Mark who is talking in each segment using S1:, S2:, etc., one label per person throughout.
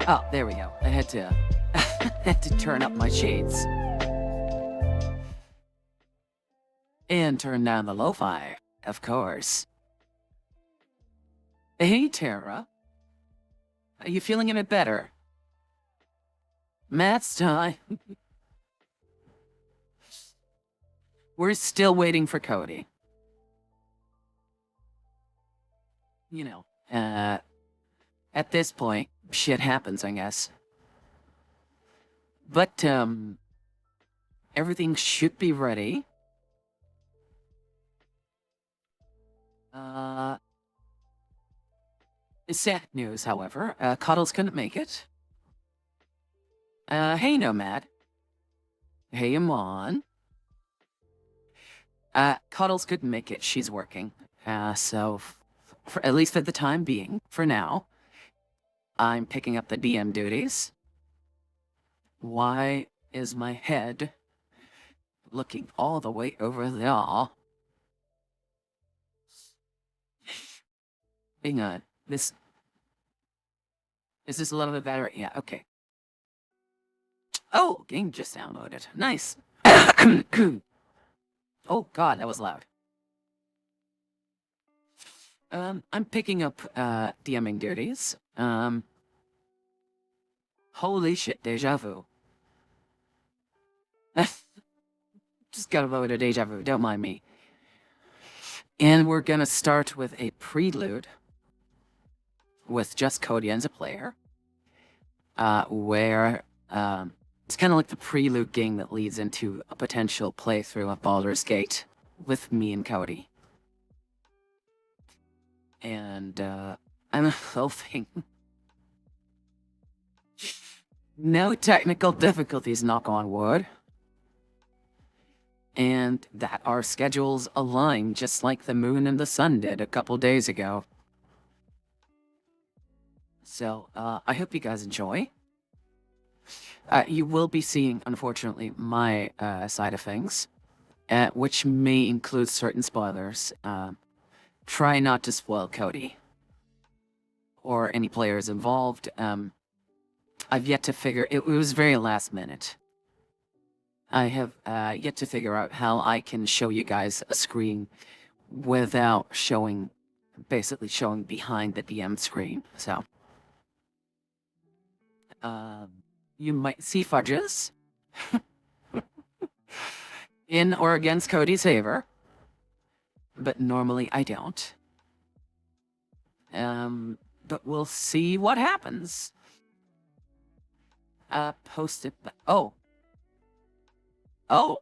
S1: Oh, there we go. I had to had to turn up my shades and turn down the lo-fi, of course. Hey, Tara. Are you feeling a bit better? Matt's time. We're still waiting for Cody. You know, at this point, shit happens, I guess. But, everything should be ready. Sad news, however. Cuddles couldn't make it. Hey, Nomad. Hey, Amon. Cuddles couldn't make it. She's working. So, at least for the time being, for now, I'm picking up the DM duties. Why is my head looking all the way over there? Hang on. Is this a little bit better? Yeah, okay. Oh, game just downloaded. Nice. Oh god, that was loud. I'm picking up, DMing duties. Holy shit, deja vu. Just got a load of deja vu, don't mind me. And we're gonna start with a prelude with just Cody as a player, where it's kind of like the prelude game that leads into a potential playthrough of Baldurs Gate with me and Cody. And I'm hoping no technical difficulties, knock on wood, and that our schedules align just like the moon and the sun did a couple days ago. So, I hope you guys enjoy. You will be seeing, unfortunately, my side of things, which may include certain spoilers. Try not to spoil Cody or any players involved. I've yet to figure, it was very last minute. I have yet to figure out how I can show you guys a screen without basically showing behind the DM screen, so. You might see fudges in or against Cody's favor, but normally I don't. But we'll see what happens. Post it. Oh. Oh.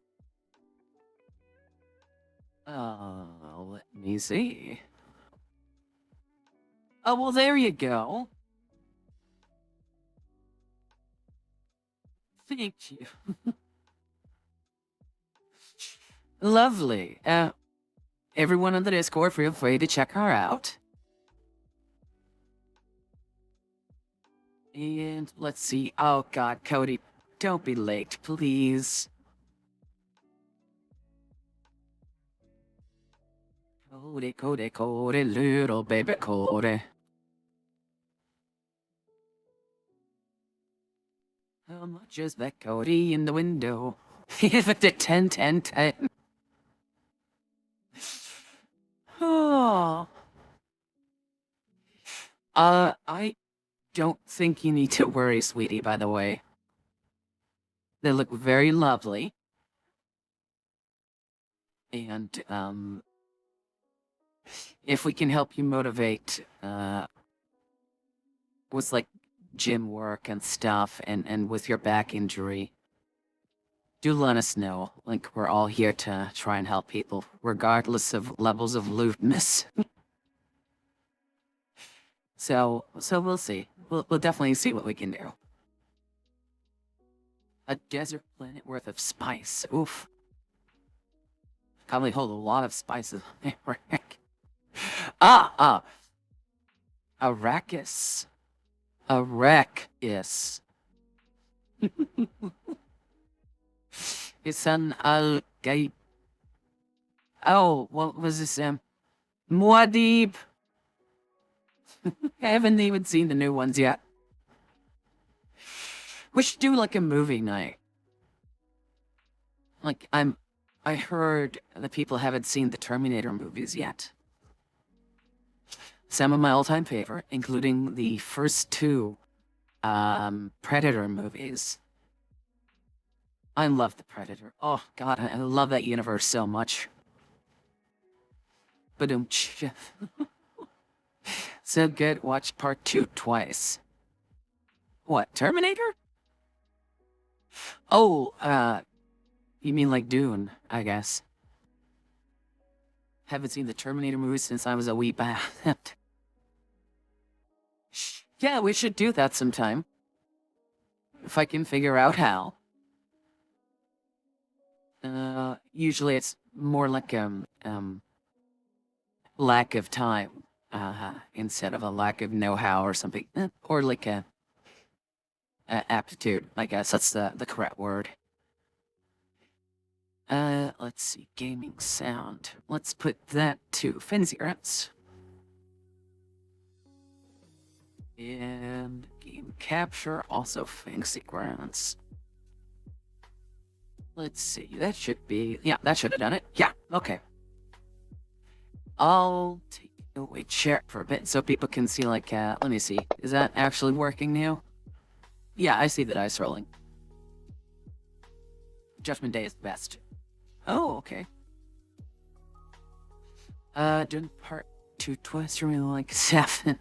S1: Let me see. Oh, well, there you go. Thank you. Lovely. Everyone on the Discord, feel free to check her out. And let's see. Oh god, Cody, don't be late, please. Cody, Cody, Cody, little baby Cody. How much is that Cody in the window? If it did 10, 10, 10. Oh. I don't think you need to worry, sweetie, by the way. They look very lovely. And, if we can help you motivate, with, like, gym work and stuff, and with your back injury, do let us know. Like, we're all here to try and help people, regardless of levels of lewdness. So we'll see. We'll definitely see what we can do. A desert planet worth of spice. Oof. Probably hold a lot of spices. Arrakis. Arrakis. It's an al-Gaib. Oh, what was this, Muad'Dib. I haven't even seen the new ones yet. We should do like a movie night. Like, I heard that people haven't seen the Terminator movies yet. Some of my all-time favorite, including the first two Predator movies. I love the Predator. Oh God, I love that universe so much. But so good. Watch part 2 twice. What, Terminator? Oh, you mean like Dune, I guess. Haven't seen the Terminator movie since I was a wee bat. Yeah, we should do that sometime. If I can figure out how. Usually it's more like lack of time, instead of a lack of know-how or something, or like a aptitude. I guess that's the correct word. Let's see, gaming sound. Let's put that to fancy grants. And game capture, also fancy grants. Let's see, that should be, yeah, that should have done it. Yeah, okay. I'll take away chat for a bit so people can see, like, let me see. Is that actually working now? Yeah, I see the dice rolling. Judgment Day is best. Oh, okay. Doing part 2 twice, really like 7.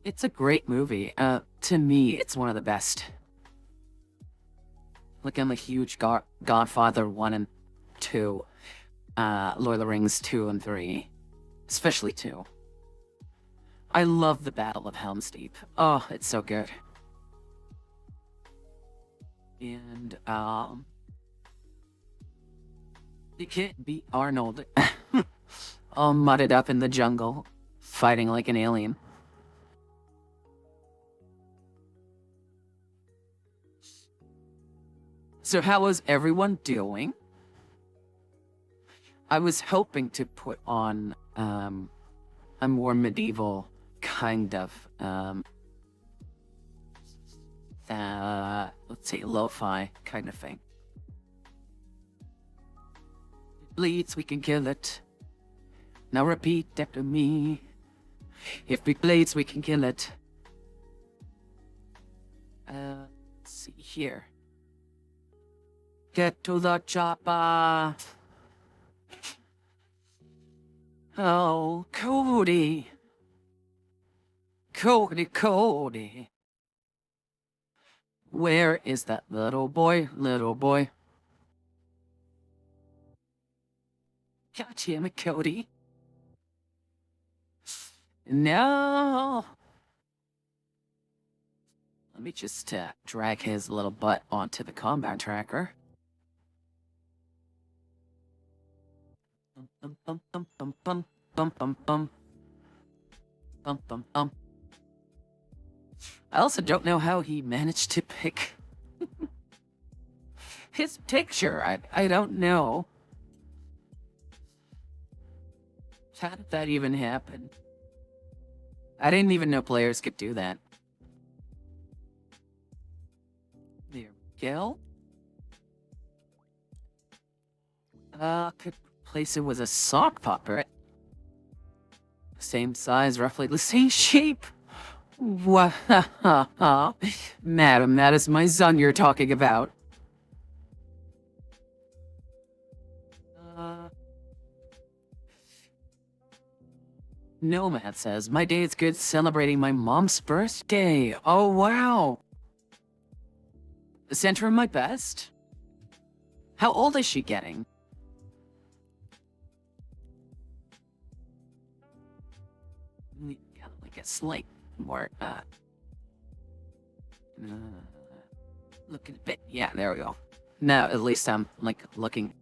S1: It's a great movie. To me, it's one of the best. Like, I'm a huge Godfather 1 and 2. Lord of the Rings 2 and 3. Especially 2. I love the Battle of Helm's Deep. Oh, it's so good. And, you can't beat Arnold. All mudded up in the jungle, fighting like an alien. So how was everyone doing? I was hoping to put on a more medieval kind of let's say lo-fi kind of thing. It bleeds, we can kill it. Now repeat after me. If it bleeds, we can kill it. Let's see here. Get to the chopper. Oh, Cody. Cody. Where is that little boy? God damn it, Cody. No. Let me just drag his little butt onto the combat tracker. Bum bum bum bum bum bum bum bum bum bum bum. I also don't know how he managed to pick his picture. I don't know. How did that even happen? I didn't even know players could do that. There we go. Could place it with a sock puppet. Same size, roughly the same shape. What? Madam, that is my son you're talking about. Nomad says, my day is good celebrating my mom's birthday. Oh, wow. Sent her my best. How old is she getting? Like a slight more, looking a bit, yeah, there we go. Now, at least I'm, like, looking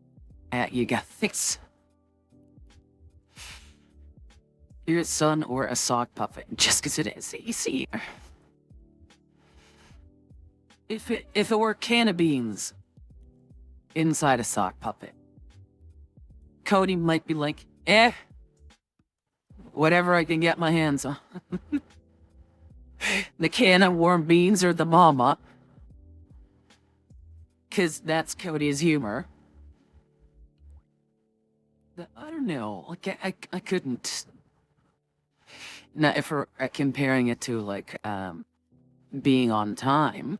S1: at you guys. Your son or a sock puppet, just because it is easy. If it were a can of beans inside a sock puppet, Cody might be like, whatever I can get my hands on. The can of warm beans or the mama. Because that's Cody's humor. I don't know. Like, I couldn't. Now, if we're comparing it to, like, being on time,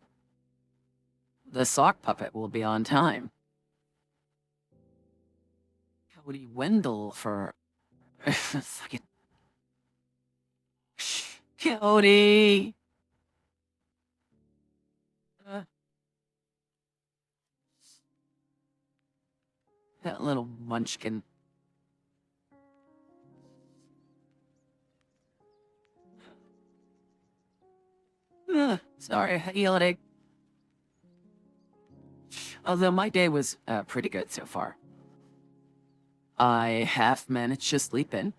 S1: the sock puppet will be on time. Cody Wendell for fucking Cody. Uh, that little munchkin. Sorry, yielding. Although my day was pretty good so far. I half managed to sleep in.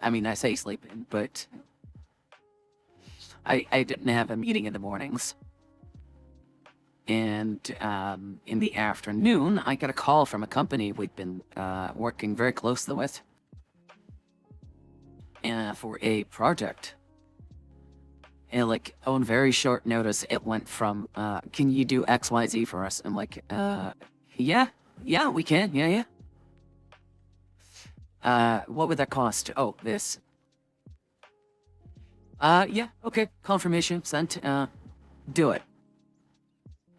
S1: I mean, I say sleep in, but I didn't have a meeting in the mornings. And in the afternoon, I got a call from a company we've been working very closely with for a project. And like on very short notice, it went from, can you do XYZ for us? I'm like, yeah, we can, yeah. What would that cost? Oh, this. Yeah, okay, confirmation sent, do it.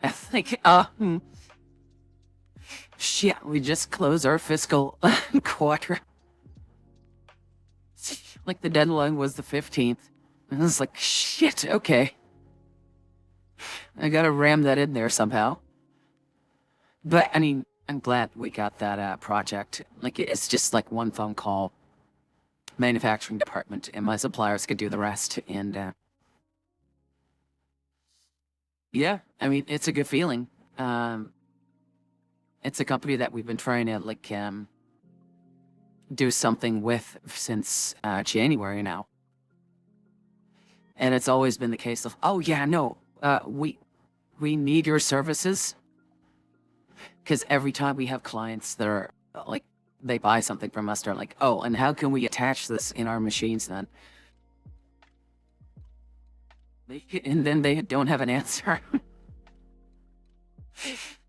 S1: I think, shit, we just closed our fiscal quarter. Like the deadline was the 15th. And I was like, shit, okay. I gotta ram that in there somehow. But, I mean, I'm glad we got that project. Like, it's just like one phone call, manufacturing department, and my suppliers could do the rest. And, yeah, I mean, it's a good feeling. It's a company that we've been trying to, like, do something with since January now. And it's always been the case of, oh yeah, no, we need your services. Because every time we have clients that are like, they buy something from us, they're like, oh, and how can we attach this in our machines then? And then they don't have an answer.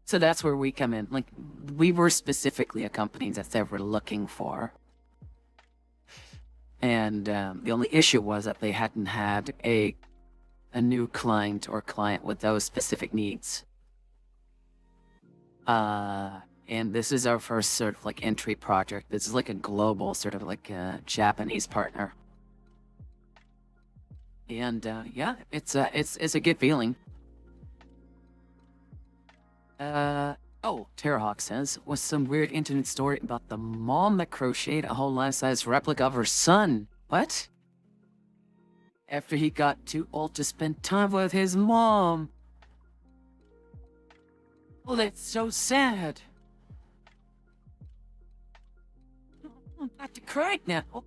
S1: So that's where we come in. Like, we were specifically a company that they were looking for. And the only issue was that they hadn't had a new client or client with those specific needs. And this is our first sort of like entry project. This is like a global sort of like Japanese partner. And yeah, it's a good feeling. Oh, Terrahawk says, was some weird internet story about the mom that crocheted a whole life-size replica of her son. What? After he got too old to spend time with his mom. Oh, that's so sad. I'm about to cry now.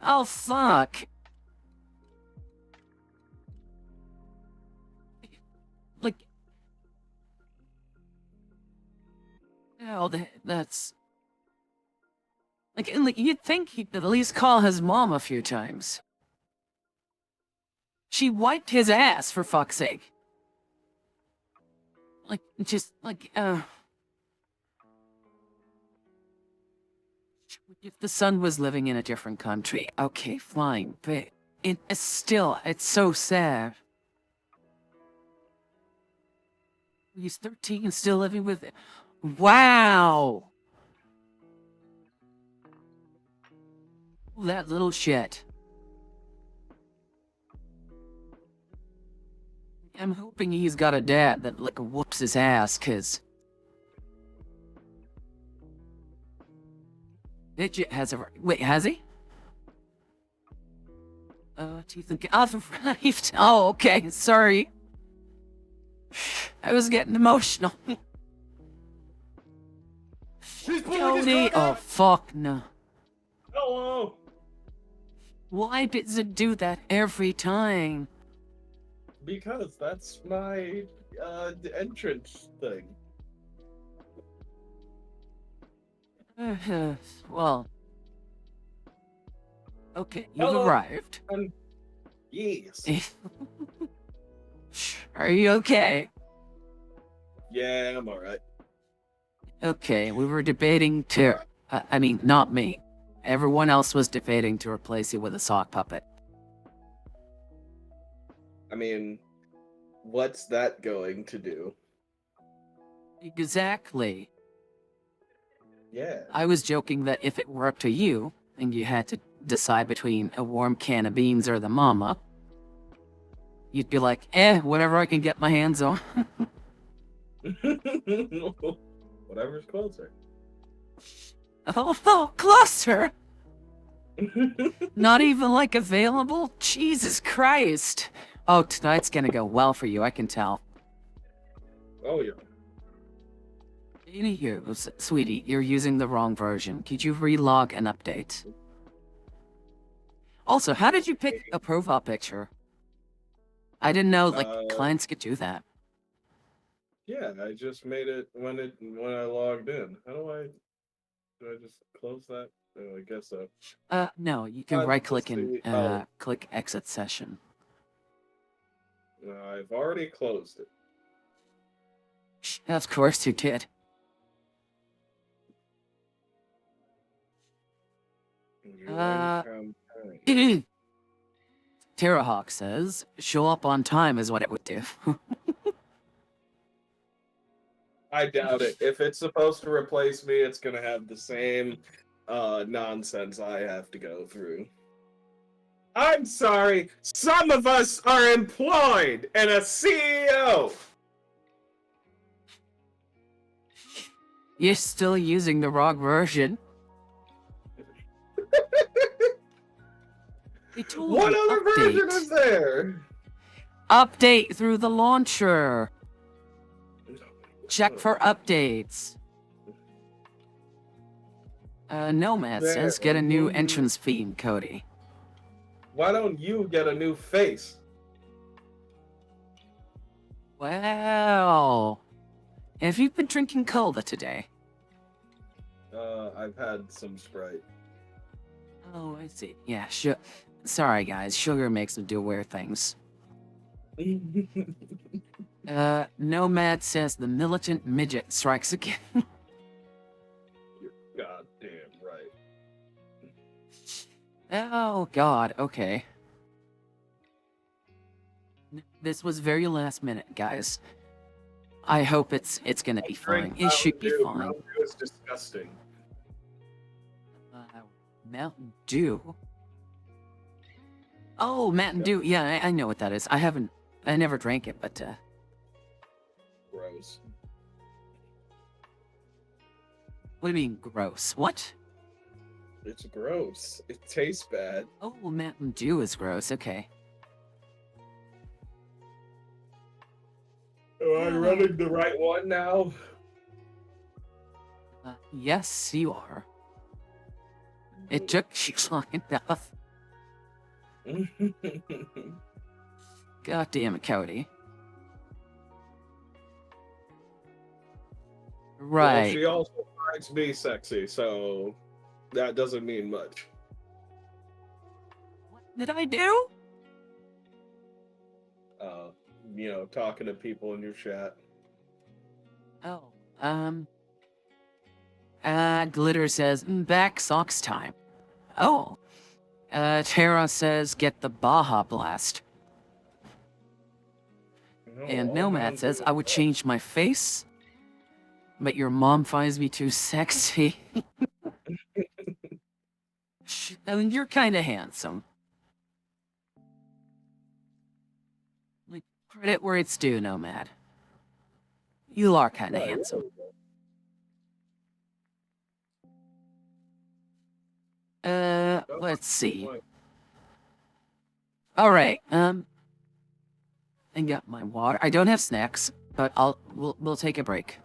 S1: Oh, fuck. Like... Oh, that's... Like, you'd think he'd at least call his mom a few times. She wiped his ass, for fuck's sake. Like, just, like, if the son was living in a different country, okay, fine, but it's still, it's so sad. He's 13 and still living with it. Wow! That little shit. I'm hoping he's got a dad that, like, whoops his ass, cause... Bitch has a... Wait, has he? Teeth and... I've arrived. Oh, okay, sorry. I was getting emotional. Cody! Oh, fuck no.
S2: Hello!
S1: Why does it do that every time?
S2: Because that's my entrance thing.
S1: Well... Okay, you've
S2: Hello.
S1: arrived.
S2: Yes.
S1: Are you okay?
S2: Yeah, I'm alright.
S1: Okay, we were debating to... I mean, not me. Everyone else was debating to replace you with a sock puppet.
S2: I mean, what's that going to do?
S1: Exactly.
S2: Yeah.
S1: I was joking that if it were up to you, and you had to decide between a warm can of beans or the mama, you'd be like, whatever I can get my hands on.
S2: Whatever's closer.
S1: Oh, closer! Not even, like, available? Jesus Christ! Oh, tonight's gonna go well for you, I can tell.
S2: Oh, yeah.
S1: Anywho, sweetie, you're using the wrong version. Could you relog and update? Also, how did you pick a profile picture? I didn't know, like, clients could do that.
S2: Yeah, I just made it when I logged in. Do I just close that? Oh, I guess so.
S1: No, you can right-click and,
S2: Oh.
S1: click exit session.
S2: No, I've already closed it.
S1: Of course you did. Terrahawk says, show up on time is what it would do.
S2: I doubt it. If it's supposed to replace me, it's gonna have the same nonsense I have to go through. I'm sorry, some of us are employed in a CEO.
S1: You're still using the wrong version.
S2: What other version is there?
S1: Update through the launcher. Check for updates. Nomad says get a new entrance theme, Cody.
S2: Why don't you get a new face?
S1: Well, have you been drinking cola today?
S2: I've had some Sprite.
S1: Oh, I see. Yeah, sure. Sorry, guys. Sugar makes me do weird things. Nomad says the militant midget strikes again.
S2: You're goddamn right.
S1: Oh, God. Okay. This was very last minute, guys. I hope it's gonna be fine. It should be fine.
S2: Mountain Dew is disgusting.
S1: Mountain Dew? Oh, Mountain Dew. Yeah, I know what that is. I never drank it, but,
S2: Gross.
S1: What do you mean, gross? What?
S2: It's gross. It tastes bad.
S1: Oh, Mountain Dew is gross. Okay.
S2: Am I running the right one now?
S1: Yes, you are. It took you long enough. God damn it, Cody. Right.
S2: Well, she also finds me sexy, so that doesn't mean much.
S1: What did I do?
S2: Talking to people in your chat.
S1: Oh, Glitter says, back socks time. Oh. Tara says, get the Baja Blast. And Nomad says, I would change my face, but your mom finds me too sexy. I mean, you're kind of handsome. Like, credit where it's due, Nomad. You are kind of handsome. Let's see. All right. I got my water. I don't have snacks, but we'll take a break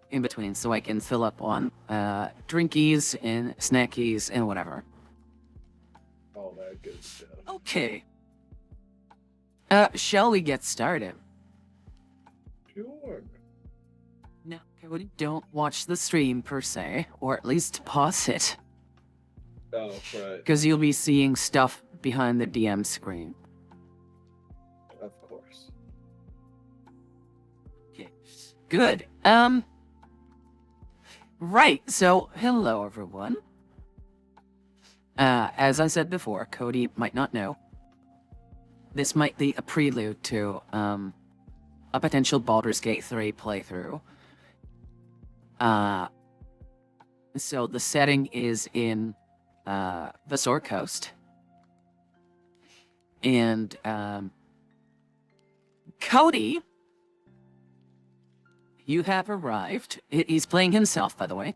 S1: in between so I can fill up on drinkies and snackies and whatever.
S2: All that good stuff.
S1: Okay. Shall we get started?
S2: Sure.
S1: No, Cody, don't watch the stream per se, or at least pause it.
S2: Oh, right.
S1: Because you'll be seeing stuff behind the DM screen.
S2: Of course.
S1: Okay. Good. Right. So, hello, everyone. As I said before, Cody might not know. This might be a prelude to, a potential Baldur's Gate 3 playthrough. So the setting is in, the Sword Coast. And, Cody, you have arrived. He's playing himself, by the way,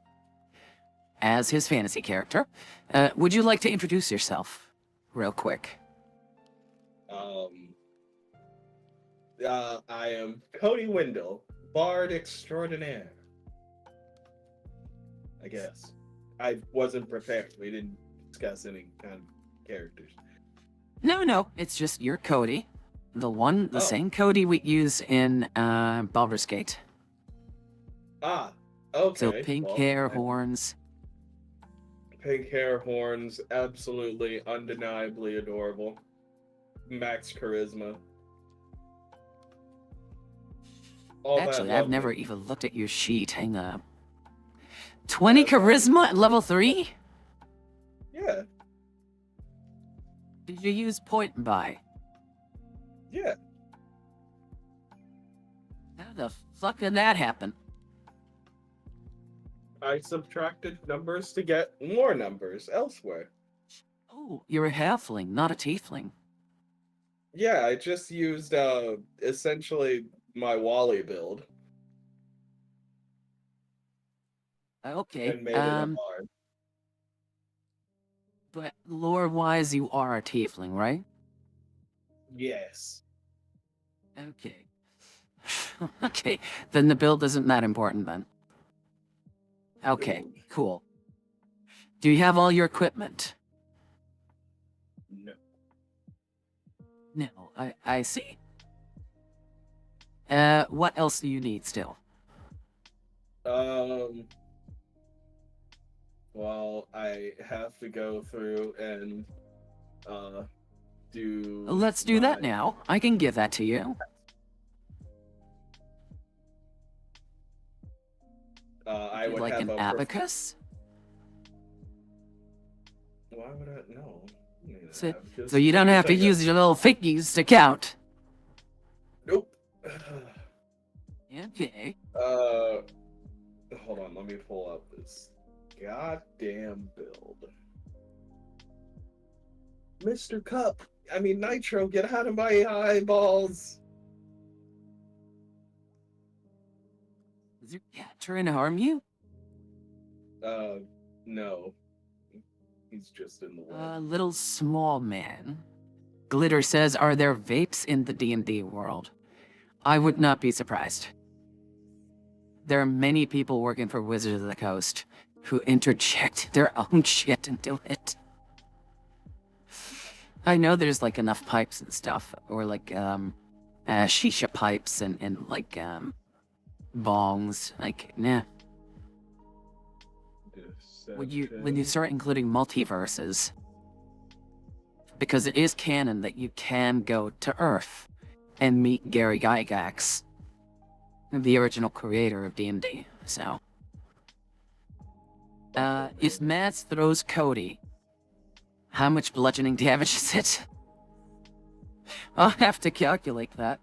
S1: as his fantasy character. Would you like to introduce yourself, real quick?
S2: I am Cody Wendell, Bard Extraordinaire. I guess. I wasn't prepared. We didn't discuss any kind of characters.
S1: No, it's just you're Cody. The same Cody we use in, Baldur's Gate.
S2: Ah, okay.
S1: So pink hair, horns.
S2: Pink hair, horns, absolutely, undeniably adorable. Max charisma. All
S1: Actually,
S2: that
S1: I've never even looked at your sheet. Hang up. 20 charisma at level 3?
S2: Yeah,
S1: Did you use point and buy?
S2: yeah.
S1: How the fuck did that happen?
S2: I subtracted numbers to get more numbers elsewhere.
S1: Oh, you're a halfling, not a tiefling.
S2: Yeah, I just used essentially my Wally build
S1: Okay,
S2: and made it a bard.
S1: but lore-wise, you are a tiefling, right?
S2: Yes.
S1: Okay. Okay, then the build isn't that important then. Okay, cool. Do you have all your equipment?
S2: No.
S1: No, I see. What else do you need still?
S2: Well, I have to go through and do.
S1: Let's do that now. I can give that to you.
S2: I
S1: Would
S2: would
S1: like
S2: have
S1: an abacus?
S2: Why would I? No.
S1: So you don't have to use your little figgies to count.
S2: Nope.
S1: Okay.
S2: Hold on. Let me pull up this goddamn build. Mr. Cup. I mean, Nitro, get out of my eyeballs.
S1: Is your cat trying to harm you?
S2: No. He's just in the way.
S1: Little small man. Glitter says, are there vapes in the D&D world? I would not be surprised. There are many people working for Wizards of the Coast who interject their own shit into it. I know there's like enough pipes and stuff, or like shisha pipes and like bongs. Like, nah. When you start including multiverses, because it is canon that you can go to Earth and meet Gary Gygax, the original creator of D&D. So, if Mads throws Cody, how much bludgeoning damage is it? I'll have to calculate that.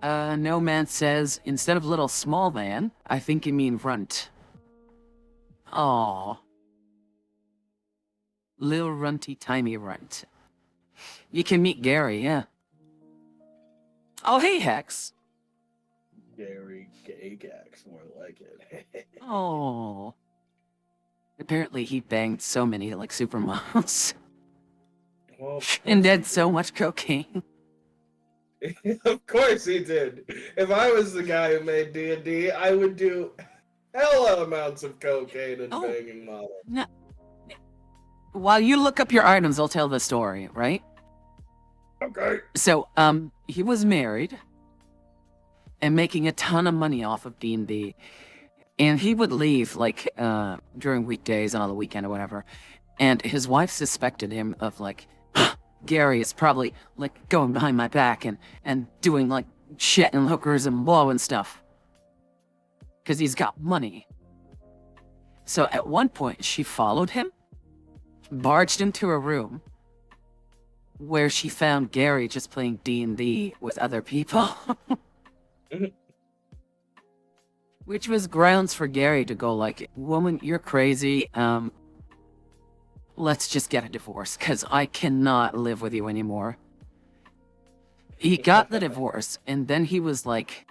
S1: No Man says, instead of little small man, I think you mean runt. Aww. Lil runty timey runt. You can meet Gary, yeah. Oh, hey, Hex.
S2: Gary Gygax, more like it.
S1: Oh. Apparently he banged so many, like, supermodels.
S2: Well,
S1: and did so much cocaine.
S2: Of course he did. If I was the guy who made D&D, I would do hella amounts of cocaine and banging models.
S1: No. While you look up your items, I'll tell the story, right?
S2: Okay.
S1: So, he was married and making a ton of money off of D&D. And he would leave like during weekdays and on the weekend or whatever. And his wife suspected him of like Gary is probably like going behind my back and doing like shit and hookers and blowing stuff. Cause he's got money. So at one point she followed him, barged into a room where she found Gary just playing D&D with other people. Which was grounds for Gary to go like, woman, you're crazy. Let's just get a divorce, because I cannot live with you anymore. He got the divorce, and then he was like,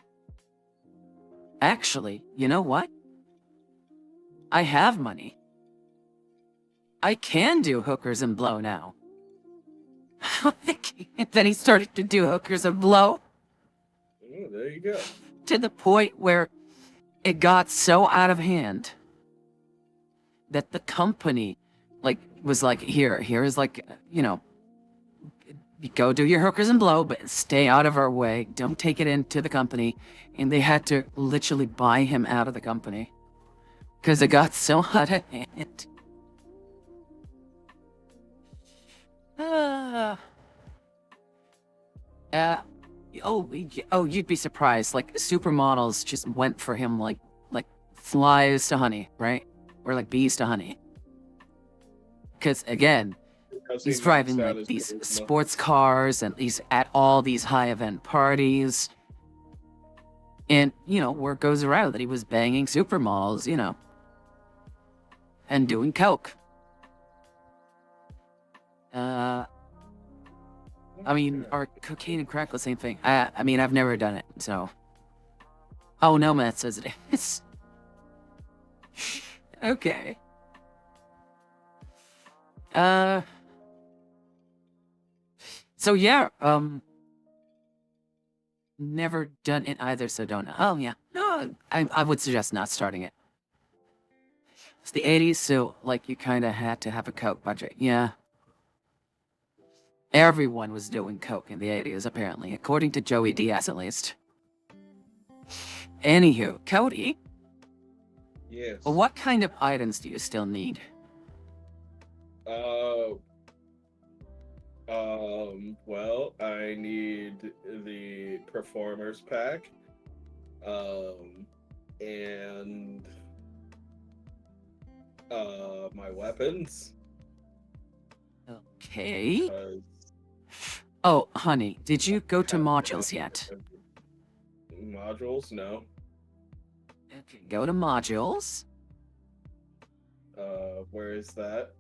S1: actually, you know what? I have money. I can do hookers and blow now. And then he started to do hookers and blow.
S2: Oh, there you go.
S1: To the point where it got so out of hand that the company was like, here is like, you know, go do your hookers and blow, but stay out of our way. Don't take it into the company. And they had to literally buy him out of the company because it got so out of hand. You'd be surprised. Like supermodels just went for him like flies to honey, right? Or like bees to honey. Because again, he's driving like these sports cars and he's at all these high event parties. And, you know, word goes around that he was banging supermodels, you know, and doing coke. I mean, are cocaine and crack the same thing? I mean, I've never done it, so. Oh, no, Matt says it is. Okay. So yeah, never done it either, so don't know. Oh yeah, no, I would suggest not starting it. It's the 80s, so like you kind of had to have a coke budget. Yeah. Everyone was doing coke in the 80s, apparently, according to Joey Diaz at least. Anywho, Cody.
S2: Yes.
S1: What kind of items do you still need?
S2: Well, I need the performers pack, and my weapons.
S1: Okay.
S2: 'Cause
S1: Oh, honey, did you go to modules yet?
S2: Modules? No.
S1: Okay, go to modules.
S2: Where is that?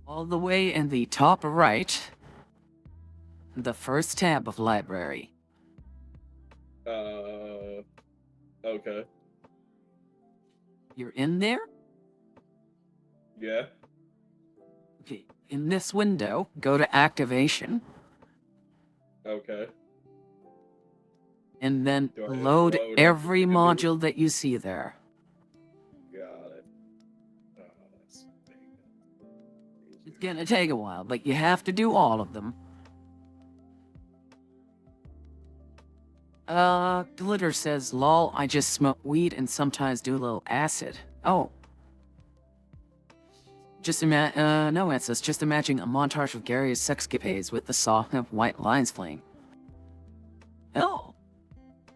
S1: All the way in the top right. The first tab of library.
S2: Okay.
S1: You're in there?
S2: Yeah.
S1: Okay, in this window, go to activation.
S2: Okay.
S1: And then
S2: Do I
S1: load
S2: load
S1: every
S2: every
S1: module that you see there.
S2: Got it. Oh, that's big.
S1: It's gonna take a while, but you have to do all of them. Glitter says, lol, I just smoke weed and sometimes do a little acid. Oh. No, it says, just imagine a montage of Gary's sexcapades with the song of White Lines playing. Oh.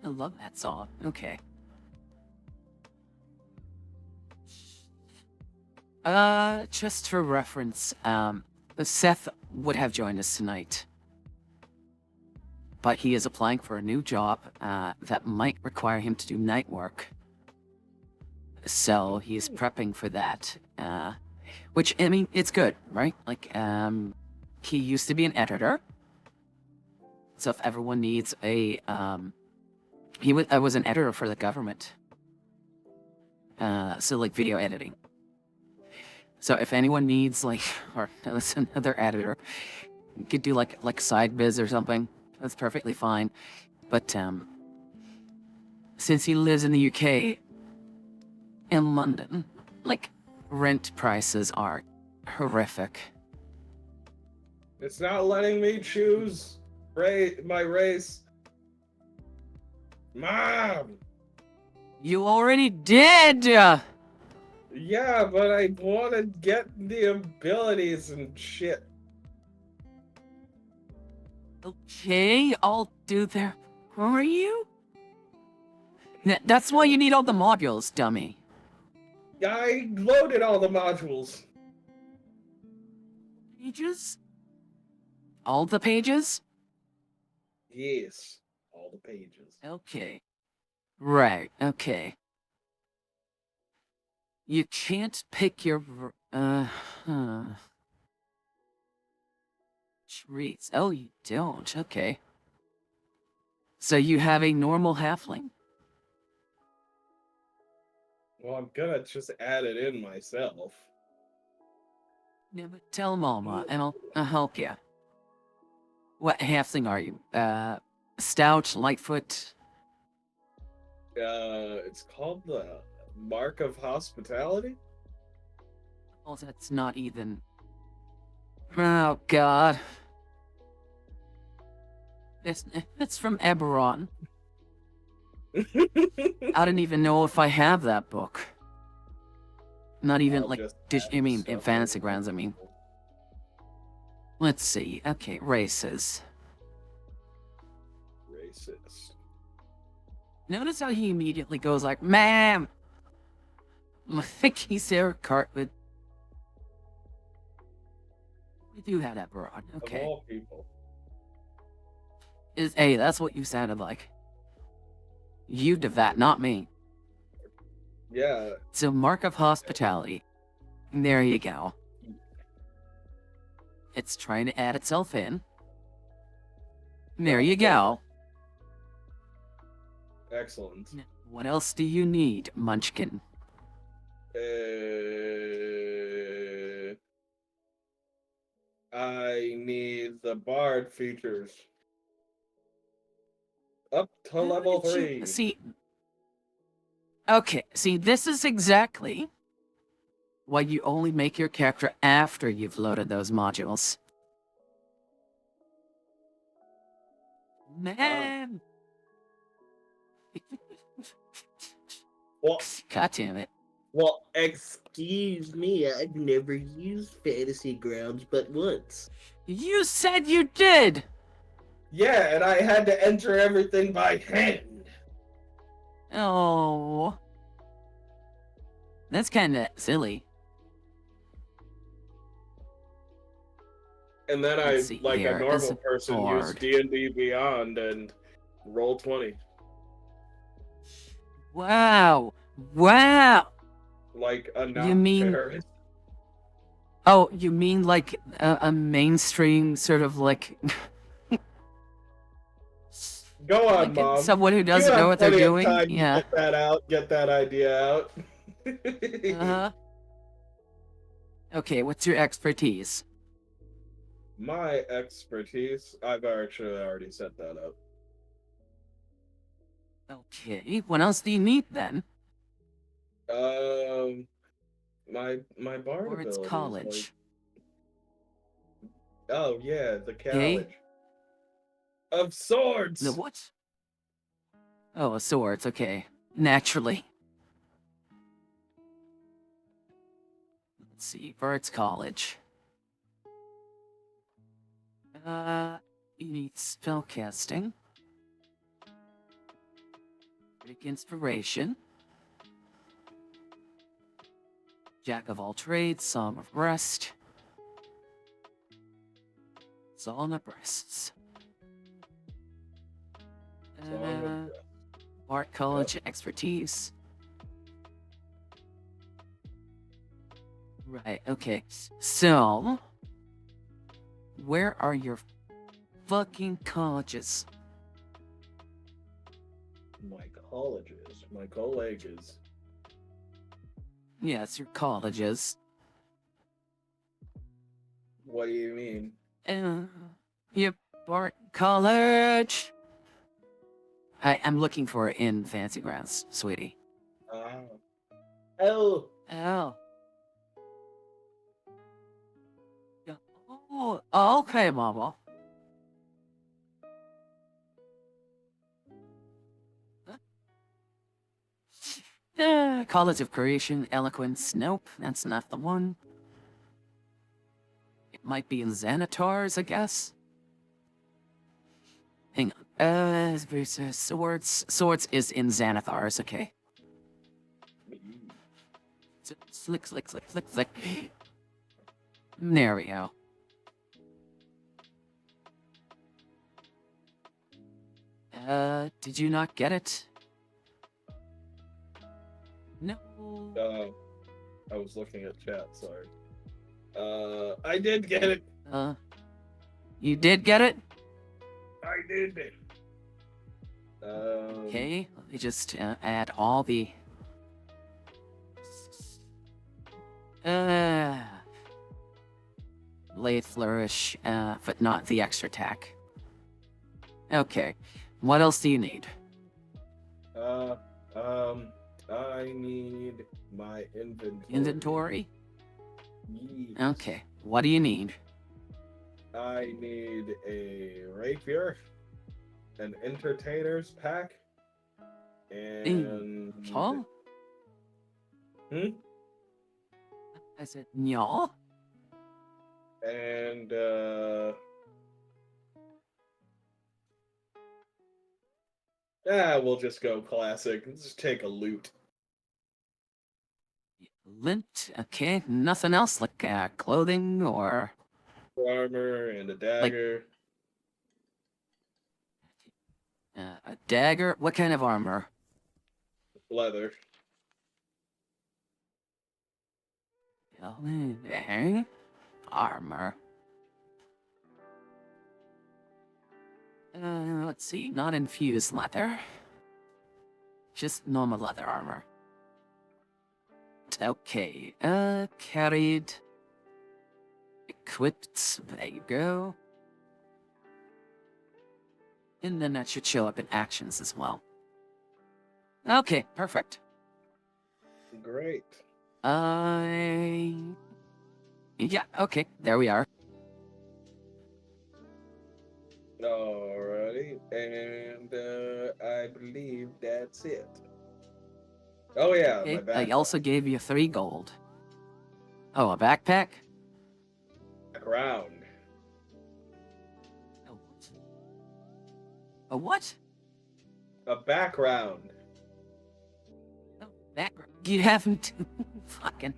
S1: I love that song. Okay. Just for reference, Seth would have joined us tonight. But he is applying for a new job, that might require him to do night work. So he's prepping for that, which, I mean, it's good, right? Like, he used to be an editor. So if everyone needs a, I was an editor for the government. So like video editing. So if anyone needs like, or that's another editor, you could do like side biz or something. That's perfectly fine. But since he lives in the UK, in London, like rent prices are horrific.
S2: It's not letting me choose my race. Mom!
S1: You already did!
S2: Yeah, but I want to get the abilities and shit.
S1: Okay, I'll do that for you. That's why you need all the modules, dummy.
S2: I loaded all the modules.
S1: Pages? All the pages?
S2: Yes, all the pages.
S1: Okay. Right, okay. You can't pick your... Treats. Oh, you don't. Okay. So you have a normal halfling?
S2: Well, I'm gonna just add it in myself.
S1: Yeah, but tell Mama, and I'll help you. What halfling are you? Stout, Lightfoot?
S2: It's called the Mark of Hospitality?
S1: Oh, that's not even... Oh, God. It's from Eberron. I don't even know if I have that book. Not even,
S2: I'll
S1: like,
S2: just
S1: I
S2: add
S1: mean, in
S2: stuff
S1: Fantasy
S2: in.
S1: Grounds, I mean. Let's see. Okay, races.
S2: Racist.
S1: Notice how he immediately goes like, "Ma'am!" Like he's there, Cartwood. We do have that broad.
S2: Of
S1: Okay.
S2: all people.
S1: Hey, that's what you sounded like. You did that, not me.
S2: Yeah.
S1: So, Mark of Hospitality. There you go. It's trying to add itself in. There you go.
S2: Excellent.
S1: What else do you need, Munchkin?
S2: I need the Bard features. Up to
S1: How
S2: level
S1: did you
S2: 3.
S1: see? Okay, see, this is exactly why you only make your character after you've loaded those modules. Man!
S2: Well,
S1: God damn it.
S3: Well, excuse me, I've never used Fantasy Grounds but once.
S1: You said you did!
S2: yeah, and I had to enter everything by hand.
S1: Oh. That's kinda silly.
S2: And then
S1: Let's see
S2: like
S1: here,
S2: a
S1: as
S2: normal
S1: a
S2: person, use
S1: bard.
S2: D&D Beyond and roll 20.
S1: Wow. Wow!
S2: Like a
S1: You mean...
S2: non-terrorist.
S1: Oh, you mean like a mainstream sort of like...
S2: Go on,
S1: like
S2: Mom.
S1: someone who
S2: You
S1: doesn't know
S2: have
S1: what they're
S2: plenty of
S1: doing?
S2: time to
S1: Yeah.
S2: get that out, get that idea out.
S1: Uh-huh. Okay, what's your expertise?
S2: My expertise, I've actually already set that up.
S1: Okay, what else do you need then?
S2: My bard
S1: Or it's
S2: abilities,
S1: college.
S2: like, oh yeah, the
S1: Okay.
S2: college of swords.
S1: The what? Oh, swords, okay. Naturally. Let's see, Bird's College. You need spellcasting. Big inspiration. Jack of all trades, Song of Rest. Song of Breasts. Art College expertise. Right, okay. So, where are your fucking colleges?
S2: My colleges, my colleges.
S1: Yes, your colleges.
S2: What do you mean?
S1: Your Bart College. I'm looking for it in Fancy Grounds, sweetie.
S3: Oh,
S1: Oh. Yeah. Oh, okay, Mama. College of Creation, Eloquence. Nope, that's not the one. It might be in Xanatar's, I guess. Hang on. Swords. Swords is in Xanathar's, okay. Slick, slick, slick, slick, slick. There we go. Did you not get it? No.
S2: I was looking at chat, sorry. I did get it.
S1: You did get it?
S2: I did.
S1: Okay, let me just add all the... Blade Flourish, but not the extra attack. Okay, what else do you need?
S2: I need my inventory.
S1: Inventory?
S2: Yes.
S1: Okay, what do you need?
S2: I need a rapier, an entertainer's pack, and...
S1: Huh? I said, y'all?
S2: And, we'll just go classic. Let's just take a loot.
S1: Lint? Okay, nothing else like clothing or...
S2: Armor and a dagger.
S1: a dagger? What kind of armor?
S2: Leather.
S1: Armor. Let's see, not infused leather. Just normal leather armor. Okay, carried. Equipped, there you go. And then that should show up in actions as well. Okay, perfect.
S2: Great.
S1: Yeah, okay, there we are.
S2: Alrighty, and I believe that's it. Oh yeah,
S1: Okay,
S2: my backpack.
S1: I also gave you 3 gold. Oh, a backpack?
S2: Background.
S1: A what?
S2: A background.
S1: Oh, background. You haven't... Fucking...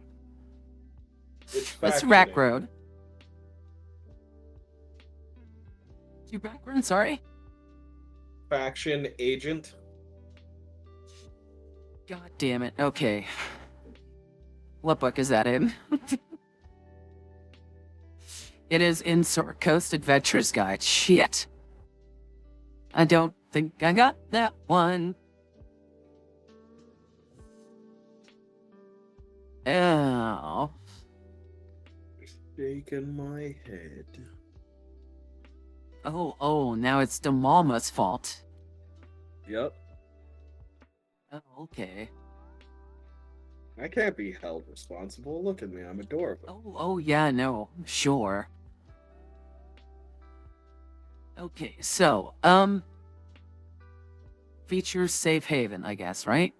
S2: It's
S1: That's
S2: factioning.
S1: Rack Road. You background, sorry?
S2: Faction agent.
S1: God damn it. Okay. What book is that in? It is in Sword Coast Adventures Guide. Shit. I don't think I got that one. Oh.
S2: Shaking my head.
S1: Oh, now it's Demalma's fault.
S2: Yep.
S1: Oh, okay.
S2: I can't be held responsible. Look at me, I'm adorable.
S1: Oh, yeah, no, sure. Okay, so, features safe haven, I guess, right?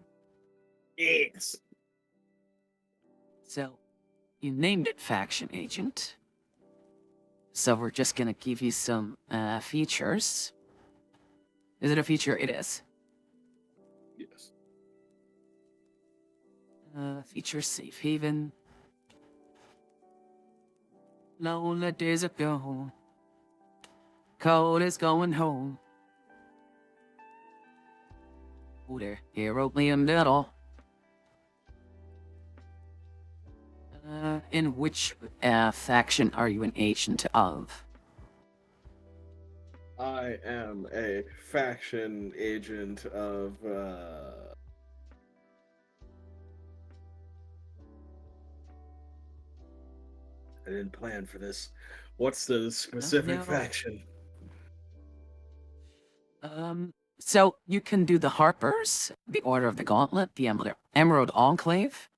S2: Yes.
S1: So, you named it Faction Agent. So we're just gonna give you some, features. Is it a feature? It is.
S2: Yes.
S1: Feature safe haven. Lonely days ago. Cody is going home. Oh there, he wrote me a little. In which faction are you an agent of?
S2: I am a faction agent of I didn't plan for this. What's the specific
S1: no.
S2: faction?
S1: So you can do the Harpers, the Order of the Gauntlet, the Emerald Enclave,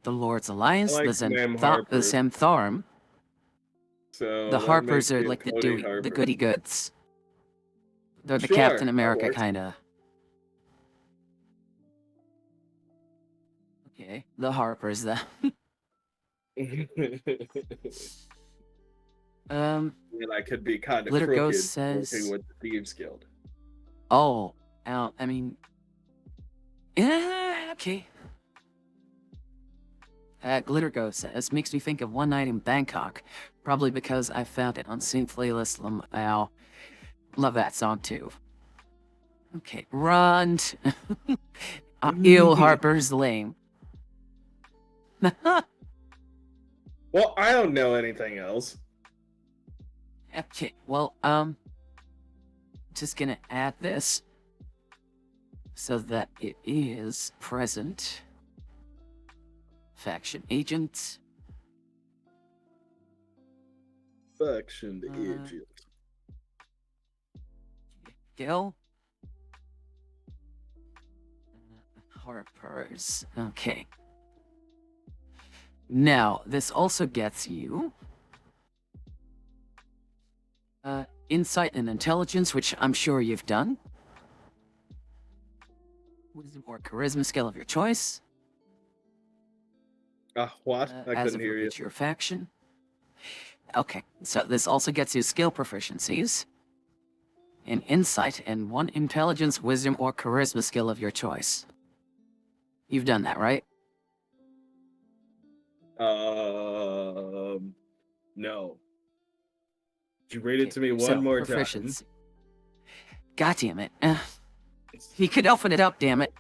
S1: the Lord's Alliance,
S2: I like
S1: the
S2: the name
S1: the
S2: Harpers.
S1: Zamtharm.
S2: So
S1: The
S2: that
S1: Harpers
S2: makes
S1: are
S2: me a
S1: like the
S2: Cody Harper.
S1: the goody goods. They're the
S2: Sure,
S1: Captain
S2: that
S1: America
S2: works.
S1: kind of. Okay, the Harpers then.
S2: And
S1: um,
S2: I could be kind of
S1: Glitter
S2: crooked
S1: Ghost
S2: working
S1: says,
S2: with the Thieves Guild.
S1: "Oh, I mean, yeah, okay." Glitter Ghost says, "Makes me think of one night in Bangkok, probably because I found it on Sync playlist. Ow, love that song too." Okay, run. Ew, Harper's lame.
S2: Well, I don't know anything else.
S1: Okay, well, just gonna add this so that it is present. Faction agent.
S2: Faction agent.
S1: Gil. Harpers. Okay. Now, this also gets you insight and intelligence, which I'm sure you've done. Wisdom or charisma skill of your choice.
S2: What? I
S1: As
S2: couldn't hear you.
S1: to your faction. Okay, so this also gets you skill proficiencies. An insight and one intelligence, wisdom, or charisma skill of your choice. You've done that, right?
S2: No. Could you read it to me
S1: So,
S2: one more
S1: proficiency.
S2: time?
S1: God damn it. You could open it up, damn it.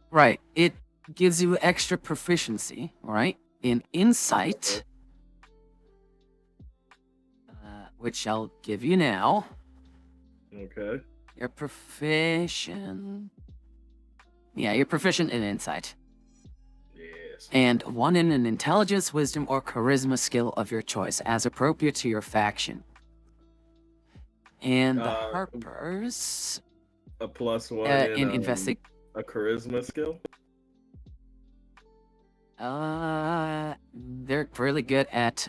S1: Right, it gives you extra proficiency, right? In insight. Which I'll give you now.
S2: Okay.
S1: You're proficient. Yeah, you're proficient in insight.
S2: Yes.
S1: And one in an intelligence, wisdom, or charisma skill of your choice, as appropriate to your faction. And the Harpers.
S2: A +1
S1: in
S2: in
S1: investing.
S2: a charisma skill?
S1: They're really good at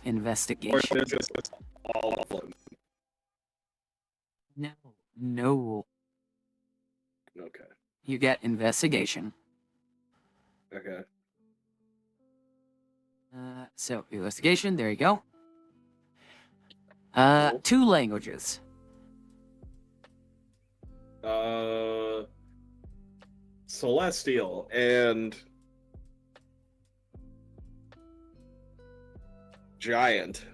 S1: investigation.
S2: Or is this all of them?
S1: No.
S2: Okay.
S1: You get investigation.
S2: Okay.
S1: So investigation, there you go.
S2: Cool.
S1: 2 languages.
S2: Celestial and Giant.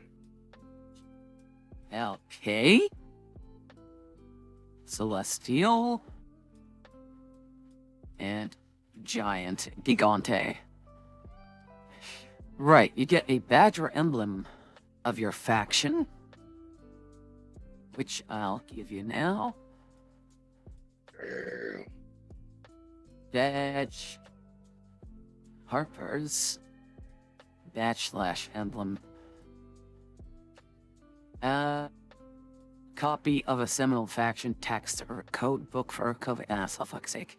S1: Okay. Celestial and Giant. Gigante. Right, you get a badge or emblem of your faction, which I'll give you now. Badge. Harper's. Badge / emblem. Copy of a Seminole faction text or code book for a code. For fuck's sake.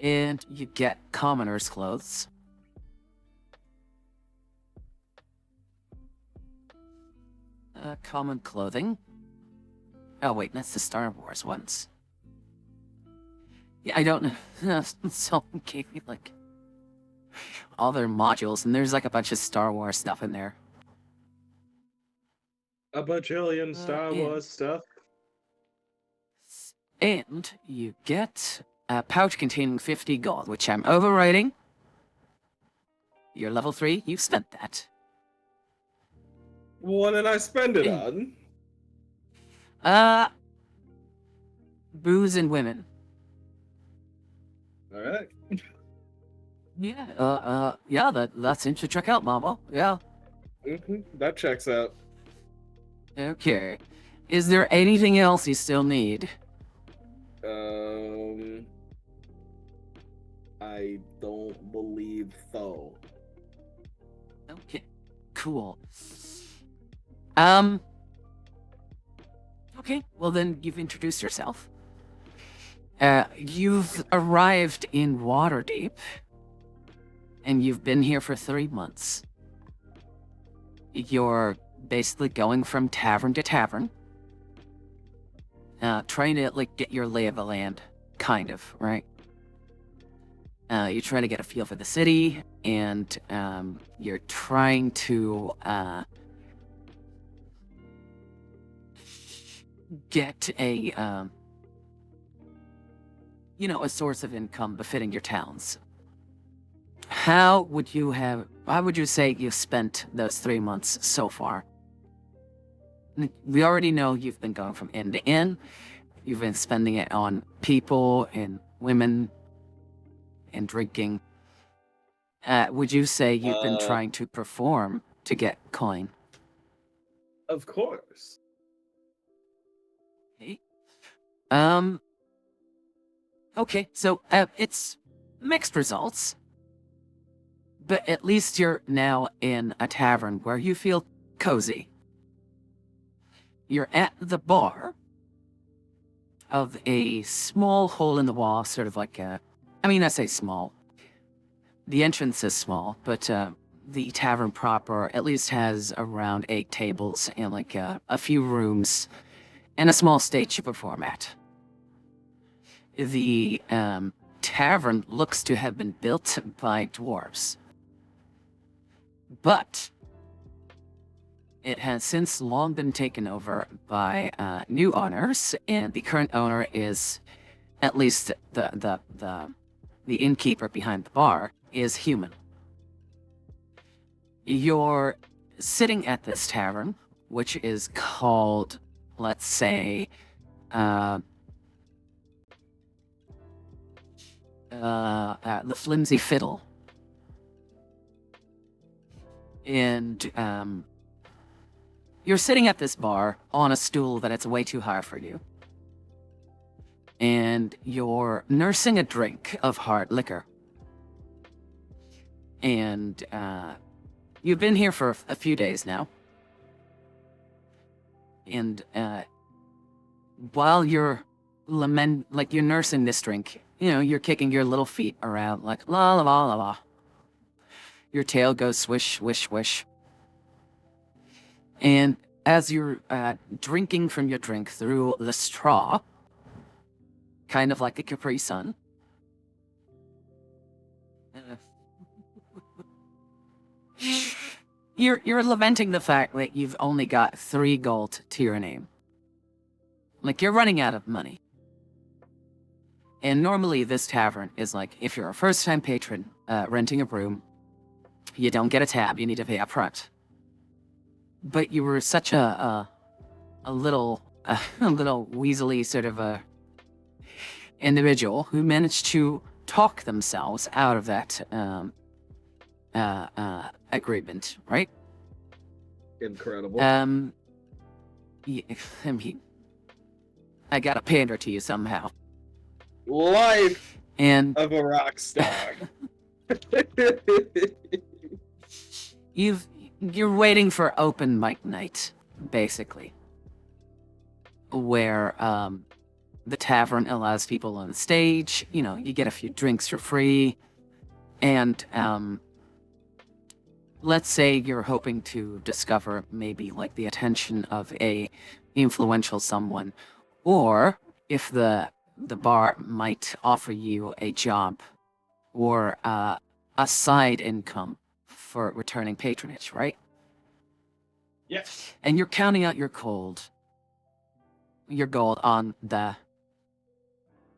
S1: And you get commoner's clothes. Common clothing. Oh wait, that's the Star Wars ones. Yeah, I don't know. So gave me like all their modules, and there's like a bunch of Star Wars stuff in there.
S2: A bajillion Star Wars stuff.
S1: And you get a pouch containing 50 gold, which I'm overwriting. You're level 3, you've spent that.
S2: What did I spend it on?
S1: Booze and women.
S2: Alright.
S1: Yeah, yeah, that seems to check out, Mama. Yeah.
S2: That checks out.
S1: Okay. Is there anything else you still need?
S2: I don't believe so.
S1: Okay, cool. Okay, well then you've introduced yourself. You've arrived in Waterdeep, and you've been here for 3 months. You're basically going from tavern to tavern. trying to like get your lay of the land, kind of, right? You're trying to get a feel for the city, and you're trying to get a a source of income befitting your talents. How would you say you've spent those 3 months so far? We already know you've been going from inn to inn. You've been spending it on people and women and drinking. Would you say you've been trying to perform to get coin?
S2: Of course.
S1: Okay. Okay, so it's mixed results. But at least you're now in a tavern where you feel cozy. You're at the bar of a small hole in the wall, sort of like I say small. The entrance is small, but the tavern proper at least has around 8 tables and like a few rooms and a small stage to perform at. The tavern looks to have been built by dwarves. But it has since long been taken over by new owners, and the current owner is, at least the innkeeper behind the bar, is human. You're sitting at this tavern, which is called, let's say, the Flimsy Fiddle. And you're sitting at this bar on a stool that it's way too high for you. And you're nursing a drink of hard liquor. And you've been here for a few days now. And while you're you're nursing this drink, you're kicking your little feet around like la la la la la. Your tail goes swish, swish, swish. And as you're drinking from your drink through the straw, kind of like a Capri Sun, you're lamenting the fact that you've only got 3 gold to your name. Like, you're running out of money. And normally this tavern is like, if you're a first-time patron renting a room, you don't get a tab, you need to pay up front. But you were such a little weaselly sort of a individual who managed to talk themselves out of that agreement, right?
S2: Incredible.
S1: Yeah, I mean, I gotta pander to you somehow.
S2: Life
S1: And
S2: of a rock star.
S1: You're waiting for open mic night, basically, where the tavern allows people on the stage. You get a few drinks for free, and let's say you're hoping to discover maybe like the attention of a influential someone, or if the bar might offer you a job or a side income for returning patronage, right?
S2: Yes.
S1: And you're counting out your gold on the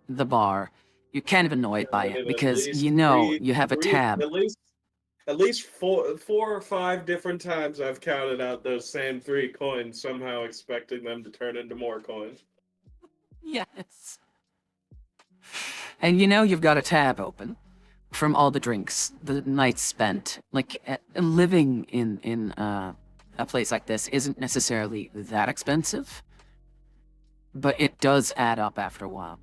S1: bar. You're kind of annoyed by it because you have a tab.
S2: At least four or five different times I've counted out those same 3 coins, somehow expecting them to turn into more coins.
S1: Yes. And you've got a tab open from all the drinks, the nights spent. Like, living in a place like this isn't necessarily that expensive, but it does add up after a while.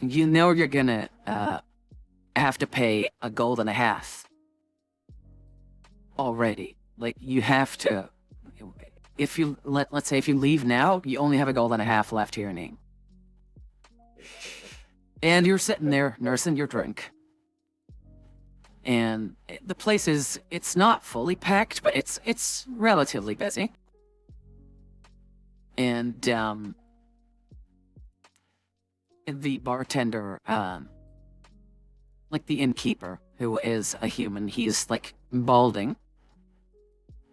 S1: You're gonna have to pay a gold and a half already. Like, you have to, if you let's say if you leave now, you only have a gold and a half left to your name. And you're sitting there nursing your drink. And the place it's not fully packed, but it's relatively busy. And the bartender, like the innkeeper, who is a human, he's like balding.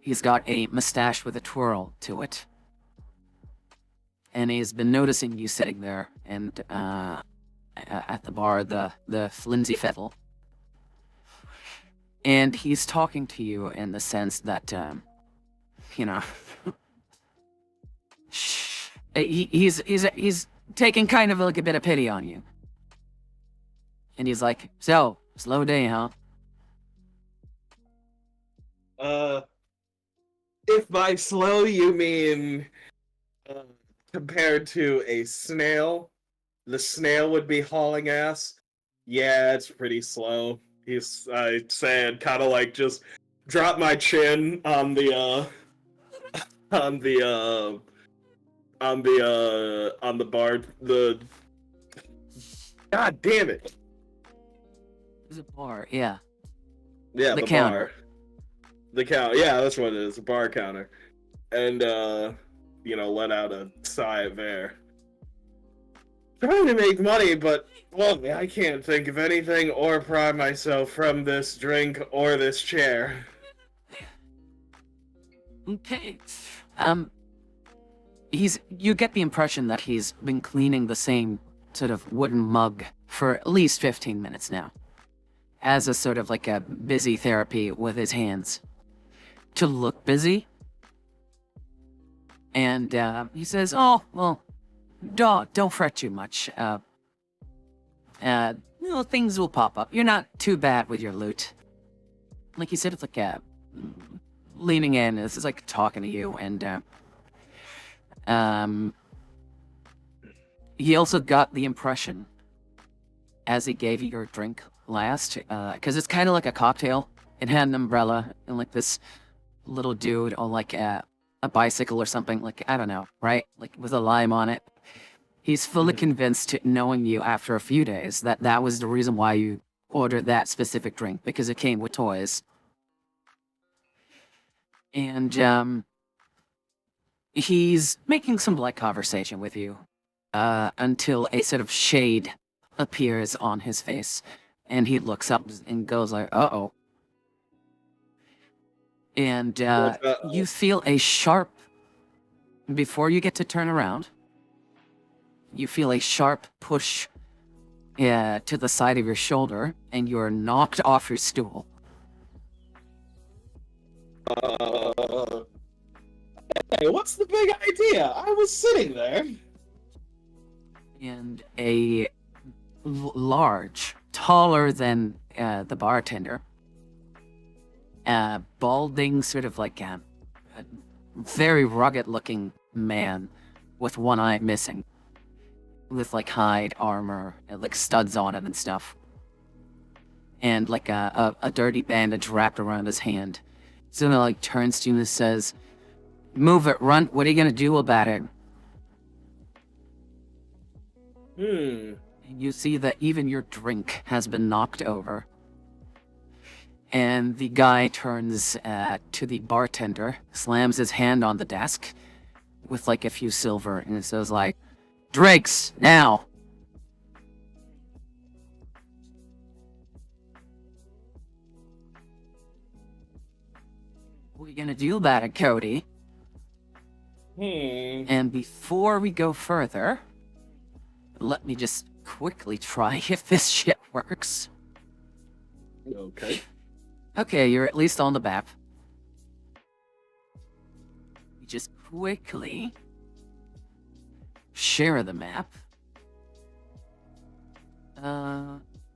S1: He's got a mustache with a twirl to it. And he's been noticing you sitting there and at the bar, the flimsy fiddle. And he's talking to you in the sense that, you know, he's taking kind of like a bit of pity on you. And he's like, so, slow day, huh?
S2: If by slow you mean compared to a snail, the snail would be hauling ass. Yeah, it's pretty slow. He's saying, kind of like just drop my chin on the on the on the bar. The God damn it!
S1: There's a bar, yeah.
S2: Yeah,
S1: The
S2: the
S1: counter.
S2: bar. The counter. Yeah, that's what it is. The bar counter. And let out a sigh of air. Trying to make money, but well, I can't think of anything or pry myself from this drink or this chair.
S1: Okay. You get the impression that he's been cleaning the same sort of wooden mug for at least 15 minutes now. As a sort of like a busy therapy with his hands. To look busy. And he says, oh, well, don't fret too much. Things will pop up. You're not too bad with your loot. Like you said, it's like leaning in, it's like talking to you, and he also got the impression as he gave you your drink last, because it's kind of like a cocktail. It had an umbrella and like this little dude on like a bicycle or something, like, I don't know, right? Like with a lime on it. He's fully convinced, knowing you after a few days, that that was the reason why you ordered that specific drink, because it came with toys. And he's making some light conversation with you until a sort of shade appears on his face, and he looks up and goes like, uh-oh. And you feel a sharp, before you get to turn around, you feel a sharp push to the side of your shoulder, and you're knocked off your stool.
S2: Hey, what's the big idea? I was sitting there.
S1: And a large, taller than the bartender, balding, sort of like a very rugged-looking man with one eye missing, with like hide armor and like studs on it and stuff, and like a dirty bandage wrapped around his hand. So he like turns to you and says, "Move it, runt. What are you gonna do about it?" And you see that even your drink has been knocked over. And the guy turns to the bartender, slams his hand on the desk with like a few silver, and it says like, "Drinks, now!" What are you gonna do about it, Cody? And before we go further, let me just quickly try if this shit works.
S2: Okay.
S1: Okay, you're at least on the map. You just quickly share the map.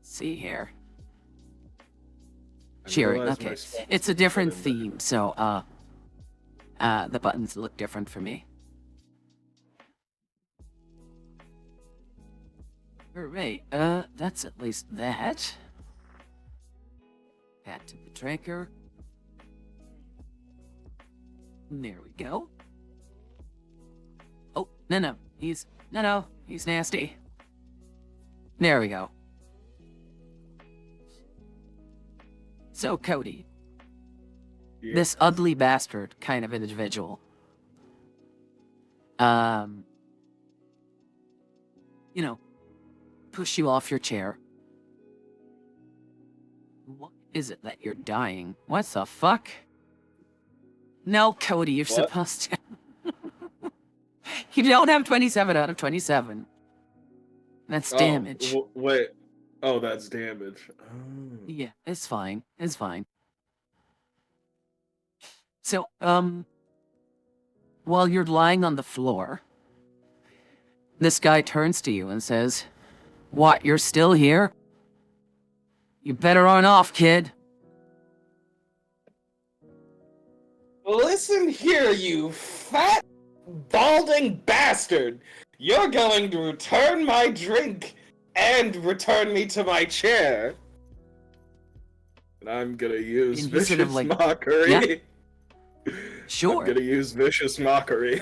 S1: See here. Sharing, okay. It's a different theme, so, the buttons look different for me. Alright, that's at least that. Add to the tracker. There we go. Oh, no, he's nasty. There we go. So, Cody, this ugly bastard kind of individual, push you off your chair. What is it that you're dying? What the fuck? No, Cody, you're
S2: What?
S1: supposed to. You don't have 27 out of 27. That's damage.
S2: Wait. Oh, that's damage. Oh.
S1: Yeah, it's fine. It's fine. So, while you're lying on the floor, this guy turns to you and says, "What, you're still here? You better run off, kid."
S2: Listen here, you fat, balding bastard! You're going to return my drink and return me to my chair. And I'm gonna use
S1: And he sort of,
S2: vicious
S1: like,
S2: mockery.
S1: yeah. Sure.
S2: I'm gonna use vicious mockery.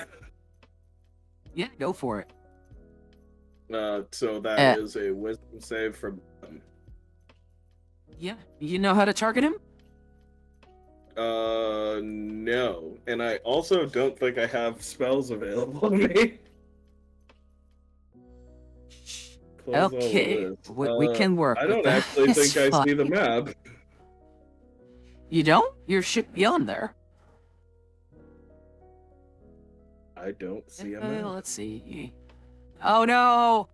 S1: Yeah, go for it.
S2: So that is a wisdom save from.
S1: Yeah, you know how to target him?
S2: No. And I also don't think I have spells available to me. Close all of
S1: Okay,
S2: this.
S1: we can work
S2: I
S1: with
S2: don't
S1: that.
S2: actually
S1: It's
S2: think I see the
S1: fine.
S2: map.
S1: You don't? Your ship beyond there.
S2: I don't see a map.
S1: Let's see. Oh no!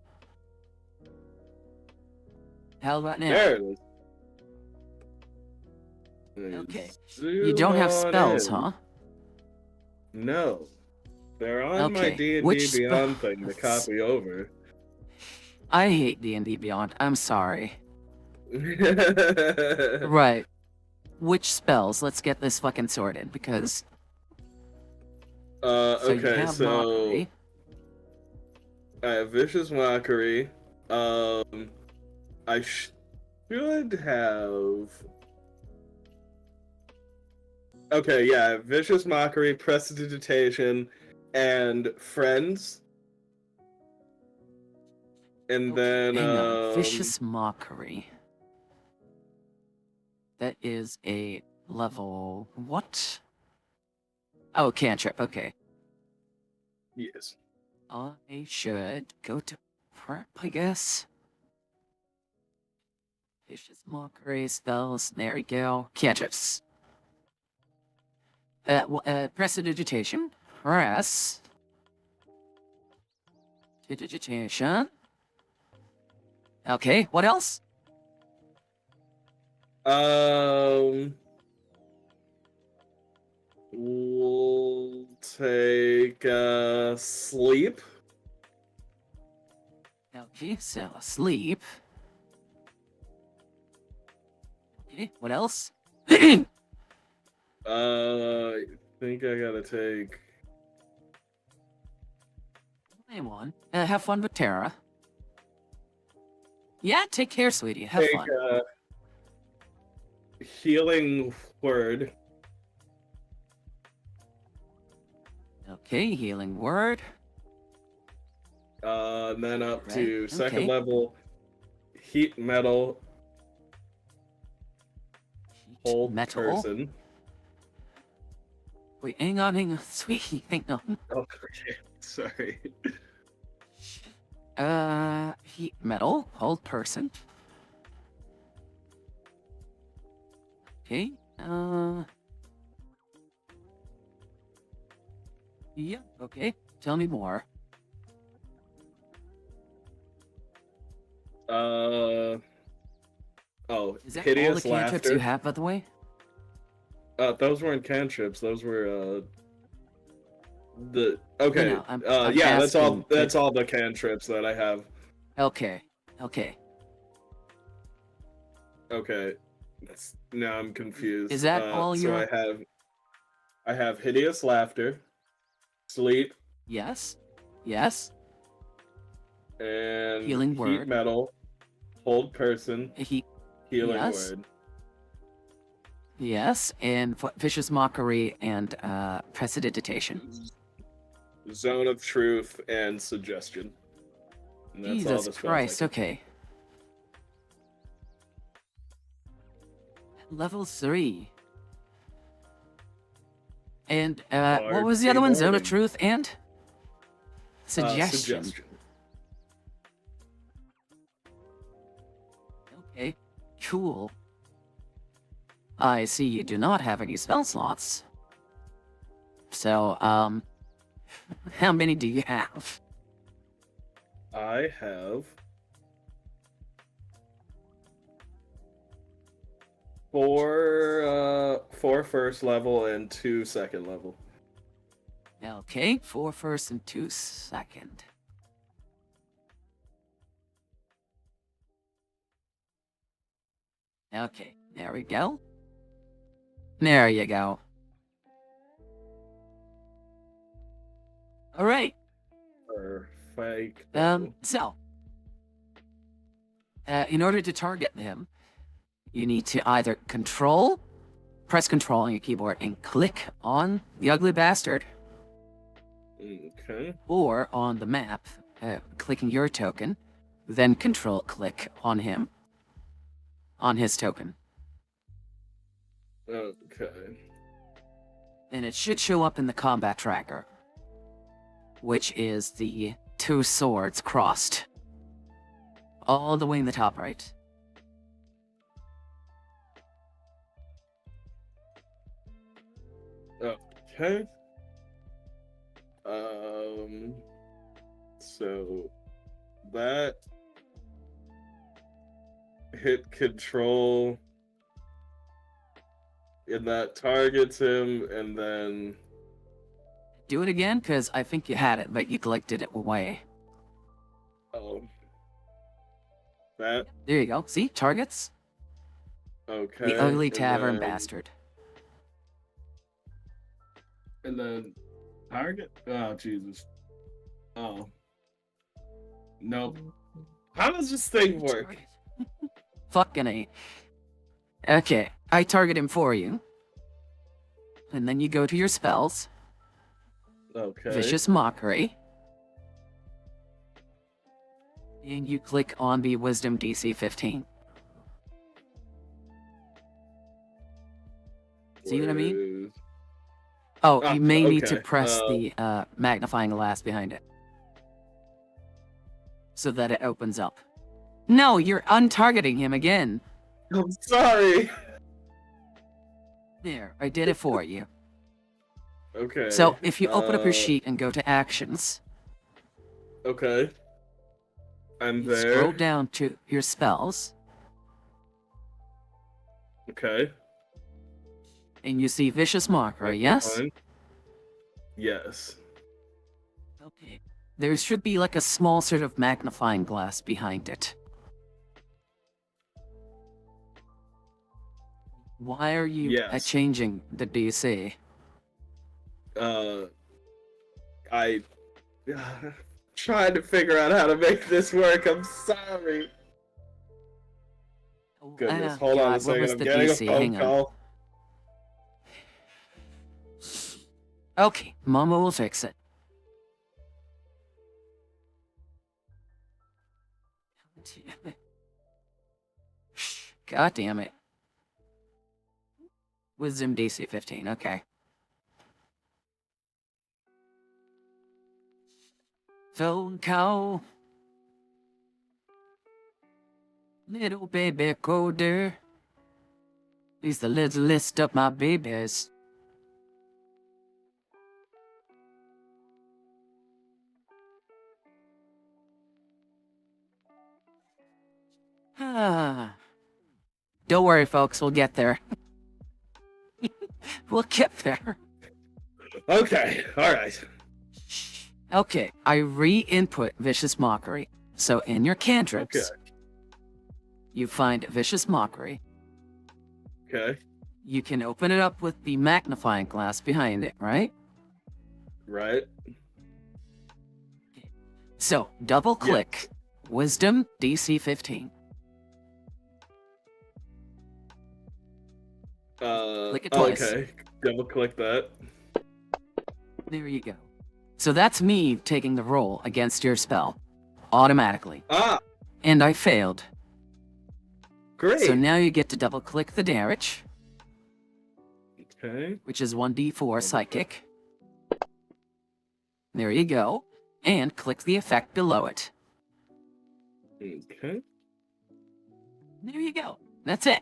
S1: How about now?
S2: There it is.
S1: Okay.
S2: Zoom
S1: You don't have
S2: on
S1: spells,
S2: in.
S1: huh?
S2: No. They're on my
S1: Okay,
S2: D&D
S1: which
S2: Beyond thing to
S1: spells?
S2: copy over.
S1: I hate D&D Beyond. I'm sorry. Right. Which spells? Let's get this fucking sorted, because... So you
S2: Okay,
S1: have
S2: so...
S1: Mockery.
S2: I have Vicious Mockery. I should have... Okay, yeah, Vicious Mockery, Prestidigitation, and Friends. And then,
S1: Hang on. Vicious Mockery. That is a level... What? Oh, cantrip. Okay.
S2: Yes.
S1: I should go to prep, I guess. Vicious Mockery, spells, there we go. Cantrips. Prestidigitation. Press. Digitation. Okay, what else?
S2: We'll take, Sleep.
S1: Okay, so sleep. Okay, what else?
S2: I think I gotta take...
S1: Name one. Have fun with Tara. Yeah, take care, sweetie. Have
S2: Take,
S1: fun.
S2: Healing Word.
S1: Okay, healing word.
S2: And then up
S1: Right,
S2: to second
S1: okay.
S2: level, Heat Metal, Hold
S1: Metal.
S2: Person.
S1: Wait, hang on, sweetie, hang on.
S2: Oh, okay, sorry.
S1: Heat metal, hold person. Okay, yeah, okay, tell me more.
S2: Oh,
S1: Is that all the
S2: Hideous
S1: cantrips you
S2: Laughter.
S1: have, by the way?
S2: Those weren't cantrips, those were, okay,
S1: No, I'm
S2: yeah, that's
S1: asking
S2: all the cantrips that I have.
S1: Okay.
S2: Okay. Now I'm confused.
S1: Is that all
S2: so
S1: your...
S2: I have Hideous Laughter, Sleep,
S1: Yes.
S2: and
S1: Healing
S2: Heat
S1: Word.
S2: Metal, Hold Person,
S1: Heat,
S2: Healing
S1: Yes.
S2: Word.
S1: yes, and Vicious Mockery and Prestidigitation.
S2: Zone of Truth, and Suggestion. And that's all
S1: Jesus
S2: the spells I
S1: Christ,
S2: can-
S1: okay. Level 3. And what was the other one? Zone of
S2: Warning.
S1: Truth and Suggestion.
S2: Suggestion.
S1: Okay, cool. I see you do not have any spell slots. So, how many do you have?
S2: I have 4 first level and 2 second level.
S1: Okay, 4 first and 2 second. Okay, there we go. There you go. All right.
S2: Perfect.
S1: So, in order to target him, you need to either press control on your keyboard and click on the ugly bastard,
S2: Okay.
S1: or on the map, clicking your token, then control click on him, on his token.
S2: Okay.
S1: And it should show up in the combat tracker, which is the 2 swords crossed. All the way in the top right.
S2: Okay. So that hit control, and that targets him, and then
S1: Do it again, because I think you had it, but you clicked it away.
S2: that.
S1: There you go. See? Targets?
S2: Okay.
S1: The ugly
S2: and
S1: tavern
S2: then-
S1: bastard.
S2: And then target. Oh Jesus. Oh. Nope. How does this thing work?
S1: Fucking A. Okay, I target him for you. And then you go to your spells.
S2: Okay.
S1: Vicious Mockery. And you click on the Wisdom DC 15. See what I mean? Oh, you may need to
S2: okay.
S1: press the magnifying glass behind it. So that it opens up. No, you're untargeting him again.
S2: I'm sorry.
S1: There, I did it for you.
S2: Okay.
S1: So, if you open up your sheet and go to Actions,
S2: Okay. I'm
S1: you
S2: there.
S1: scroll down to your spells,
S2: Okay.
S1: and you see Vicious Mockery, yes?
S2: Fine. Yes.
S1: Okay. There should be like a small sort of magnifying glass behind it. Why are you
S2: Yes.
S1: changing the DC?
S2: I trying to figure out how to make this work. I'm sorry. Goodness, hold on a
S1: God, what was
S2: second. I'm
S1: the
S2: getting
S1: DC?
S2: a phone
S1: Hang on.
S2: call.
S1: Okay, Mama will fix it. God damn it. Wisdom DC 15, okay. Phone call. Little baby Cody. He's the little list of my babies. Ah. Don't worry, folks, we'll get there. We'll get there.
S2: Okay, all right.
S1: Okay, I re-input Vicious Mockery. So in your cantrips, you find Vicious Mockery.
S2: Okay.
S1: You can open it up with the magnifying glass behind it, right?
S2: Right.
S1: So, double click Wisdom DC 15. Click it twice.
S2: Okay. Double click that.
S1: There you go. So that's me taking the roll against your spell. Automatically.
S2: Ah,
S1: And I failed.
S2: great.
S1: So now you get to double click the damage,
S2: Okay.
S1: which is 1d4 psychic. There you go. And click the effect below it.
S2: Okay.
S1: There you go. That's it.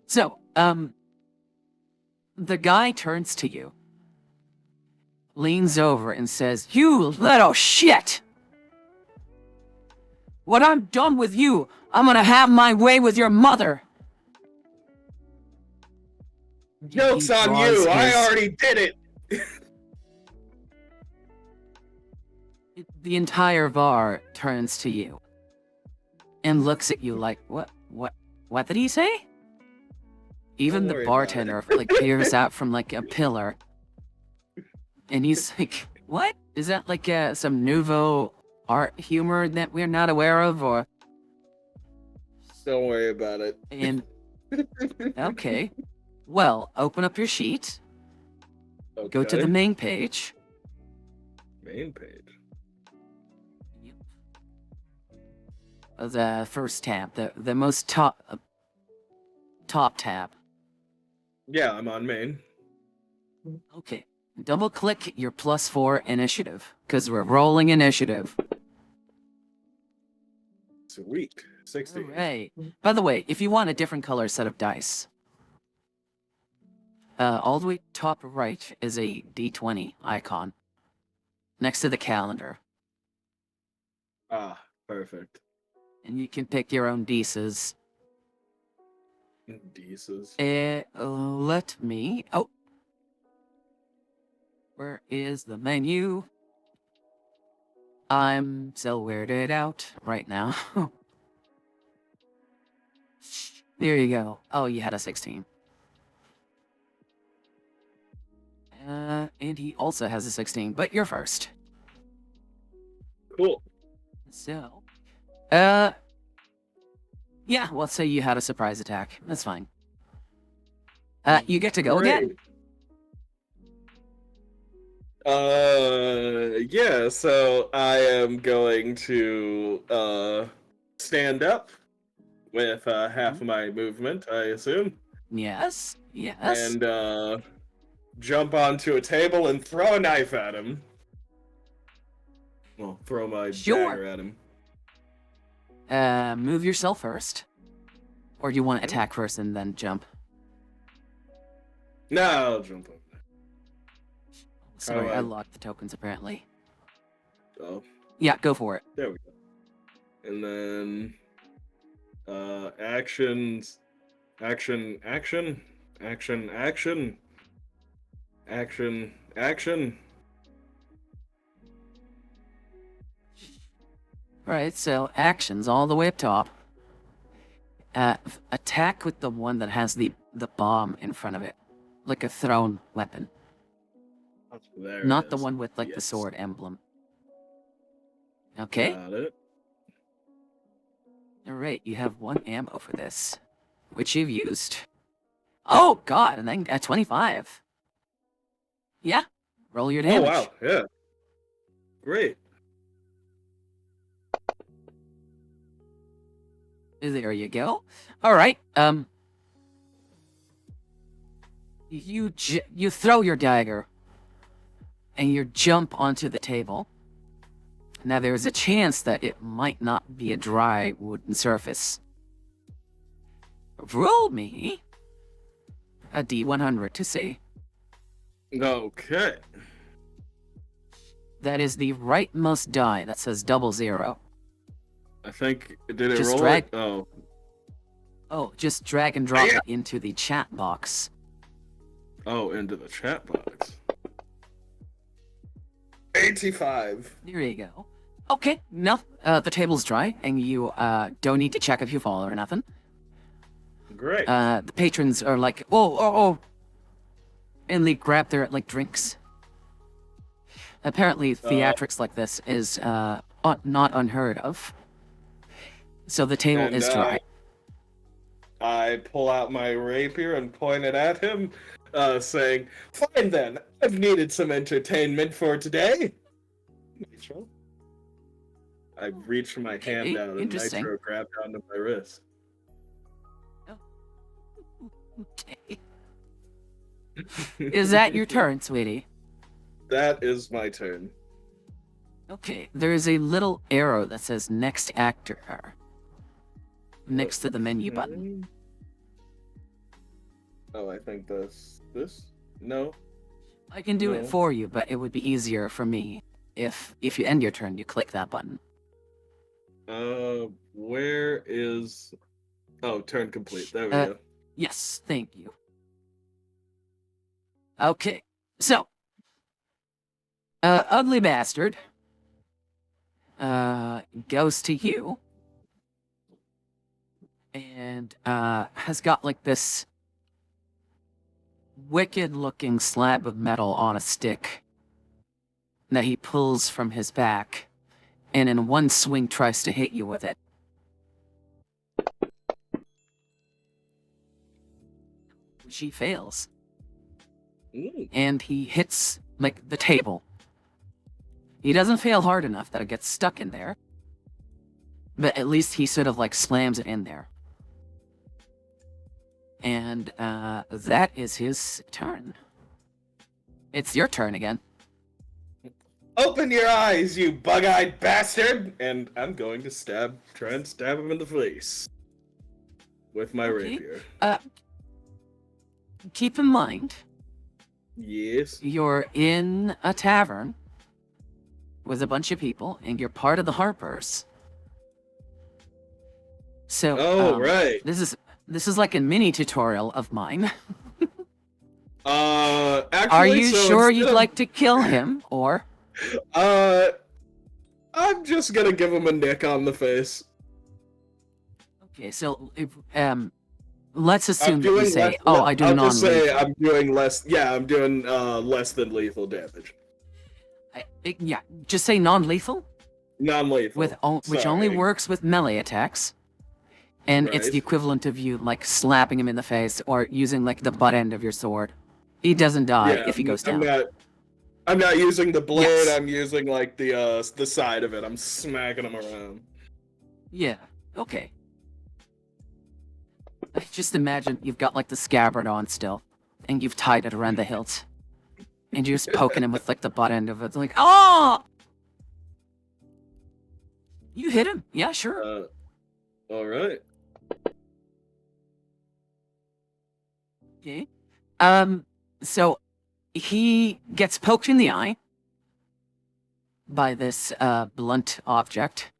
S1: So, the guy turns to you, leans over and says, "You little shit! When I'm done with you, I'm gonna have my way with your mother."
S2: Joke's
S1: He
S2: on
S1: draws
S2: you! I
S1: his-
S2: already did it!
S1: The entire bar turns to you and looks at you like, what did he say? Even
S2: Don't
S1: the
S2: worry about
S1: bartender, like, peers out from, like, a pillar. And he's like, what? Is that, like, some nouveau art humor that we're not aware of, or...
S2: Don't worry about it.
S1: And, okay. Well, open up your sheet, go to the
S2: Okay.
S1: main page.
S2: Main page.
S1: The first tab, the most top tab.
S2: Yeah, I'm on main.
S1: Okay. Double click your +4 initiative, because we're rolling initiative.
S2: Sweet. 60.
S1: Hooray. By the way, if you want a different color set of dice, all the way top right is a D20 icon next to the calendar.
S2: Ah, perfect.
S1: And you can pick your own dices.
S2: Deeces.
S1: Let me... Oh. Where is the menu? I'm so weirded out right now. There you go. Oh, you had a 16. And he also has a 16, but you're first.
S2: Cool.
S1: So, yeah, let's say you had a surprise attack. That's fine. You get to go again.
S2: Yeah, so I am going to, stand up with, half of my movement, I assume.
S1: Yes, yes.
S2: And, jump onto a table and throw a knife at him. Well, throw my
S1: Sure.
S2: dagger at him.
S1: Move yourself first. Or do you want to attack first and then jump?
S2: No, I'll jump up.
S1: Sorry, I
S2: Alright.
S1: locked the tokens apparently.
S2: Oh,
S1: Yeah, go for it.
S2: there we go. And then, actions, action, action, action, action, action, action.
S1: Alright, so actions all the way up top. Attack with the one that has the bomb in front of it. Like a thrown weapon.
S2: There
S1: Not
S2: it
S1: the
S2: is.
S1: one with, like, the
S2: Yes.
S1: sword emblem. Okay?
S2: Got it.
S1: Alright, you have 1 ammo for this. Which you've used. Oh, God, and then 25. Yeah, roll your
S2: Oh,
S1: damage.
S2: wow, yeah. Great.
S1: There you go. Alright, you throw your dagger, and you jump onto the table. Now, there's a chance that it might not be a dry wooden surface. Roll me a D100 to see.
S2: Okay.
S1: That is the rightmost die that says 00.
S2: I think, did it
S1: Just
S2: roll
S1: drag-
S2: it? Oh.
S1: Oh, just drag and drop
S2: Yeah.
S1: it into the chat box.
S2: Oh, into the chat box. 85.
S1: There you go. Okay, no, the table's dry, and you don't need to check if you fall or nothing.
S2: Great.
S1: The patrons are like, oh, and they grab their, like, drinks. Apparently, theatrics like this is not unheard of. So the table
S2: And,
S1: is dry.
S2: I pull out my rapier and point it at him, saying, "Fine then, I've needed some entertainment for today." Nitro. I reached my hand out and
S1: interesting.
S2: Nitro grabbed onto my wrist.
S1: Okay. Is that your turn, sweetie?
S2: That is my turn.
S1: Okay, there is a little arrow that says next actor. next to the menu button.
S2: Oh, I think this. No.
S1: I can do it
S2: No.
S1: for you, but it would be easier for me if you end your turn, you click that button.
S2: Where is? Oh, turn complete. There we go.
S1: Yes, thank you. Okay, so ugly bastard goes to you and has got like this wicked looking slab of metal on a stick that he pulls from his back and in one swing tries to hit you with it. She fails.
S2: Ooh.
S1: And he hits like the table. He doesn't fail hard enough that it gets stuck in there, but at least he sort of like slams it in there. And that is his turn. It's your turn again.
S2: Open your eyes, you bug-eyed bastard! And I'm going to try and stab him in the face with my rapier.
S1: Keep in mind,
S2: Yes.
S1: you're in a tavern with a bunch of people, and you're part of the Harpers. So,
S2: right.
S1: This is like a mini tutorial of mine.
S2: Actually,
S1: Are you
S2: so
S1: sure you'd
S2: instead
S1: like to kill him, or?
S2: I'm just gonna give him a nick on the face.
S1: Okay, so if, let's assume
S2: I'm
S1: that you
S2: doing
S1: say,
S2: less,
S1: "Oh, I do
S2: I'll just say
S1: non-lethal."
S2: I'm doing less. Yeah, I'm doing less than lethal damage.
S1: Yeah, just say non-lethal,
S2: Non-lethal.
S1: which only
S2: Sorry.
S1: works with melee attacks, and it's the
S2: Right.
S1: equivalent of you like slapping him in the face or using like the butt end of your sword. He doesn't die
S2: Yeah,
S1: if he goes down.
S2: I'm not using the blade.
S1: Yes.
S2: I'm using like the side of it. I'm smacking him around.
S1: Yeah. Okay. Just imagine you've got like the scabbard on still, and you've tied it around the hilt, and you're just poking him with like the butt end of it, like, oh! You hit him? Yeah, sure.
S2: All right.
S1: Okay. So he gets poked in the eye by this blunt object.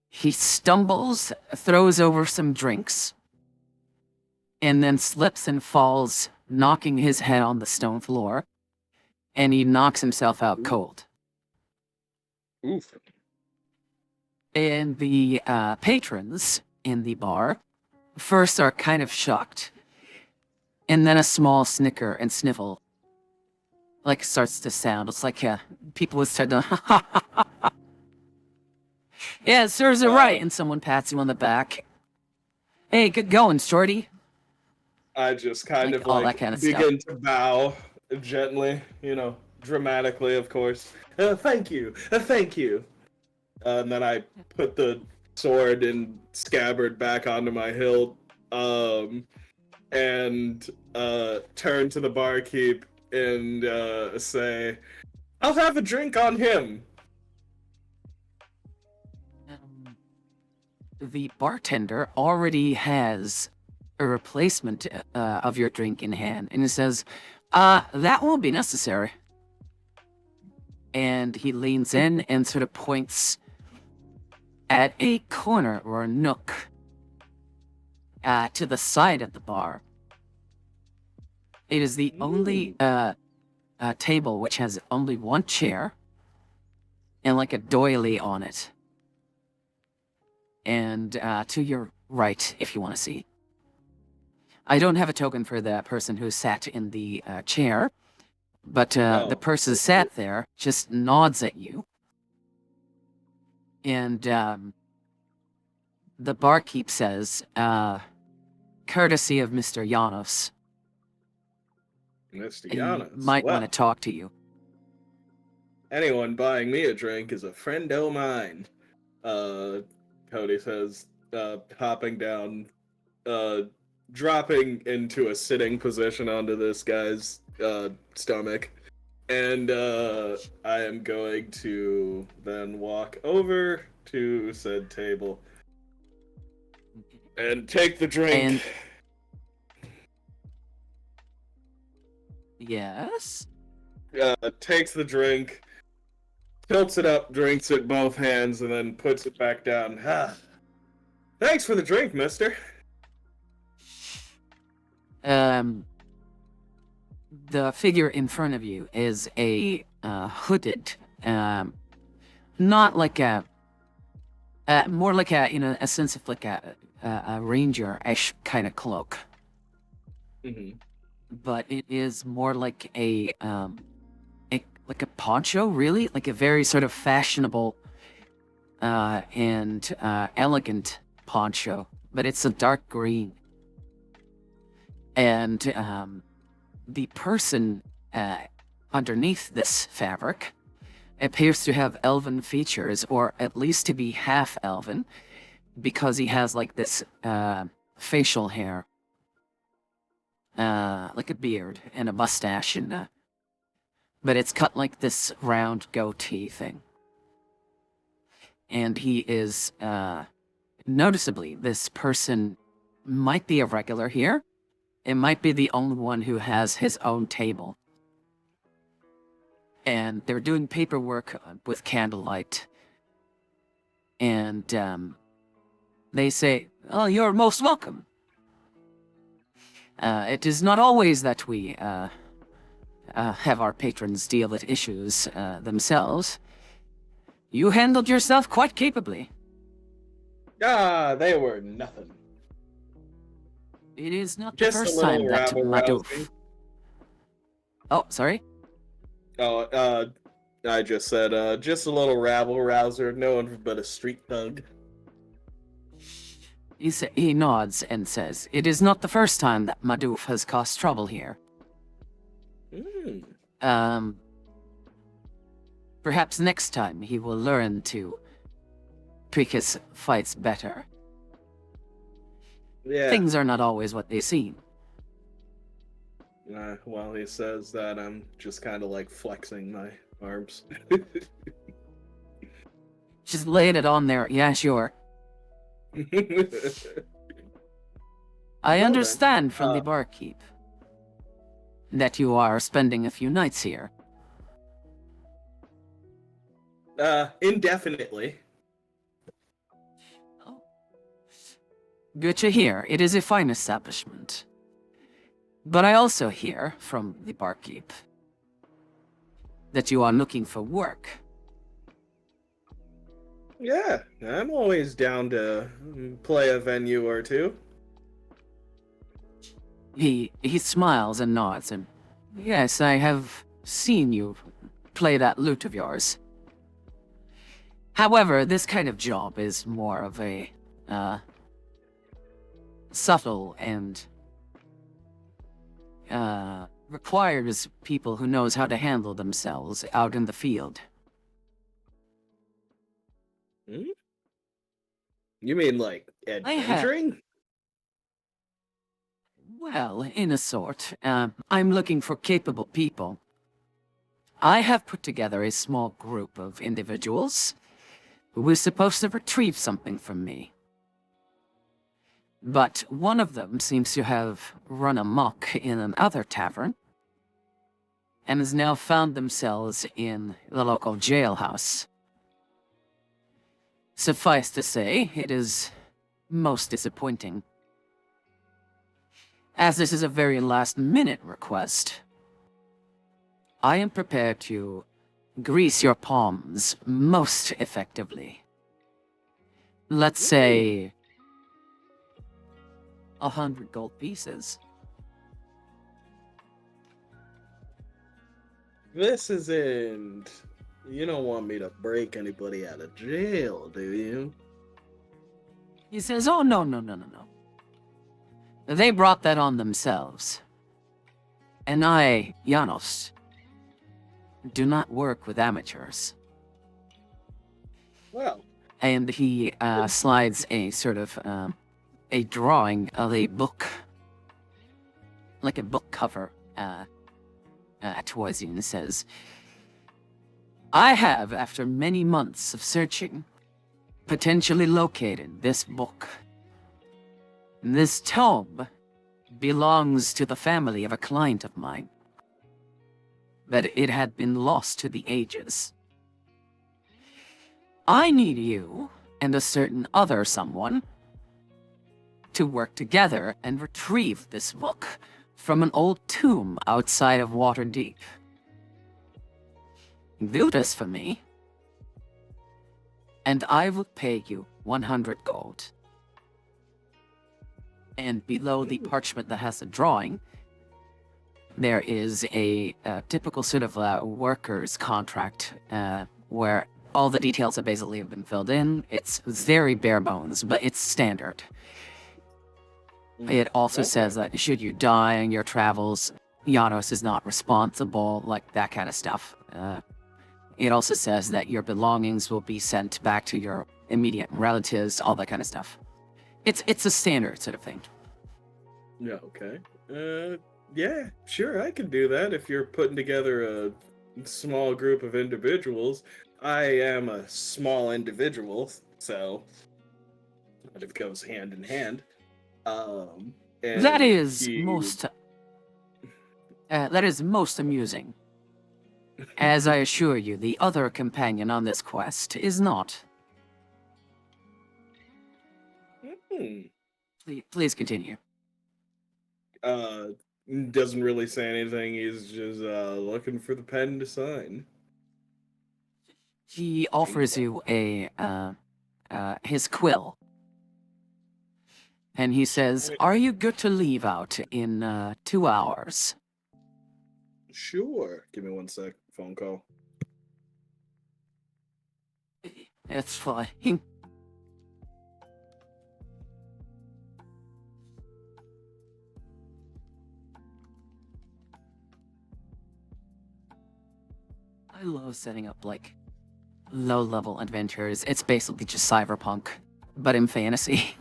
S1: He stumbles, throws over some drinks, and then slips and falls, knocking his head on the stone floor, and he knocks himself out cold.
S2: Oof.
S1: And the patrons in the bar first are kind of shocked, and then a small snicker and sniffle like starts to sound. It's like people would start to yeah, serves it right, and someone pats you on the back. Hey, good going, shorty.
S2: I just kind
S1: Like,
S2: of
S1: all
S2: like
S1: that kind of
S2: begin to bow gently, dramatically, of course. Thank you, thank you. And then I put the sword and scabbard back onto my hilt, and turn to the barkeep and say, "I'll have a drink on him."
S1: The bartender already has a replacement of your drink in hand, and he says, that won't be necessary. And he leans in and sort of points at a corner or a nook to the side of the bar. It is the only table which has only one chair and like a doily on it. And to your right, if you want to see. I don't have a token for the person who sat in the chair, but the person who sat there just nods at you. And the barkeep says, courtesy of Mr. Janos.
S2: Mr.
S1: He
S2: Giannis.
S1: might want to talk to you.
S2: Anyone buying me a drink is a friend o' mine. Cody says, hopping down, dropping into a sitting position onto this guy's stomach. And I am going to then walk over to said table. And take the drink.
S1: And yes.
S2: Takes the drink, tilts it up, drinks it both hands, and then puts it back down. Thanks for the drink, mister.
S1: The figure in front of you is a hooded, not like a, more like a, a sense of like a ranger-ish kind of cloak.
S2: Mm-hmm.
S1: But it is more like a poncho, really, like a very sort of fashionable and elegant poncho, but it's a dark green. And the person underneath this fabric appears to have elven features, or at least to be half elven, because he has like this facial hair, like a beard and a mustache, and but it's cut like this round goatee thing. And he is noticeably, this person might be a regular here. It might be the only one who has his own table. And they're doing paperwork with candlelight. And they say, "Oh, you're most welcome. It is not always that we have our patrons deal with issues themselves. You handled yourself quite capably."
S2: They were nothing.
S1: It is not
S2: Just
S1: the
S2: a
S1: first
S2: little
S1: time that
S2: rabble-rousing.
S1: Madoof... Oh, sorry?
S2: Oh, I just said, just a little rabble-rouser, no one but a street thug.
S1: He nods and says, "It is not the first time that Madoof has caused trouble here. Perhaps next time he will learn to pick his fights better.
S2: Yeah.
S1: Things are not always what they seem."
S2: While he says that, I'm just kind of like flexing my arms.
S1: Just laying it on there. Yeah, sure. I
S2: then,
S1: understand from the barkeep that you are spending a few nights here.
S2: Indefinitely.
S1: Oh. Good to hear. It is a fine establishment. But I also hear from the barkeep that you are looking for work.
S2: Yeah, I'm always down to play a venue or two.
S1: He smiles and nods, and yes, I have seen you play that lute of yours. However, this kind of job is more of a subtle and requires people who knows how to handle themselves out in the field.
S2: Hmm? You mean like adventuring?
S1: Well, in a sort. I'm looking for capable people. I have put together a small group of individuals who is supposed to retrieve something from me. But one of them seems to have run amok in another tavern, and has now found themselves in the local jailhouse. Suffice to say, it is most disappointing. As this is a very last-minute request, I am prepared to grease your palms most effectively. Let's say 100 gold pieces.
S2: This isn't... You don't want me to break anybody out of jail, do you?
S1: He says, "Oh, no. They brought that on themselves. And I, Janos, do not work with amateurs."
S2: Well,
S1: And he slides a sort of a drawing of a book, like a book cover, towards you, and says, "I have, after many months of searching, potentially located this book. This tome belongs to the family of a client of mine. That it had been lost to the ages. I need you and a certain other someone to work together and retrieve this book from an old tomb outside of Waterdeep. Do this for me, and I will pay you 100 gold. And below the parchment that has the drawing, there is a typical sort of worker's contract where all the details have basically been filled in. It's very bare bones, but it's standard. It also says that should you die in your travels, Janos is not responsible, like that kind of stuff. It also says that your belongings will be sent back to your immediate relatives, all that kind of stuff. It's a standard sort of thing.
S2: Yeah, okay. Yeah, sure, I can do that if you're putting together a small group of individuals. I am a small individual, so it goes hand in hand. And
S1: That is most amusing. As I assure you, the other companion on this quest is not. Please continue.
S2: Doesn't really say anything. He's just looking for the pen to sign.
S1: He offers you his quill. And he says, "Are you good to leave out in 2 hours?"
S2: Sure. Give me 1 sec. Phone call.
S1: It's fine. I love setting up, like, low-level adventures. It's basically just cyberpunk, but in fantasy.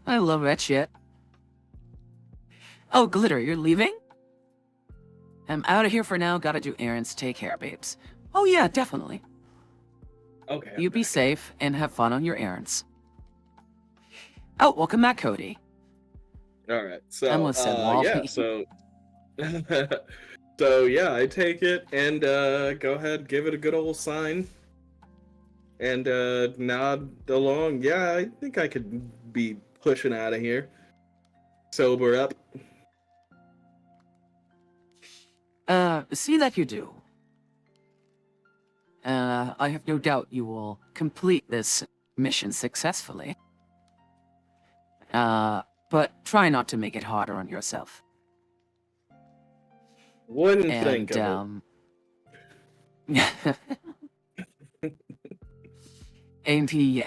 S1: I love that shit. Oh, Glitter, you're leaving? I'm out of here for now. Gotta do errands. Take care, babes. Oh yeah, definitely.
S2: Okay.
S1: You be safe and have fun on your errands. Oh, welcome back, Cody.
S2: All right. So,
S1: I almost said Wally.
S2: yeah. So, so yeah, I take it and go ahead, give it a good old sign, and nod along. Yeah, I think I could be pushing out of here. Sober up.
S1: See that you do. I have no doubt you will complete this mission successfully. But try not to make it harder on yourself.
S2: Wouldn't
S1: And,
S2: think of it.
S1: and he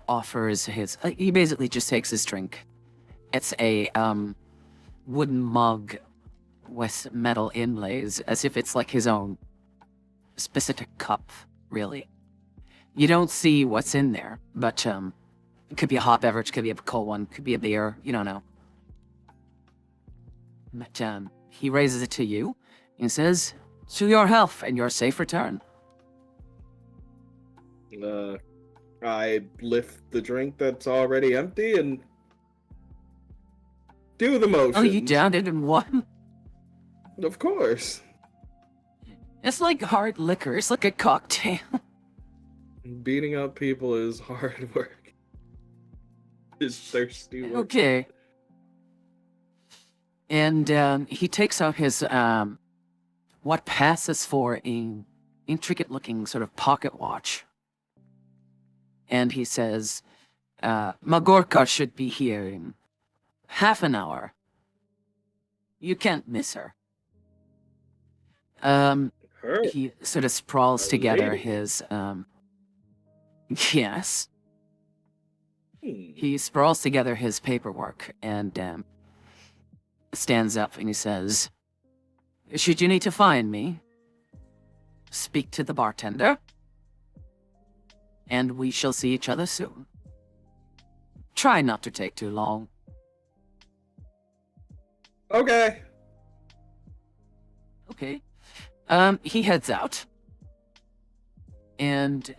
S1: offers his. He basically just takes his drink. It's a wooden mug with metal inlays, as if it's like his own specific cup. Really, you don't see what's in there, but it could be a hot beverage, could be a cold one, could be a beer. You don't know. But he raises it to you and says, "To your health and your safe return."
S2: I lift the drink that's already empty and do the motions.
S1: Oh, you downed it in one?
S2: Of course.
S1: It's like hard liquor. It's like a cocktail.
S2: Beating up people is hard work. Is thirsty work.
S1: Okay. And he takes out his what passes for an intricate-looking sort of pocket watch. And he says, Magorka should be here in half an hour. You can't miss her.
S2: Her?
S1: He sort of sprawls
S2: A
S1: together
S2: lady?
S1: his, yes.
S2: Hmm.
S1: He sprawls together his paperwork and stands up and he says, "Should you need to find me, speak to the bartender, and we shall see each other soon. Try not to take too long."
S2: Okay.
S1: Okay. He heads out. And,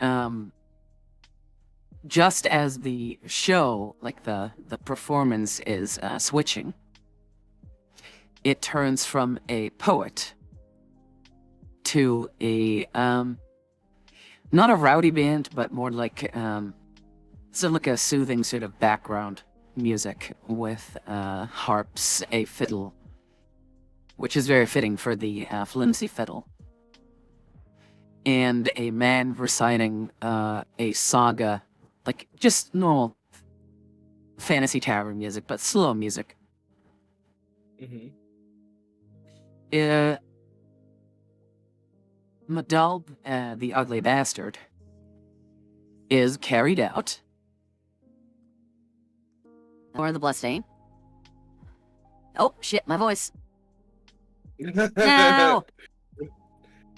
S1: just as the show, like the performance is switching, it turns from a poet to a not a rowdy band, but more like like a soothing sort of background music with harps, a fiddle, which is very fitting for the flimsy fiddle, and a man reciting a saga, like just normal fantasy tower music, but slow music.
S2: Mm-hmm.
S1: Madalb, the ugly bastard, is carried out. Or the bloodstain. Oh, shit, my voice. No!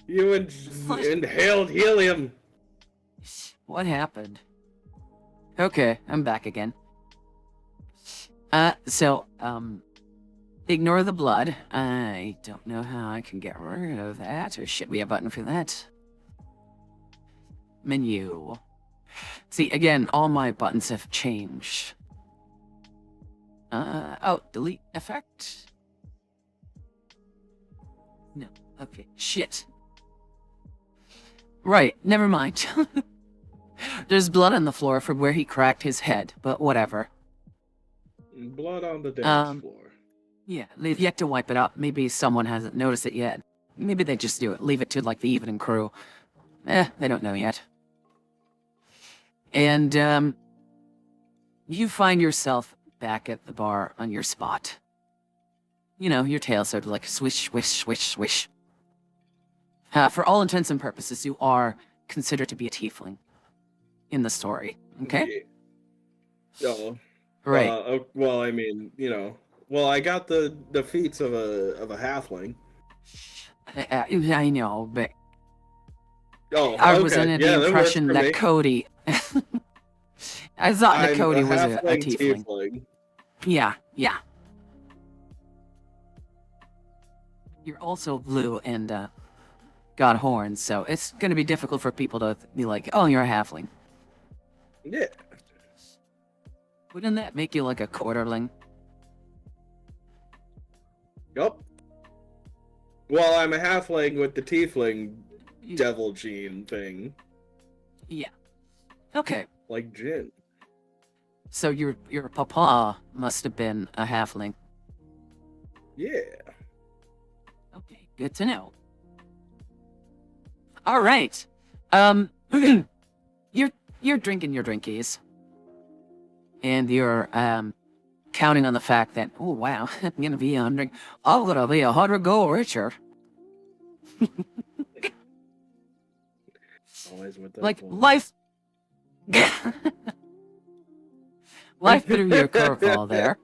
S2: You inhaled helium.
S1: What happened? Okay, I'm back again. Ignore the blood. I don't know how I can get rid of that. Or should be a button for that. Menu. See, again, all my buttons have changed. Delete effect? No, okay, shit. Right, never mind. There's blood on the floor from where he cracked his head, but whatever.
S2: Blood on the dance floor.
S1: Yeah, they've yet to wipe it up. Maybe someone hasn't noticed it yet. Maybe they just do it. Leave it to, like, the evening crew. They don't know yet. And, you find yourself back at the bar on your spot. You know, your tail sort of like swish, swish, swish, swish. For all intents and purposes, you are considered to be a tiefling in the story, okay?
S2: Yeah. Oh.
S1: Right.
S2: Well, I mean, you know, well, I got the feats of a halfling.
S1: I know, but
S2: Oh,
S1: I was
S2: okay.
S1: under
S2: Yeah,
S1: the
S2: that
S1: impression
S2: works for
S1: that
S2: me.
S1: Cody... I thought that
S2: I'm
S1: Cody was a
S2: halfling
S1: tiefling. Yeah. You're also blue and got horns, so it's gonna be difficult for people to be like, oh, you're a halfling.
S2: Yeah.
S1: Wouldn't that make you like a quarterling?
S2: Yup. Well, I'm a halfling with the tiefling devil gene thing.
S1: Yeah. Okay.
S2: Like Jin.
S1: So your papa must have been a halfling.
S2: Yeah.
S1: Okay, good to know. All right. You're drinking your drinkies, and you're counting on the fact that, oh wow, I'm gonna be a hundred. I'm gonna be 100 gold richer.
S2: Always with that.
S1: Like life. Life threw you a curveball there.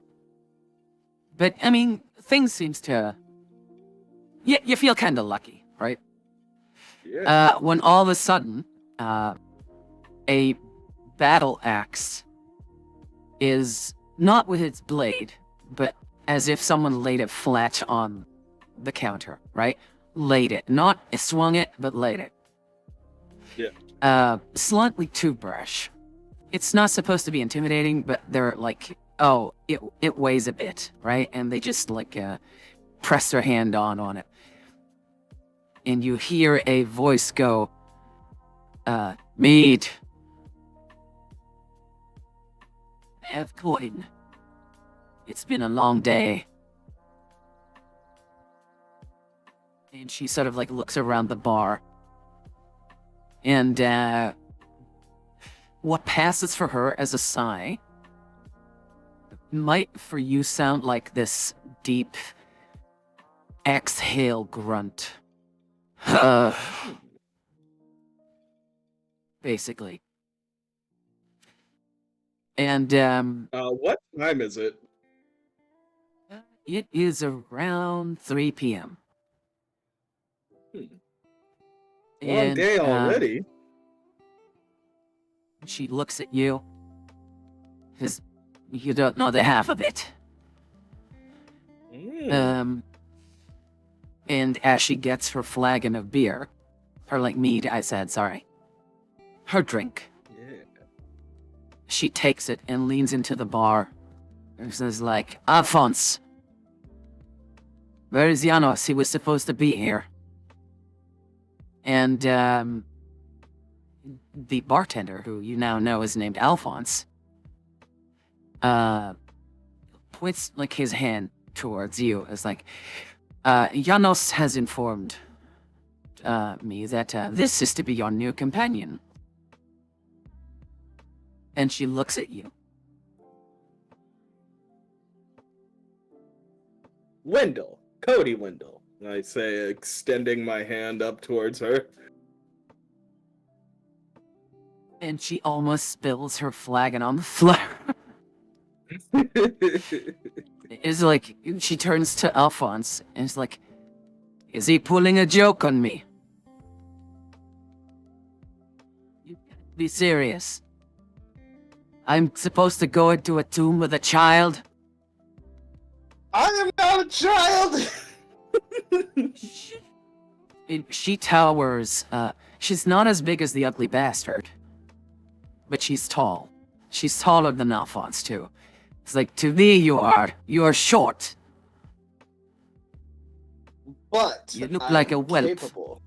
S1: But, I mean, things seems to... You feel kind of lucky, right?
S2: Yeah.
S1: When all of a sudden, a battle axe is not with its blade, but as if someone laid it flat on the counter, right? Laid it. Not swung it, but laid it.
S2: Yeah.
S1: Slightly toothbrush. It's not supposed to be intimidating, but they're like, oh, it weighs a bit, right? And they just like press their hand on it. And you hear a voice go, Mead. Have coin. It's been a long day. And she sort of like looks around the bar. And what passes for her as a sigh might for you sound like this deep exhale grunt. Basically. And
S2: What time is it?
S1: it is around 3 p.m.
S2: Long day already.
S1: She looks at you. Because you don't know the half of it. And as she gets her flagon of beer, her like mead, I said, sorry. Her drink.
S2: Yeah.
S1: She takes it and leans into the bar. And says like, Alphonse, where is Janos? He was supposed to be here. And the bartender, who you now know is named Alphonse, points like his hand towards you. It's like, Janos has informed me that this is to be your new companion. And she looks at you.
S2: Wendell, Cody Wendell, I say, extending my hand up towards her.
S1: And she almost spills her flagon on the floor. It's like, she turns to Alphonse and is like, is he pulling a joke on me? You can't be serious. I'm supposed to go into a tomb with a child?
S2: I am not a child!
S1: She towers, she's not as big as the ugly bastard. But she's tall. She's taller than Alphonse, too. It's like, to me, you're short.
S2: But
S1: You look
S2: I'm
S1: like a whelp.
S2: capable.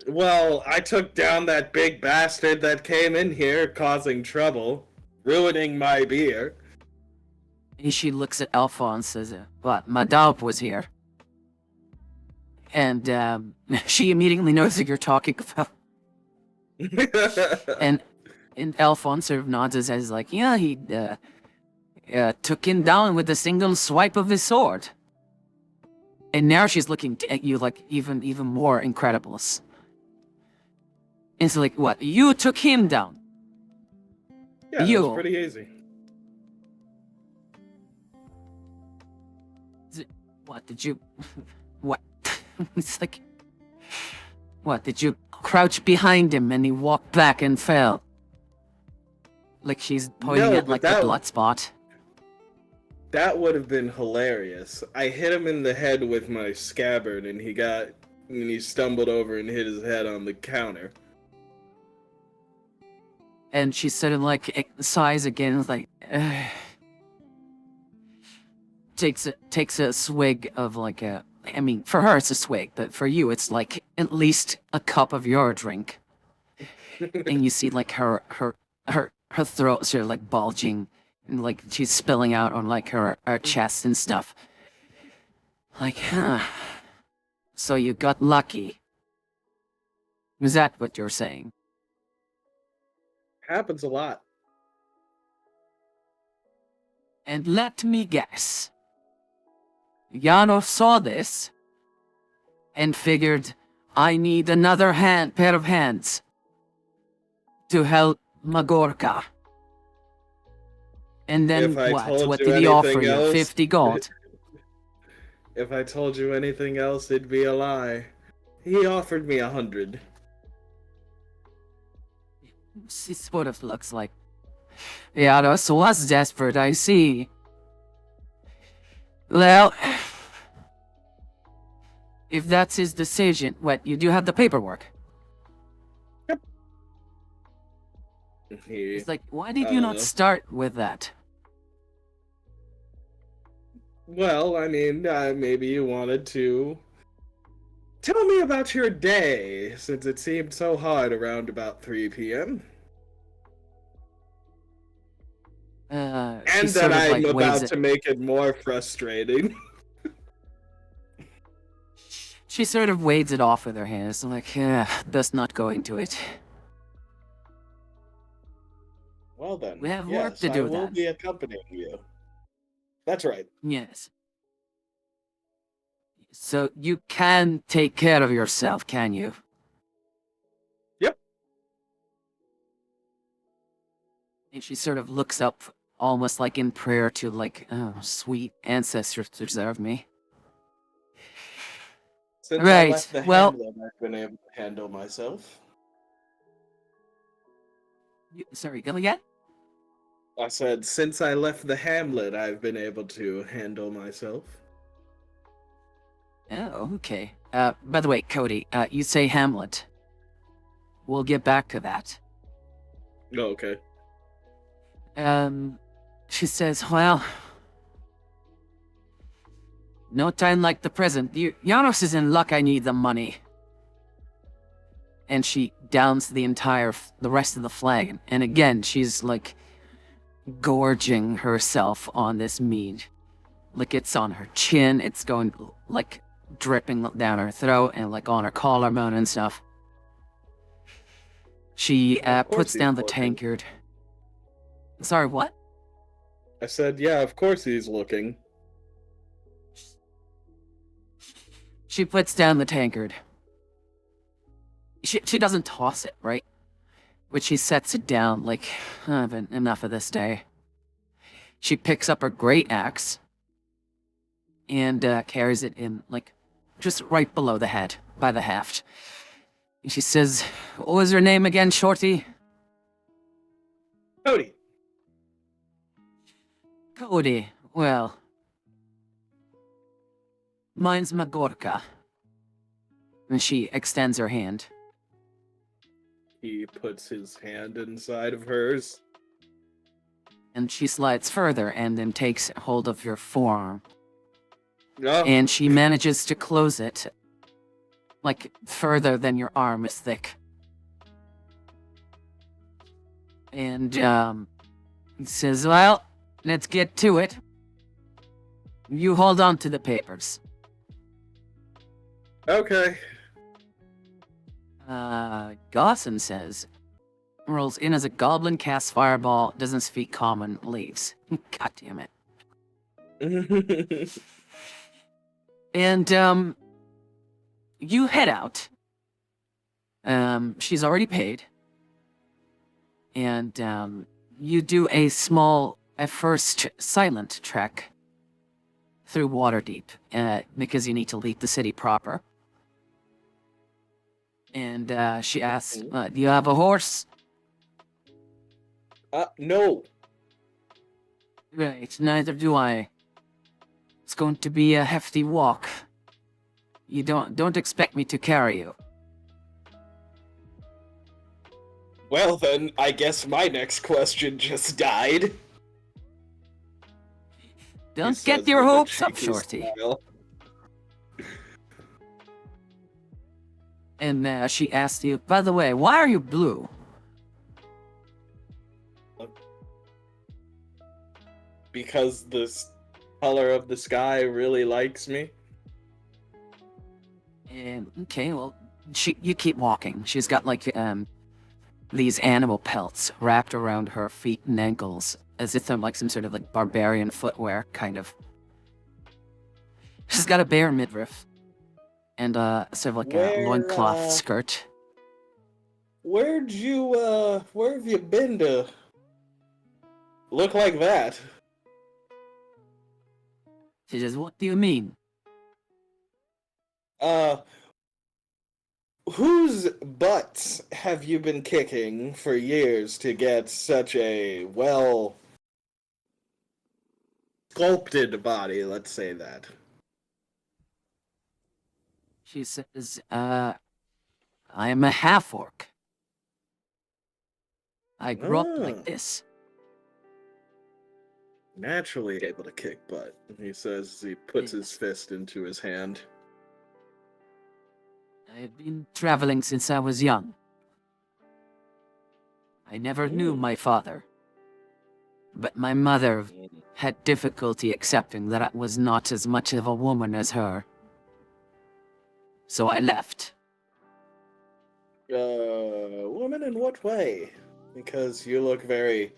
S2: Well, I took down that big bastard that came in here causing trouble, ruining my beer.
S1: And she looks at Alphonse and says, what, Madame was here. And she immediately knows that you're talking about. And Alphonse sort of nods his head, is like, yeah, he took him down with a single swipe of his sword. And now she's looking at you like even more incredulous. And it's like, what? You took him down?
S2: Yeah,
S1: You.
S2: it's pretty easy.
S1: What did you? What? It's like, what? Did you crouch behind him and he walked back and fell? Like she's pointing
S2: No,
S1: at like
S2: but
S1: the blood spot.
S2: That would have been hilarious. I hit him in the head with my scabbard, and he stumbled over and hit his head on the counter.
S1: And she sort of like sighs again, like takes a swig of like a. I mean, for her it's a swig, but for you it's like at least a cup of your drink. And you see like her throat sort of like bulging, and like she's spilling out on like her chest and stuff. Like, huh. So you got lucky. Is that what you're saying?
S2: Happens a lot.
S1: And let me guess. Yano saw this and figured, I need another pair of hands to help Magorka. And then
S2: If I
S1: what?
S2: told
S1: What
S2: you
S1: did he offer
S2: anything
S1: you?
S2: else-
S1: 50 gold.
S2: If I told you anything else, it'd be a lie. He offered me 100.
S1: She sort of looks like, Yanos was desperate, I see. Well, if that's his decision, what, you do have the paperwork?
S2: He,
S1: It's like, why did you not start with that?
S2: well, I mean, maybe you wanted to tell me about your day, since it seemed so hard around about 3 p.m.
S1: And
S2: And that I'm about to make it more frustrating.
S1: She sort of wades it off with her hands, like, best not go into it.
S2: Well then,
S1: We have
S2: yes,
S1: work to do
S2: I will
S1: then.
S2: be accompanying you. That's right.
S1: Yes. So you can take care of yourself, can you?
S2: Yep.
S1: And she sort of looks up, almost like in prayer to like, oh, sweet ancestors preserve me.
S2: Since I
S1: Right,
S2: left the
S1: well-
S2: hamlet, I've been able to handle myself.
S1: Sorry, go again?
S2: I said, since I left the hamlet, I've been able to handle myself.
S1: Oh, okay. By the way, Cody, you say Hamlet. We'll get back to that.
S2: Oh, okay.
S1: She says, well, no time like the present. Janos is in luck. I need the money. And she downs the rest of the flag. And again, she's like gorging herself on this mead. Like it's on her chin, it's going like dripping down her throat and like on her collarbone and stuff. She
S2: Of course
S1: puts
S2: he's
S1: down the
S2: looking.
S1: tankard. Sorry, what?
S2: I said, yeah, of course he's looking.
S1: She puts down the tankard. She doesn't toss it, right? But she sets it down like, I've had enough of this day. She picks up her great axe and carries it in, like, just right below the head, by the haft. And she says, what was her name again, Shorty?
S2: Cody.
S1: Cody. Well, mine's Magorka. And she extends her hand.
S2: He puts his hand inside of hers.
S1: And she slides further and then takes hold of your forearm.
S2: Oh,
S1: And she manages to close it, like, further than your arm is thick. And, he says, well, let's get to it. You hold on to the papers.
S2: okay.
S1: Gosson says, rolls in as a goblin, casts fireball, doesn't speak common, leaves. God damn it. And, you head out. She's already paid. And, you do a small, at first, silent trek through Waterdeep, because you need to leave the city proper. And, she asks, do you have a horse?
S2: No.
S1: Right, neither do I. It's going to be a hefty walk. You don't expect me to carry you.
S2: Well, then, I guess my next question just died.
S1: Don't
S2: He
S1: get
S2: says
S1: your
S2: with a
S1: hopes up,
S2: cheeky
S1: Shorty.
S2: smile.
S1: And she asked you, by the way, why are you blue?
S2: Because the color of the sky really likes me.
S1: And okay, well, you keep walking. She's got like these animal pelts wrapped around her feet and ankles, as if they're like some sort of like barbarian footwear, kind of. She's got a bare midriff and sort of like a loincloth skirt.
S2: Where have you been to look like that?
S1: She says, what do you mean?
S2: Whose butts have you been kicking for years to get such a well sculpted body, let's say that?
S1: She says, I am a half-orc. I grew up like this.
S2: Naturally able to kick butt, he says as he puts his fist into his hand.
S1: I've been traveling since I was young. I never knew my father. But my mother had difficulty accepting that I was not as much of a woman as her. So I left.
S2: Woman in what way? Because you look very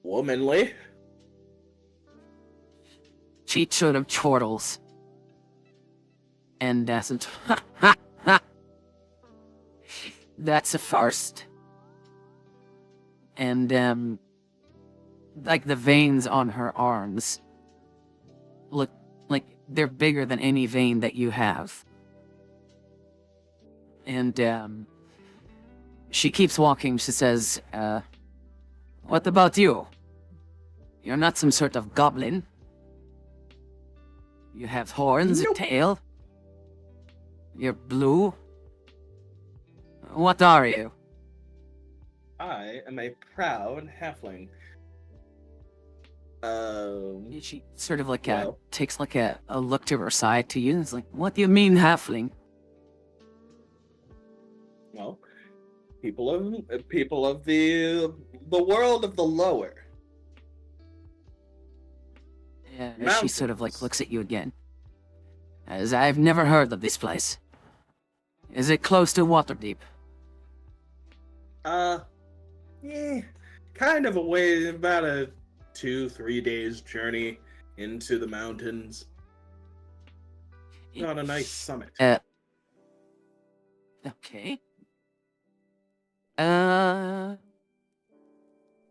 S2: womanly.
S1: She sort of chortles. And doesn't. Ha ha ha! That's a first. And, like the veins on her arms look like they're bigger than any vein that you have. And, she keeps walking. She says, what about you? You're not some sort of goblin. You have horns, a tail. You're blue. What are you?
S2: I am a proud halfling.
S1: She sort of like
S2: Well.
S1: takes like a look to her side to you and is like, "What do you mean, halfling?"
S2: Well, people of the world of the lower
S1: As she sort of like
S2: mountains.
S1: looks at you again. As I've never heard of this place. Is it close to Waterdeep?
S2: Yeah, kind of a way, about a 2-3 days journey into the mountains. On a nice summit.
S1: Okay.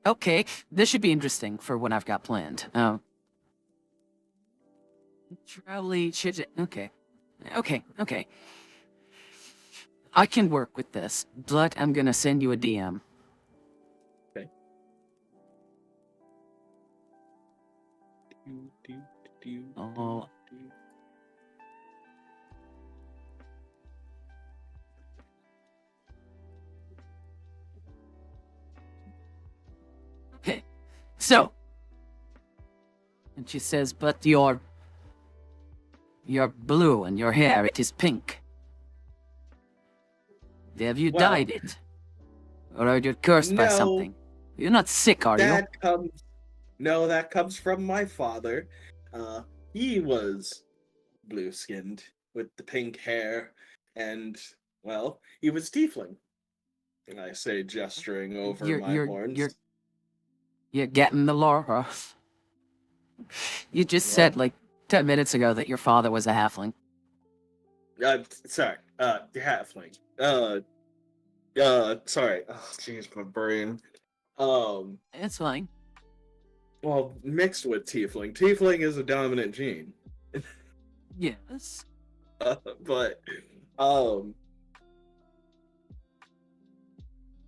S1: Okay, this should be interesting for what I've got planned. Probably should. Okay. I can work with this, but I'm gonna send you a DM.
S2: Okay.
S1: Oh. Okay. So. And she says, but you're blue and your hair, it is pink. Have you
S2: Well,
S1: dyed it? Or are you cursed by
S2: no.
S1: something? You're not sick, are you?
S2: That comes from my father. He was blue-skinned with the pink hair, and, well, he was tiefling. And I say, gesturing over my horns.
S1: You're getting the lore, huh? You just said, like, 10 minutes ago that your father was a halfling.
S2: Sorry, halfling. Sorry. Oh, jeez, my brain.
S1: It's fine.
S2: Well, mixed with tiefling. Tiefling is a dominant gene.
S1: Yes.
S2: But,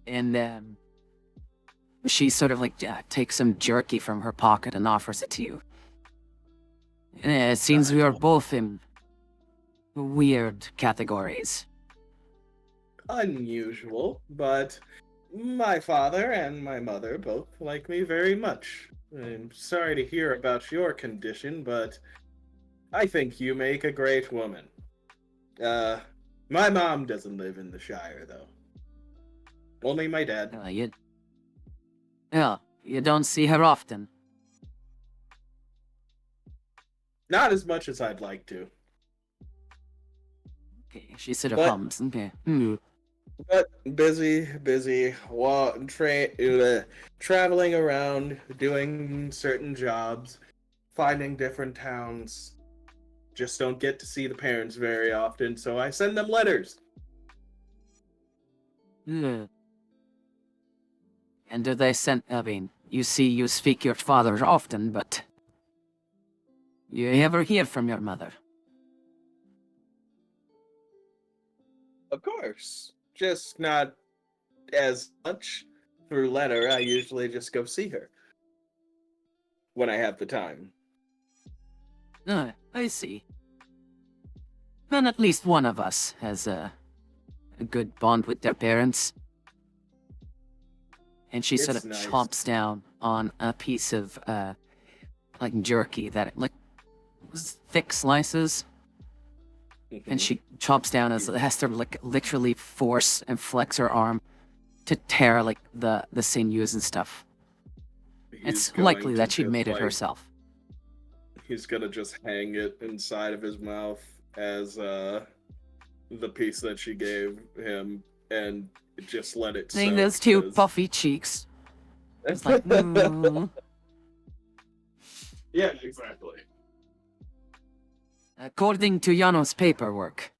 S1: And, she sort of, like, takes some jerky from her pocket and offers it to you. It seems we are both in weird categories.
S2: unusual, but my father and my mother both like me very much. I'm sorry to hear about your condition, but I think you make a great woman. My mom doesn't live in the Shire, though. Only my dad.
S1: You don't see her often.
S2: Not as much as I'd like to.
S1: Okay, she sort of hums. Okay.
S2: But busy, traveling around, doing certain jobs, finding different towns. Just don't get to see the parents very often, so I send them letters.
S1: And do they send? I mean, you speak your father often, but you ever hear from your mother?
S2: Of course. Just not as much through letter. I usually just go see her when I have the time.
S1: I see. Then at least one of us has a good bond with their parents. And she sort of
S2: It's nice.
S1: chomps down on a piece of, like, jerky that, like, was thick slices. And she chomps down as has to, like, literally force and flex her arm to tear, like, the sinews and stuff. It's likely that she made it herself.
S2: He's gonna just hang it inside of his mouth as the piece that she gave him and just let it
S1: Seeing
S2: soak,
S1: those two
S2: 'cause-
S1: puffy cheeks. It's like,
S2: Yeah, exactly.
S1: According to Jano's paperwork,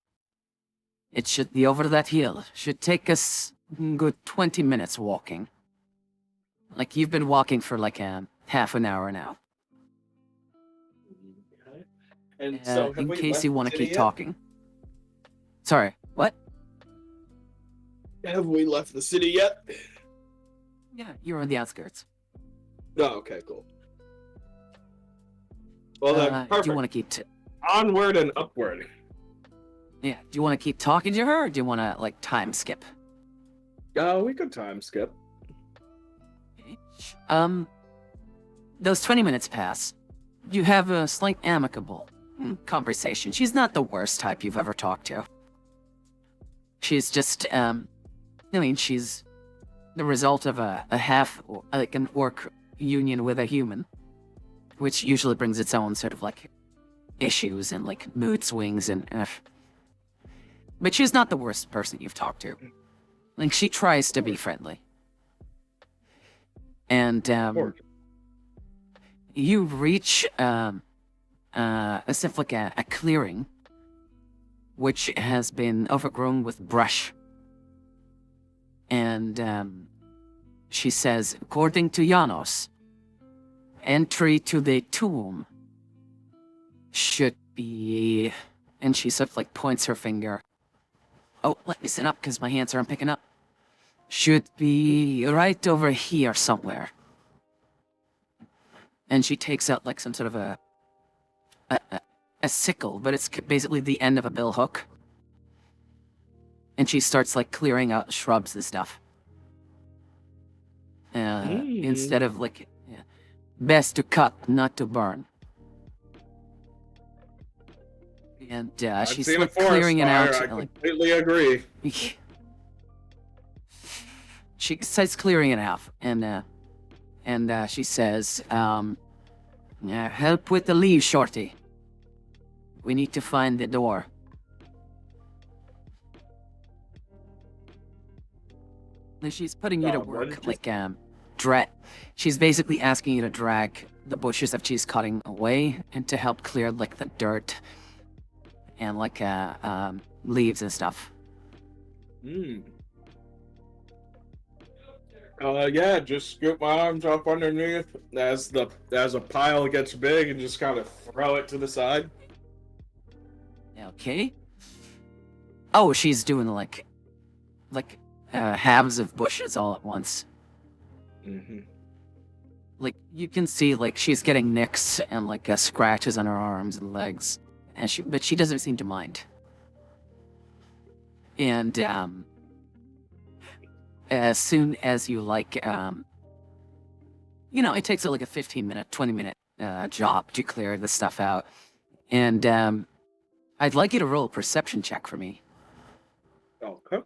S1: it should be over that hill. Should take us a good 20 minutes walking. Like, you've been walking for like half an hour now.
S2: Okay. And so have
S1: In
S2: we
S1: case
S2: left
S1: you
S2: the
S1: want to
S2: city
S1: keep
S2: yet?
S1: talking. Sorry, what?
S2: Have we left the city yet?
S1: Yeah, you're on the outskirts.
S2: Oh, okay, cool. Well then,
S1: Do
S2: perfect.
S1: you want to keep...
S2: Onward and upward.
S1: Yeah, do you want to keep talking to her, or do you want to, like, time skip?
S2: We could time skip.
S1: Okay. Those 20 minutes pass. You have a slight amicable conversation. She's not the worst type you've ever talked to. She's just, she's the result of a half, like an orc union with a human, which usually brings its own sort of like issues and like mood swings and. But she's not the worst person you've talked to. Like she tries to be friendly, and you reach sort of like a clearing, which has been overgrown with brush. And she says, according to Janos, entry to the tomb should be... And she sort of like points her finger. Oh, let me sit up because my hands aren't picking up. Should be right over here somewhere. And she takes out like some sort of a sickle, but it's basically the end of a bill hook. And she starts like clearing out shrubs and stuff. Instead of like, best to cut, not to burn. And she's like clearing it out.
S2: I completely agree.
S1: She starts clearing it out, and she says, help with the leaves, Shorty. We need to find the door. And she's putting you to work, like, she's basically asking you to drag the bushes that she's cutting away and to help clear, like, the dirt and, like, leaves and stuff.
S2: Yeah, just scoop my arms up underneath as a pile gets big and just kind of throw it to the side.
S1: Okay. Oh, she's doing like halves of bushes all at once. Like you can see, like she's getting nicks and like scratches on her arms and legs, but she doesn't seem to mind. And as soon as you like, it takes like a 15-minute, 20-minute job to clear the stuff out, and I'd like you to roll a perception check for me.
S2: Okay.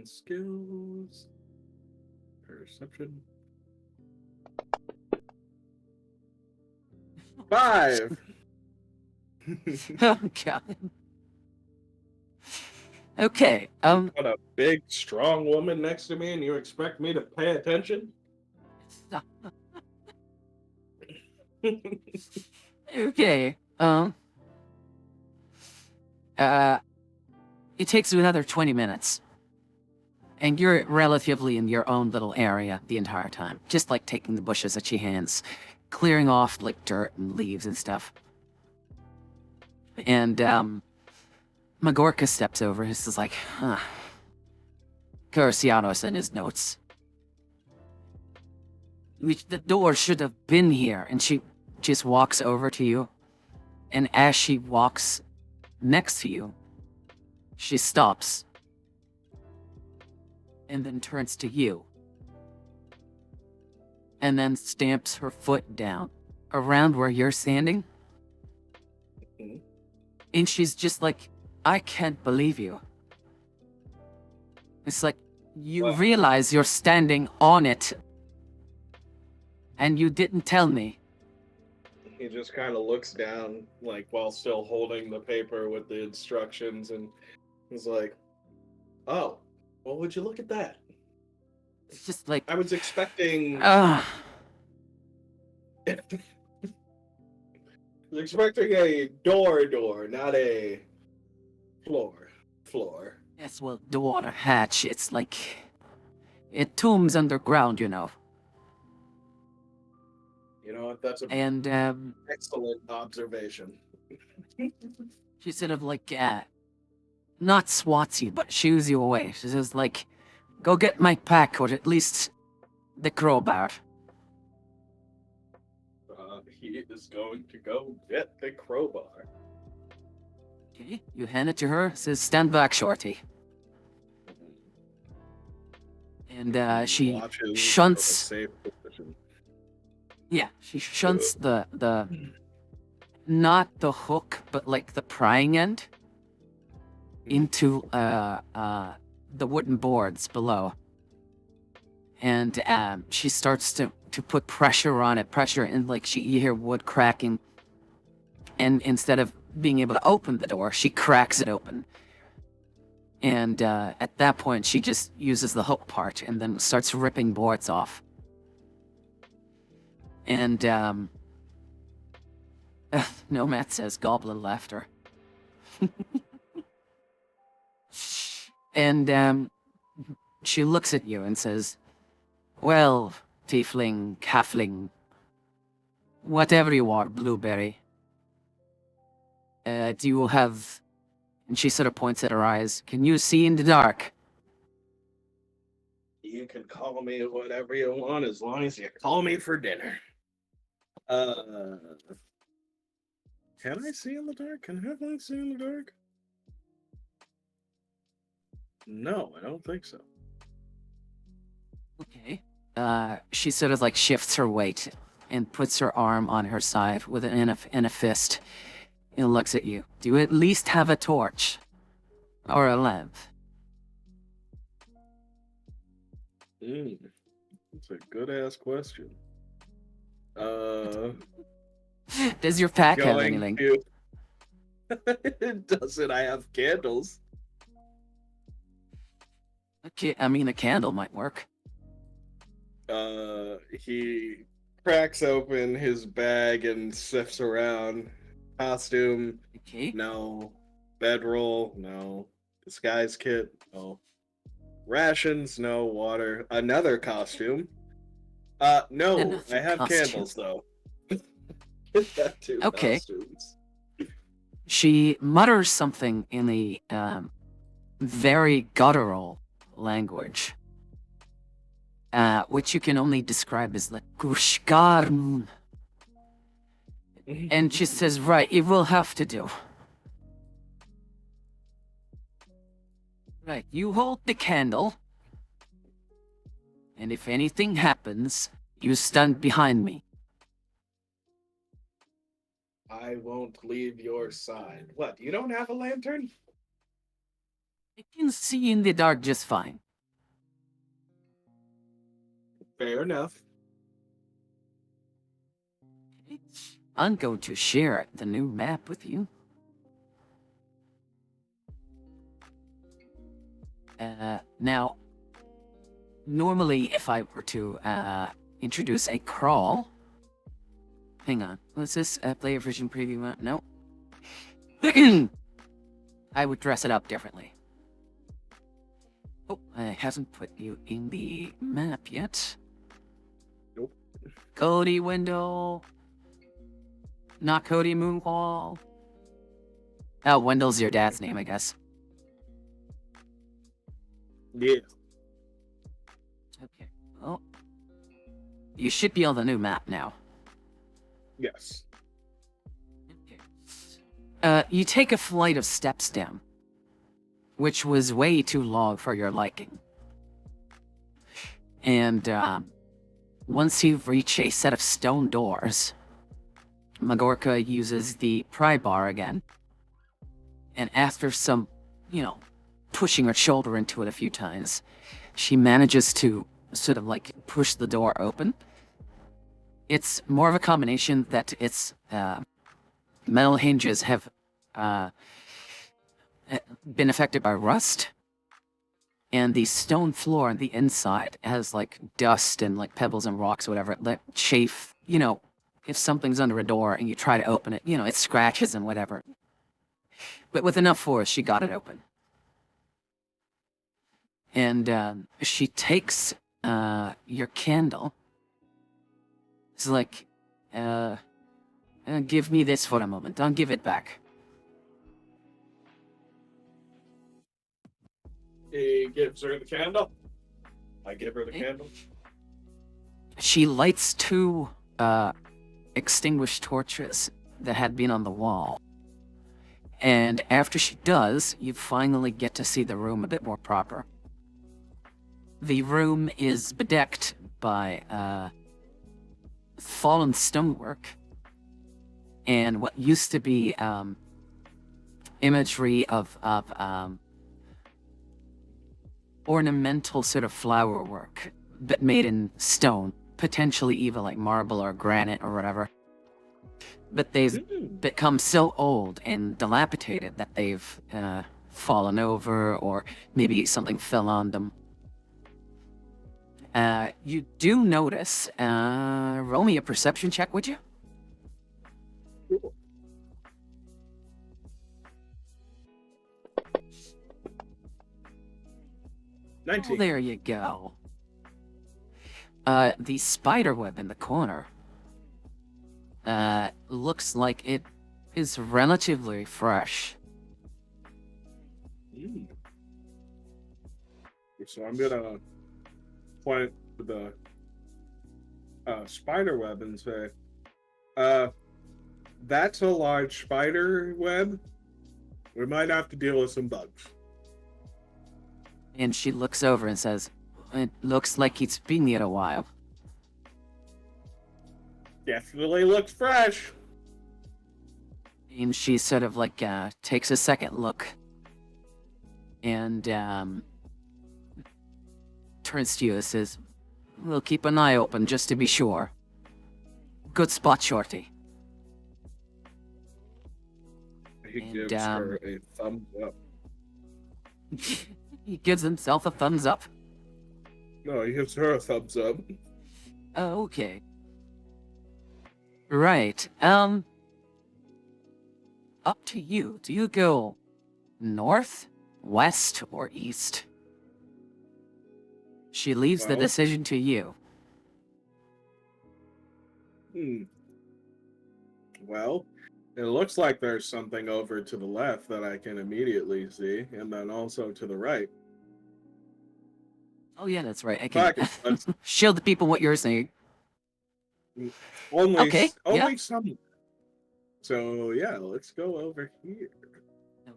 S2: Skills. Perception. 5.
S1: Oh God. Okay.
S2: Got a big, strong woman next to me, and you expect me to pay attention?
S1: Okay. It takes you another 20 minutes. And you're relatively in your own little area the entire time. Just like taking the bushes at your hands, clearing off like dirt and leaves and stuff. And Magorka steps over. He's just like, Curcianos in his notes. The door should have been here. And she just walks over to you. And as she walks next to you, she stops. And then turns to you. And then stamps her foot down around where you're standing. And she's just like, I can't believe you. It's like, you realize you're standing on it. And you didn't tell me.
S2: He just kind of looks down, like, while still holding the paper with the instructions, and he's like, oh, well, would you look at that?
S1: It's just like...
S2: I was expecting...
S1: Ah.
S2: I was expecting a door, not a floor.
S1: Yes, well, door, hatch, it's like... It tombs underground, you know.
S2: You know what, that's
S1: And,
S2: excellent observation.
S1: She sort of like, not swats you, but shoos you away. She says like, go get my pack, or at least the crowbar.
S2: He is going to go get the crowbar.
S1: Okay, you hand it to her, says, stand back, Shorty. And she
S2: Watches from a
S1: shunts.
S2: safe position.
S1: Yeah, she shunts the not the hook, but like the prying end into the wooden boards below. And she starts to put pressure on it, and like you hear wood cracking. And instead of being able to open the door, she cracks it open. And at that point, she just uses the hook part and then starts ripping boards off. And Nomad says goblin laughter. And she looks at you and says, "Well, tiefling, halfling, whatever you are, blueberry. Do you have..." And she sort of points at her eyes. "Can you see in the dark?"
S2: You can call me whatever you want as long as you call me for dinner. Can I see in the dark? Can halflings see in the dark? No, I don't think so.
S1: Okay. She sort of like shifts her weight and puts her arm on her side with in a fist and looks at you. "Do you at least have a torch? Or a lamp?"
S2: That's a good ass question.
S1: Does your pack have
S2: Going
S1: anything?
S2: to... Doesn't I have candles?
S1: Okay, I mean, a candle might work.
S2: He cracks open his bag and sifts around. Costume,
S1: Okay.
S2: no. Bedroll, no. Disguise kit, no. Rations, no. Water, another costume. No,
S1: Another
S2: I have
S1: costume.
S2: candles though. Get that two
S1: Okay.
S2: costumes.
S1: She mutters something in a very guttural language, which you can only describe as like Gushgarm. And she says, "Right, it will have to do. Right, you hold the candle, and if anything happens, you stand behind me."
S2: I won't leave your side. What, you don't have a lantern?
S1: I can see in the dark just fine.
S2: Fair enough.
S1: I'm going to share the new map with you. Now, normally if I were to introduce a crawl... Hang on, what's this? Player version preview map? No. I would dress it up differently. Oh, I haven't put you in the map yet.
S2: Nope.
S1: Cody window. Not Cody Moonwall. Oh, Wendell's your dad's name, I guess.
S2: Yeah.
S1: Okay. Well, you should be on the new map now.
S2: Yes.
S1: Okay. You take a flight of steps down, which was way too long for your liking. And once you reach a set of stone doors, Magorka uses the pry bar again. And after some, pushing her shoulder into it a few times, she manages to sort of like push the door open. It's more of a combination that its metal hinges have been affected by rust, and the stone floor on the inside has like dust and like pebbles and rocks or whatever, like chafe. If something's under a door and you try to open it, it scratches and whatever. But with enough force, she got it open. And she takes your candle. It's like, give me this for a moment. I'll give it back.
S2: He gives her the candle. I give her the
S1: Okay.
S2: candle.
S1: She lights two extinguished torches that had been on the wall. And after she does, you finally get to see the room a bit more proper. The room is bedecked by fallen stonework and what used to be imagery of ornamental sort of flower work, but made in stone, potentially even like marble or granite or whatever. But they've become so old and dilapidated that they've fallen over, or maybe something fell on them. You do notice, roll me a perception check, would you?
S2: Cool.
S1: Oh,
S2: 19.
S1: there you go. The spider web in the corner looks like it is relatively fresh.
S2: So I'm gonna point to the spider web and say, that's a large spider web. We might have to deal with some bugs.
S1: And she looks over and says, "It looks like it's been here a while."
S2: Definitely looks fresh.
S1: And she sort of like takes a second look and turns to you and says, "We'll keep an eye open just to be sure. Good spot, Shorty."
S2: He
S1: And,
S2: gives her a thumbs up.
S1: He gives himself a thumbs up.
S2: No, he gives her a thumbs up.
S1: Oh, okay. Right. Up to you. Do you go north, west, or east? She leaves the
S2: Well-
S1: decision to you.
S2: Well, it looks like there's something over to the left that I can immediately see, and then also to the right.
S1: Oh yeah, that's right. I
S2: Fuck
S1: can
S2: it, let's-
S1: show the people what you're saying.
S2: Only,
S1: Okay,
S2: only
S1: yeah.
S2: some. So yeah, let's go over here.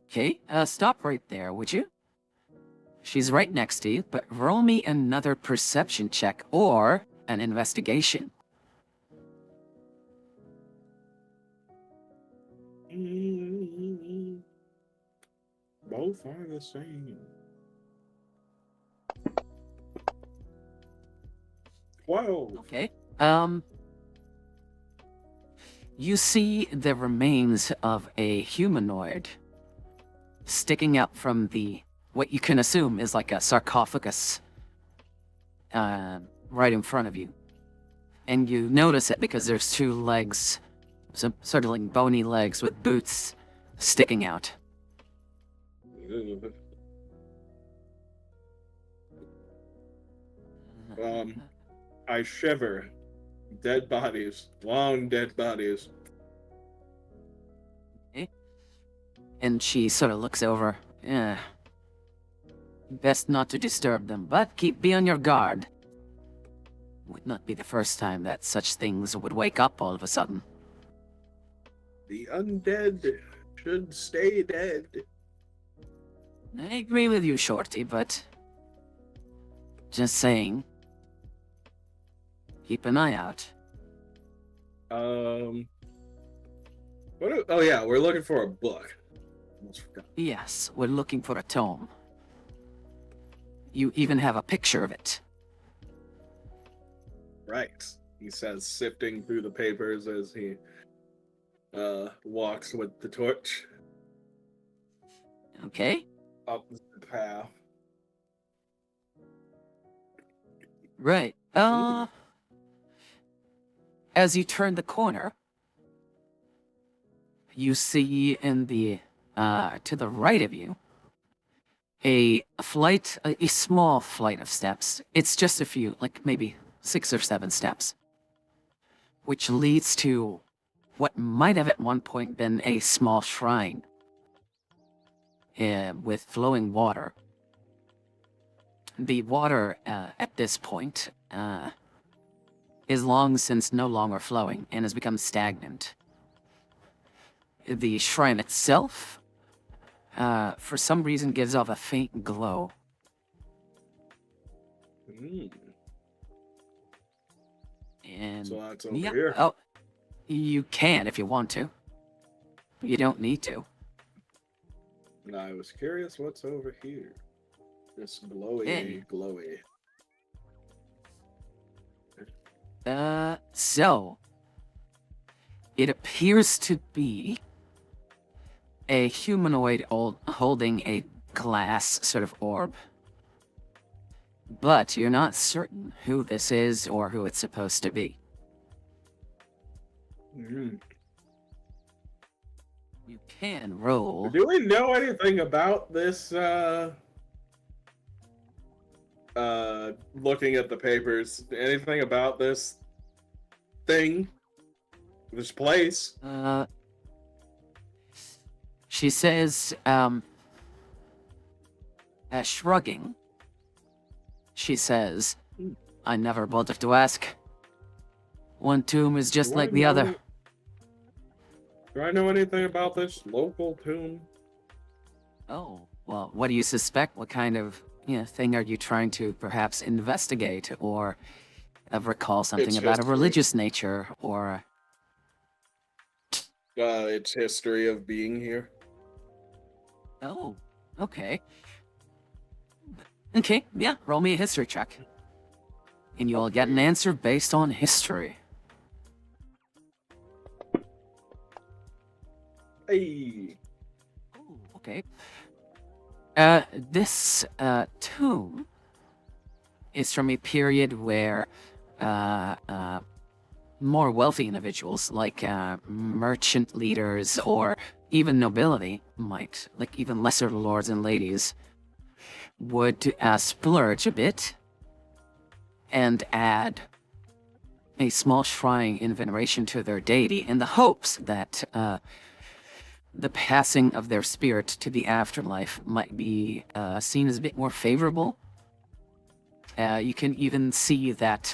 S1: Okay, stop right there, would you? She's right next to you, but roll me another perception check or an investigation.
S2: Both are the same. 12.
S1: Okay. You see the remains of a humanoid sticking out from what you can assume is like a sarcophagus right in front of you. And you notice it because there's two legs, some sort of like bony legs with boots sticking out.
S2: I shiver. Dead bodies. Long dead bodies.
S1: And she sort of looks over. Yeah. Best not to disturb them, but be on your guard. Would not be the first time that such things would wake up all of a sudden.
S2: The undead should stay dead.
S1: I agree with you, Shorty, but just saying. Keep an eye out.
S2: Oh yeah, we're looking for a book. Almost forgot.
S1: Yes, we're looking for a tome. You even have a picture of it.
S2: Right, he says, sifting through the papers as he walks with the torch
S1: Okay?
S2: up the path.
S1: Right. As you turn the corner, you see in the to the right of you a small flight of steps. It's just a few, like maybe 6 or 7 steps, which leads to what might have at one point been a small shrine with flowing water. The water at this point is long since no longer flowing and has become stagnant. The shrine itself, for some reason, gives off a faint glow.
S2: Mm.
S1: And
S2: So that's over
S1: yeah,
S2: here.
S1: oh, you can if you want to. But you don't need to.
S2: I was curious what's over here. This
S1: Hey.
S2: glowy.
S1: So it appears to be a humanoid holding a glass sort of orb. But you're not certain who this is or who it's supposed to be.
S2: Mm.
S1: You can roll.
S2: Do we know anything about this? Looking at the papers, anything about this thing, this place?
S1: She says, shrugging, she says, I never bothered to ask. One tomb is just
S2: Do I
S1: like the
S2: know
S1: other.
S2: any- Do I know anything about this local tomb?
S1: Oh, well, what do you suspect? What kind of thing are you trying to perhaps investigate or recall something
S2: Its
S1: about a
S2: history.
S1: religious nature or...
S2: Its history of being here.
S1: Oh, okay. Okay, yeah, roll me a history check. And you'll get an answer based on history.
S2: Hey.
S1: Ooh, okay. This tomb is from a period where more wealthy individuals, like merchant leaders or even nobility, might, like even lesser lords and ladies, would splurge a bit and add a small shrine in veneration to their deity in the hopes that the passing of their spirit to the afterlife might be seen as a bit more favorable. You can even see that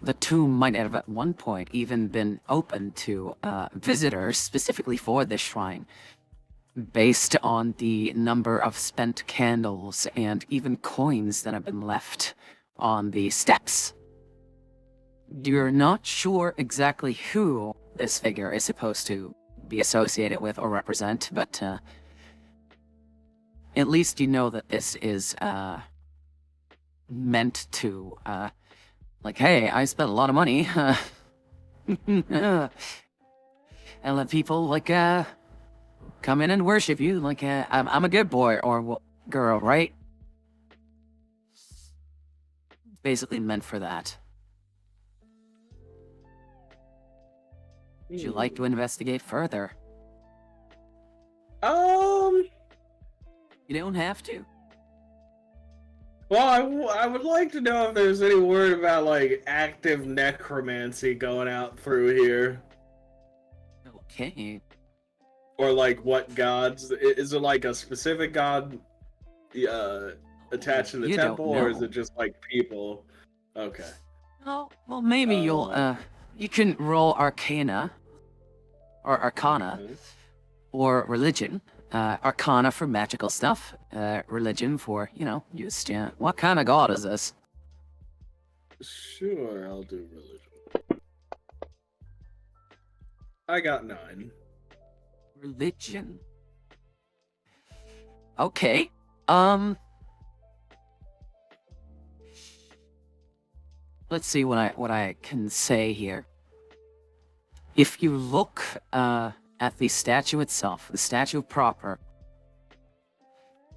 S1: the tomb might have at one point even been open to visitors specifically for this shrine, based on the number of spent candles and even coins that have been left on the steps. You're not sure exactly who this figure is supposed to be associated with or represent, but at least you know that this is meant to, like, hey, I spent a lot of money, and let people, like, come in and worship you, like, I'm a good boy or girl, right? Basically meant for that. Would you like to investigate further?
S2: Um.
S1: You don't have to.
S2: Well, I would like to know if there's any word about like active necromancy going out through here,
S1: Okay.
S2: or like what gods. Is it like a specific god attached to the
S1: You don't
S2: temple, or is
S1: know.
S2: it just like people? Okay.
S1: Oh, well, maybe you'll, you can roll Arcana, or Arcana,
S2: Okay.
S1: or Religion. Arcana for magical stuff, Religion for, just, what kind of god is this?
S2: Sure, I'll do religion. I got 9.
S1: Religion. Okay, let's see what I can say here. If you look, at the statue itself, the statue proper,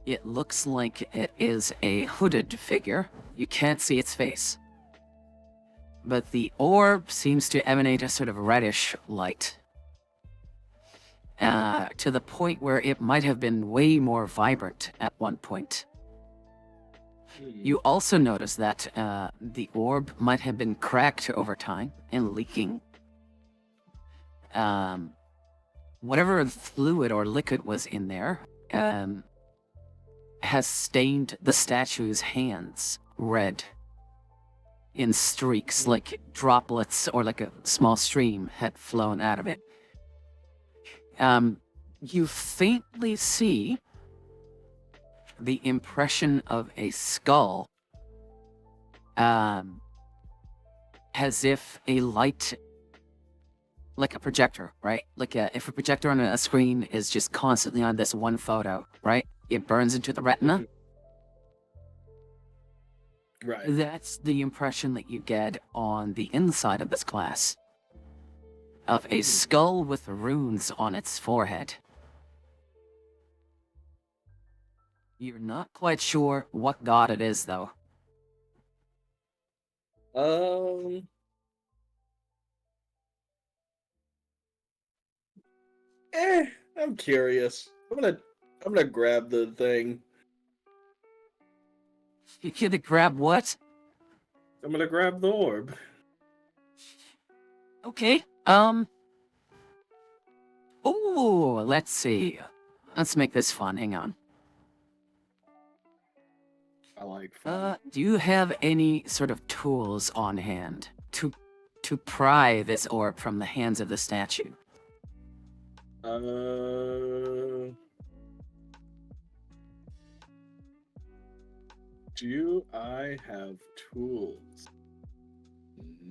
S1: it looks like it is a hooded figure. You can't see its face. But the orb seems to emanate a sort of reddish light. To the point where it might have been way more vibrant at one point. You also notice that the orb might have been cracked over time and leaking. Whatever fluid or liquid was in there has stained the statue's hands red in streaks, like droplets or like a small stream had flown out of it. You faintly see the impression of a skull as if a light, like a projector, right? If a projector on a screen is just constantly on this one photo, right? It burns into the retina.
S2: Right.
S1: That's the impression that you get on the inside of this glass. Of a skull with runes on its forehead. You're not quite sure what god it is, though.
S2: I'm curious. I'm gonna grab the thing.
S1: You gonna grab what?
S2: I'm gonna grab the orb.
S1: Okay, ooh, let's see. Let's make this fun, hang on.
S2: I like fun.
S1: Do you have any sort of tools on hand to pry this orb from the hands of the statue?
S2: Do I have tools?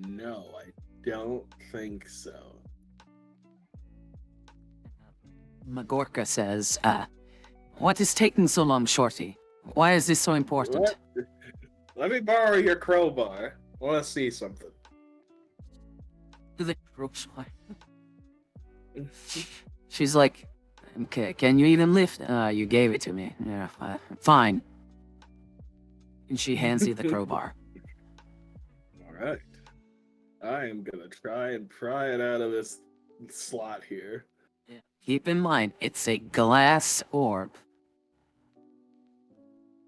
S2: No, I don't think so.
S1: Magorka says, what is taking so long, Shorty? Why is this so important?
S2: What? Let me borrow your crowbar. I want to see something.
S1: She's like, okay, can you even lift? You gave it to me. Yeah, fine. And she hands you the crowbar.
S2: Alright. I am gonna try and pry it out of this slot here.
S1: Yeah. Keep in mind, it's a glass orb.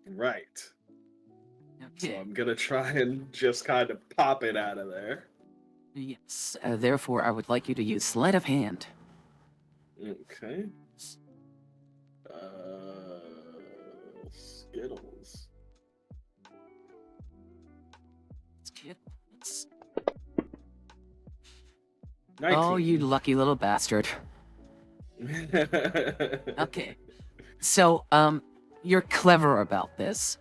S2: Right.
S1: Okay.
S2: So I'm gonna try and just kind of pop it out of there.
S1: Yes. Therefore, I would like you to use sleight of hand.
S2: Okay. Skittles.
S1: Skittles.
S2: 19.
S1: Oh, you lucky little bastard. Okay. So, you're clever about this.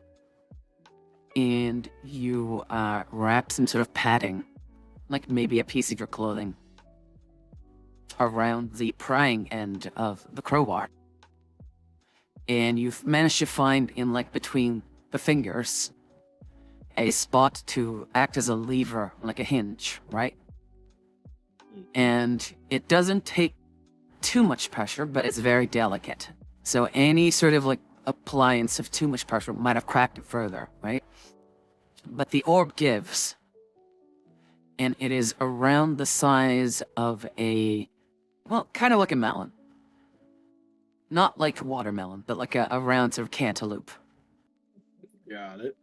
S1: And you, wrap some sort of padding, like maybe a piece of your clothing, around the prying end of the crowbar. And you've managed to find in, like, between the fingers, a spot to act as a lever, like a hinge, right? And it doesn't take too much pressure, but it's very delicate. So any sort of, like, appliance of too much pressure might have cracked it further, right? But the orb gives, and it is around the size of a, well, kind of like a melon. Not like watermelon, but like a round sort of cantaloupe.
S2: Got it.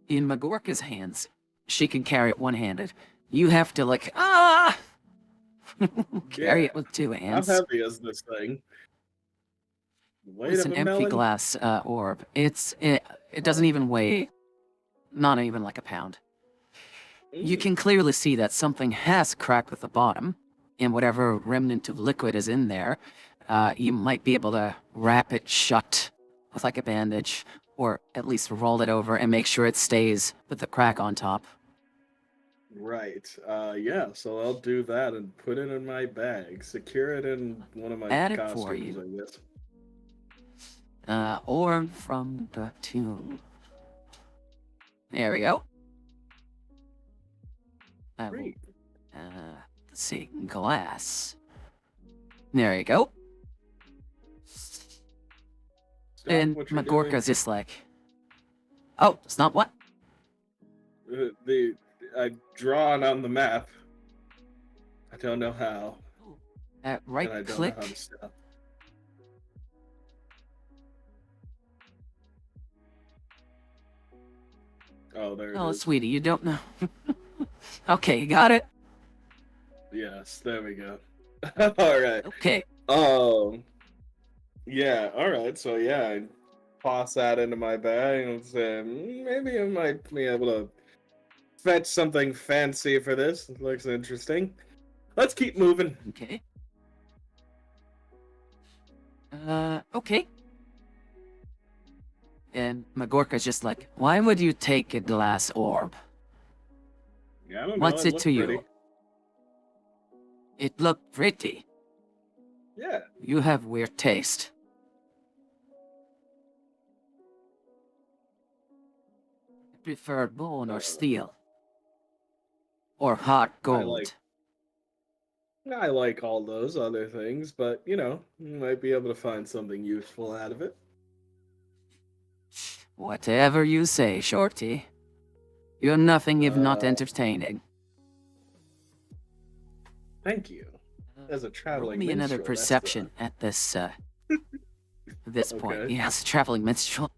S1: In Magorka's hands, she can carry it one-handed. You have to, like, carry it with two hands.
S2: How heavy is this thing? Weight
S1: It's
S2: of
S1: an
S2: a
S1: empty
S2: melon?
S1: glass orb. It doesn't even weigh, not even like a pound. You can clearly see that something has cracked with the bottom, and whatever remnant of liquid is in there, you might be able to wrap it shut with like a bandage, or at least roll it over and make sure it stays with the crack on top.
S2: Right. Yeah, so I'll do that and put it in my bag. Secure it in one of my
S1: Add it
S2: costumes,
S1: for you.
S2: I guess.
S1: Orb from the tomb. There we go. I will,
S2: Great.
S1: let's see, glass. There you go.
S2: Stop
S1: And
S2: what you're
S1: Magorka's just like, oh, it's not what?
S2: doing. I've drawn on the map. I don't know how. And I
S1: Right
S2: don't know
S1: click.
S2: how to stop. Oh, there it
S1: Oh,
S2: is.
S1: sweetie, you don't know. Okay, you got it.
S2: Yes, there we go. Alright.
S1: Okay.
S2: Yeah, alright, so yeah, I toss that into my bag and say, maybe I might be able to fetch something fancy for this. It looks interesting. Let's keep moving.
S1: Okay. Okay. And Magorka's just like, why would you take a glass orb?
S2: Yeah, I don't know.
S1: What's it
S2: looked
S1: to you?
S2: pretty.
S1: It looked pretty.
S2: Yeah.
S1: You have weird taste. Prefer bone or steel? Or hot gold?
S2: I like all those other things, but you might be able to find something useful out of it.
S1: Whatever you say, Shorty. You're nothing if not
S2: Uh,
S1: entertaining.
S2: Thank you. As a
S1: Roll
S2: traveling
S1: me another
S2: minstrel,
S1: perception at this point.
S2: okay.
S1: Yes, traveling minstrel.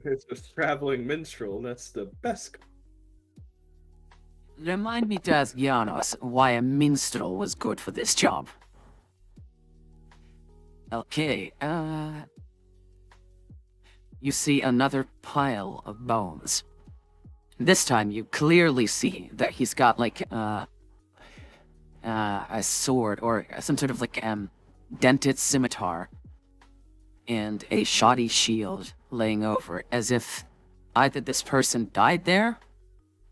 S2: As a traveling minstrel, that's the best.
S1: Remind me to ask Janos why a minstrel was good for this job. Okay, you see another pile of bones. This time you clearly see that he's got like a sword or some sort of like dented scimitar and a shoddy shield laying over it, as if either this person died there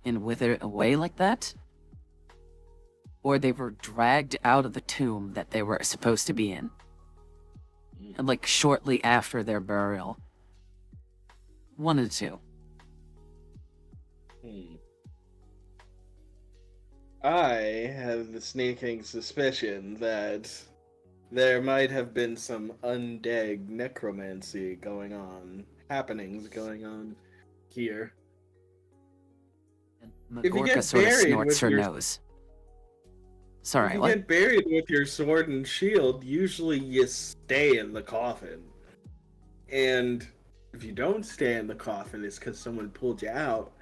S1: and withered away like that, or they were dragged out of the tomb that they were supposed to be in, and like shortly after their burial. One of the two.
S2: I have the sneaking suspicion that there might have been some undead necromancy happenings going on here.
S1: And
S2: If you
S1: Magorka
S2: get
S1: sort of
S2: buried
S1: snorts
S2: with
S1: her
S2: your
S1: nose.
S2: If
S1: Sorry,
S2: you
S1: what?
S2: get buried with your sword and shield, usually you stay in the coffin. And if you don't stay in the coffin, it's because someone pulled you out.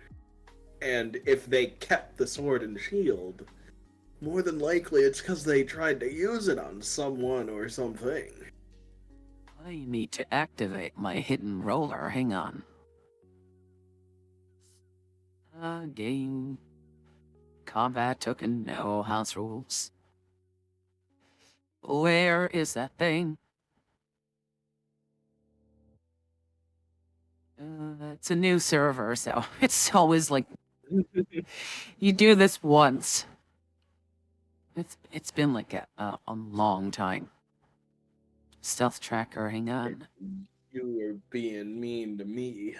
S2: And if they kept the sword and shield, more than likely it's because they tried to use it on someone or something.
S1: I need to activate my hidden roller. Hang on. Game. Combat token, no house rules. Where is that thing? It's a new server, so it's always like you do this once. It's been like a long time. Stealth tracker, hang on.
S2: You were being mean to me.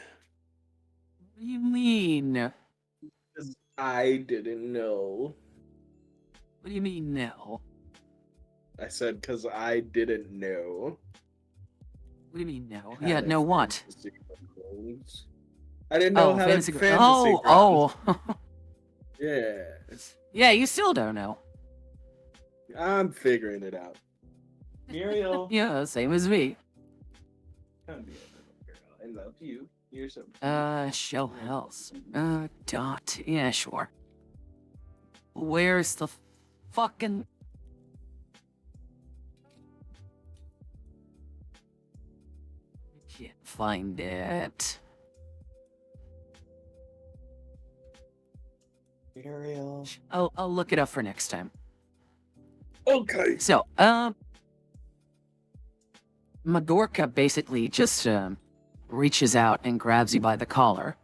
S1: What do you mean? What
S2: 'Cause I didn't know.
S1: do you mean no?
S2: I said because I didn't know.
S1: What do you mean no?
S2: How
S1: Yeah,
S2: to
S1: no what?
S2: fantasy grounds. I didn't know
S1: Oh,
S2: how
S1: fantasy.
S2: to fantasy
S1: Oh,
S2: grounds.
S1: oh.
S2: Yeah,
S1: Yeah, you still don't know.
S2: I'm figuring it out. Muriel,
S1: Yeah, same as me.
S2: come here, little girl. I love you. You're so.
S1: Show health. Dot. Yeah, sure. Where's the fucking... Can't find it.
S2: Muriel.
S1: I'll look it up for next time.
S2: Okay.
S1: So, Magorka basically just, reaches out and grabs you by the collar.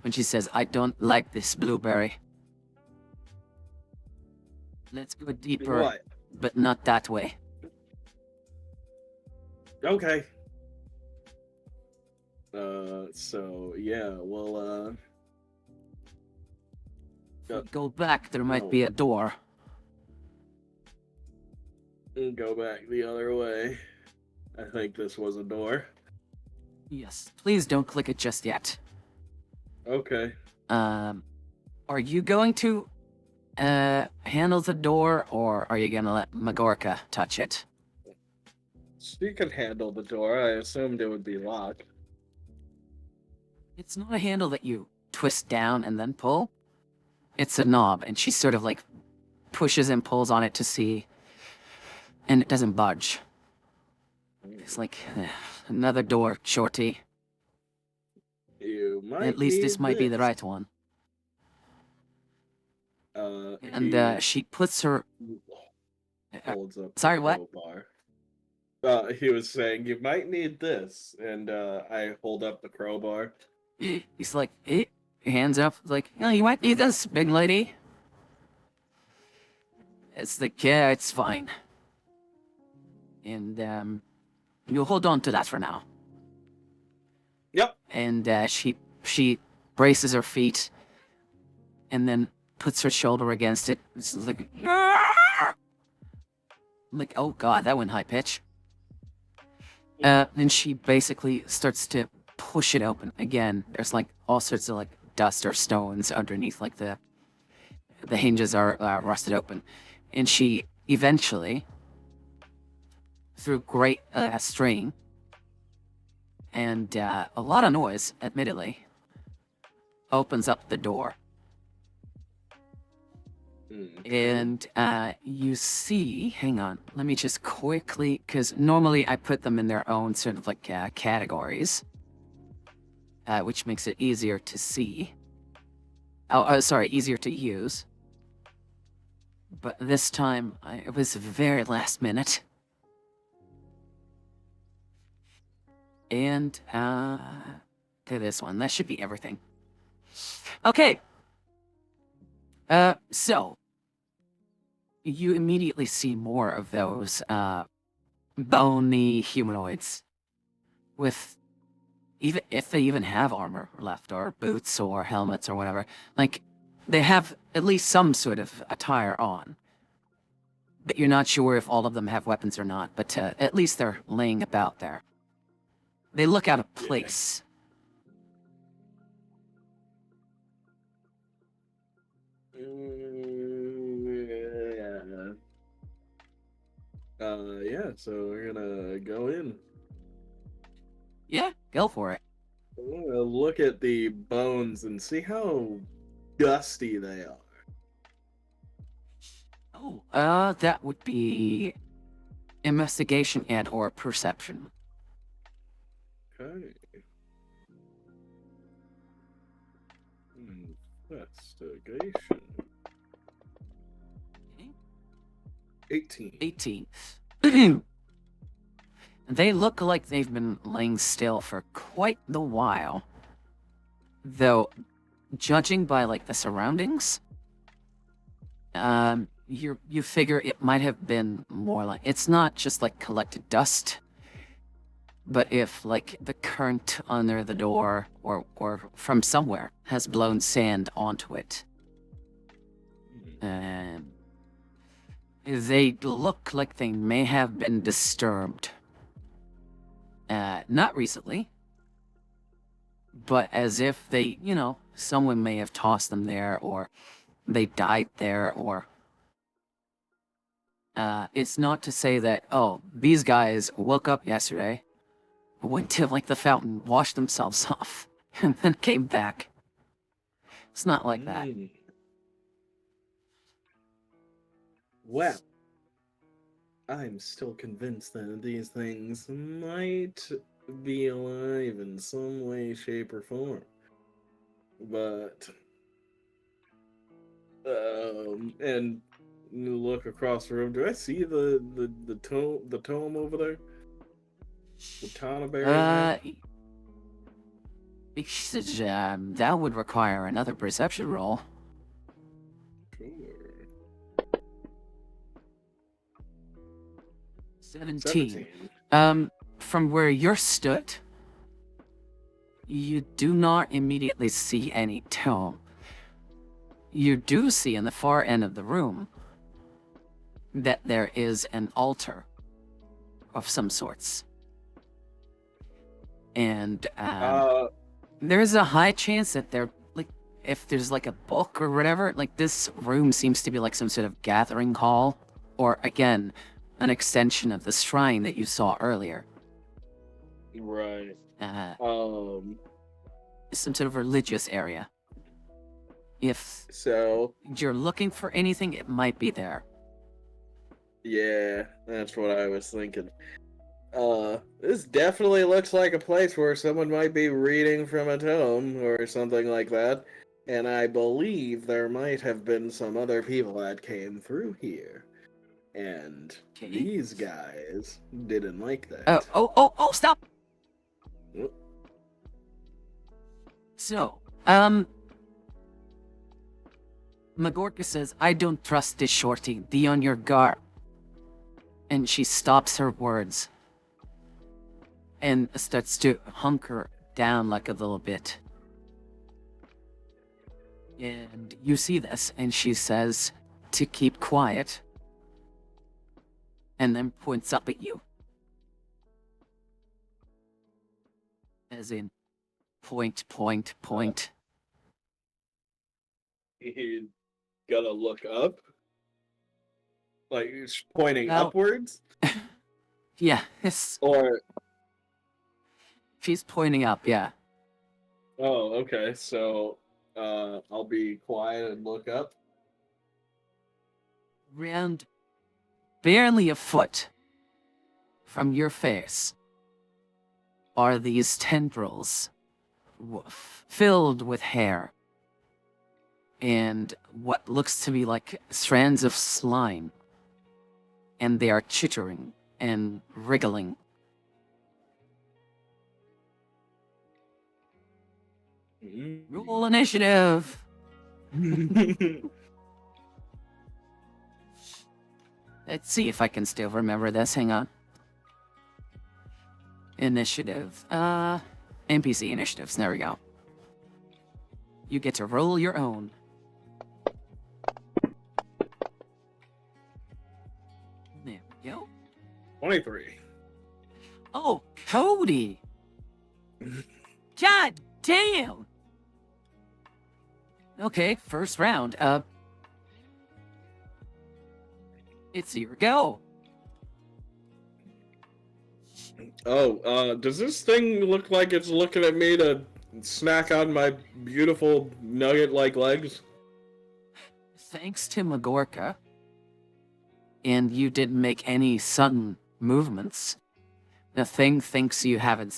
S1: When she says, I don't like this blueberry. Let's go deeper,
S2: What?
S1: but not that way.
S2: Okay. So yeah, well,
S1: If we go back, there might be a door.
S2: go back the other way. I think this was a door.
S1: Yes, please don't click it just yet.
S2: Okay.
S1: Are you going to, handle the door, or are you gonna let Magorka touch it?
S2: She can handle the door. I assumed it would be locked.
S1: It's not a handle that you twist down and then pull. It's a knob, and she sort of like pushes and pulls on it to see, and it doesn't budge. It's like another door, Shorty.
S2: You might.
S1: At least this
S2: need
S1: might be the
S2: this.
S1: right one. And
S2: He
S1: she puts her.
S2: holds up. the
S1: Sorry, what?
S2: crowbar. He was saying you might need this, and I hold up the crowbar.
S1: He's like, eh? hands up, like, oh, you might need this, big lady. It's like, yeah, it's fine. And, you hold on to that for now.
S2: Yep.
S1: And, she braces her feet and then puts her shoulder against it. It's like, "Ah!" Like, oh god, that went high pitch. And she basically starts to push it open. Again, there's like all sorts of like dust or stones underneath, like the hinges are rusted open. And she eventually, through great strain and a lot of noise, admittedly, opens up the door. And you see, hang on, let me just quickly, because normally I put them in their own sort of like categories, which makes it easier to see. Oh, sorry, easier to use. But this time, it was very last minute. And, to this one, that should be everything. Okay. So, you immediately see more of those, bony humanoids. With, even if they even have armor left, or boots, or helmets, or whatever. Like, they have at least some sort of attire on. But you're not sure if all of them have weapons or not, but at least they're laying about there. They look out of place.
S2: Yeah, so we're gonna go in.
S1: Yeah, go for it.
S2: I'm gonna look at the bones and see how dusty they are.
S1: Oh, that would be investigation and or perception.
S2: Okay. Investigation. 18.
S1: 18. They look like they've been laying still for quite the while. Though, judging by like the surroundings, you figure it might have been more like, it's not just like collected dust, but if like the current under the door or from somewhere has blown sand onto it. They look like they may have been disturbed. Not recently, but as if they, you know, someone may have tossed them there, or they died there, or... it's not to say that, oh, these guys woke up yesterday, went to, like, the fountain, washed themselves off, and then came back. It's not like that.
S2: Well, I'm still convinced that these things might be alive in some way, shape, or form. But, and you look across the room. Do I see the tome over there? The Tana Bear?
S1: That would require another perception roll.
S2: Sure.
S1: 17. From where you're stood, you do not immediately see any tome. You do see in the far end of the room that there is an altar of some sorts. And, there's a high chance that there, like, if there's like a book or whatever, like this room seems to be like some sort of gathering hall, or again, an extension of the shrine that you saw earlier.
S2: Right.
S1: Some sort of religious area. If
S2: So,
S1: you're looking for anything, it might be there.
S2: yeah, that's what I was thinking. This definitely looks like a place where someone might be reading from a tome or something like that. And I believe there might have been some other people that came through here. And
S1: Okay.
S2: these guys didn't like that.
S1: Oh, stop!
S2: Yep.
S1: So, Magorka says, I don't trust this shorty. Be on your guard. And she stops her words and starts to hunker down like a little bit. And you see this, and she says to keep quiet, and then points up at you. As in, point, point, point.
S2: He's gonna look up. Like, he's pointing
S1: Now-
S2: upwards?
S1: Yeah, it's,
S2: Or,
S1: she's pointing up, yeah.
S2: oh, okay, so, I'll be quiet and look up.
S1: Round barely a foot from your face are these tendrils filled with hair and what looks to be like strands of slime, and they are chittering and wriggling. Roll initiative. Let's see if I can still remember this. Hang on. Initiative. NPC initiatives. There we go. You get to roll your own. There we go.
S2: 23.
S1: Oh, Cody! God damn! Okay, first round. It's your go.
S2: Oh, does this thing look like it's looking at me to snack on my beautiful nugget-like legs?
S1: Thanks to Magorka, and you didn't make any sudden movements, the thing thinks you haven't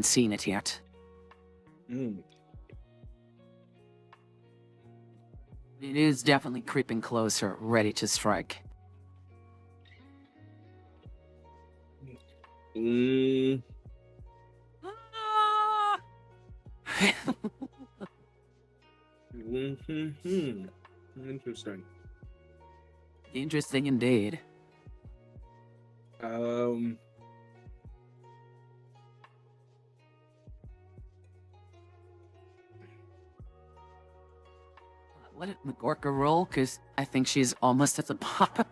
S1: seen it yet.
S2: Mm.
S1: It is definitely creeping closer, ready to strike.
S2: Mm.
S1: Ah!
S2: Mm-hmm. Interesting.
S1: Interesting indeed. Let it Magorka roll, because I think she's almost at the bottom.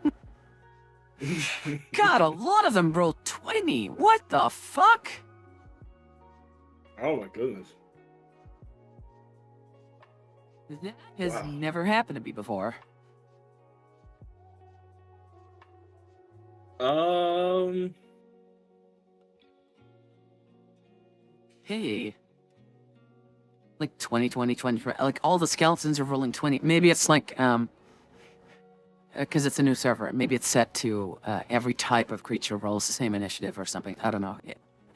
S1: God, a lot of them rolled 20. What the fuck?
S2: Oh my goodness.
S1: That has
S2: Wow.
S1: never happened to me before. Hey. Like 20, 20, 20. Like all the skeletons are rolling 20. Maybe it's like, because it's a new server. Maybe it's set to every type of creature rolls the same initiative or something. I don't know.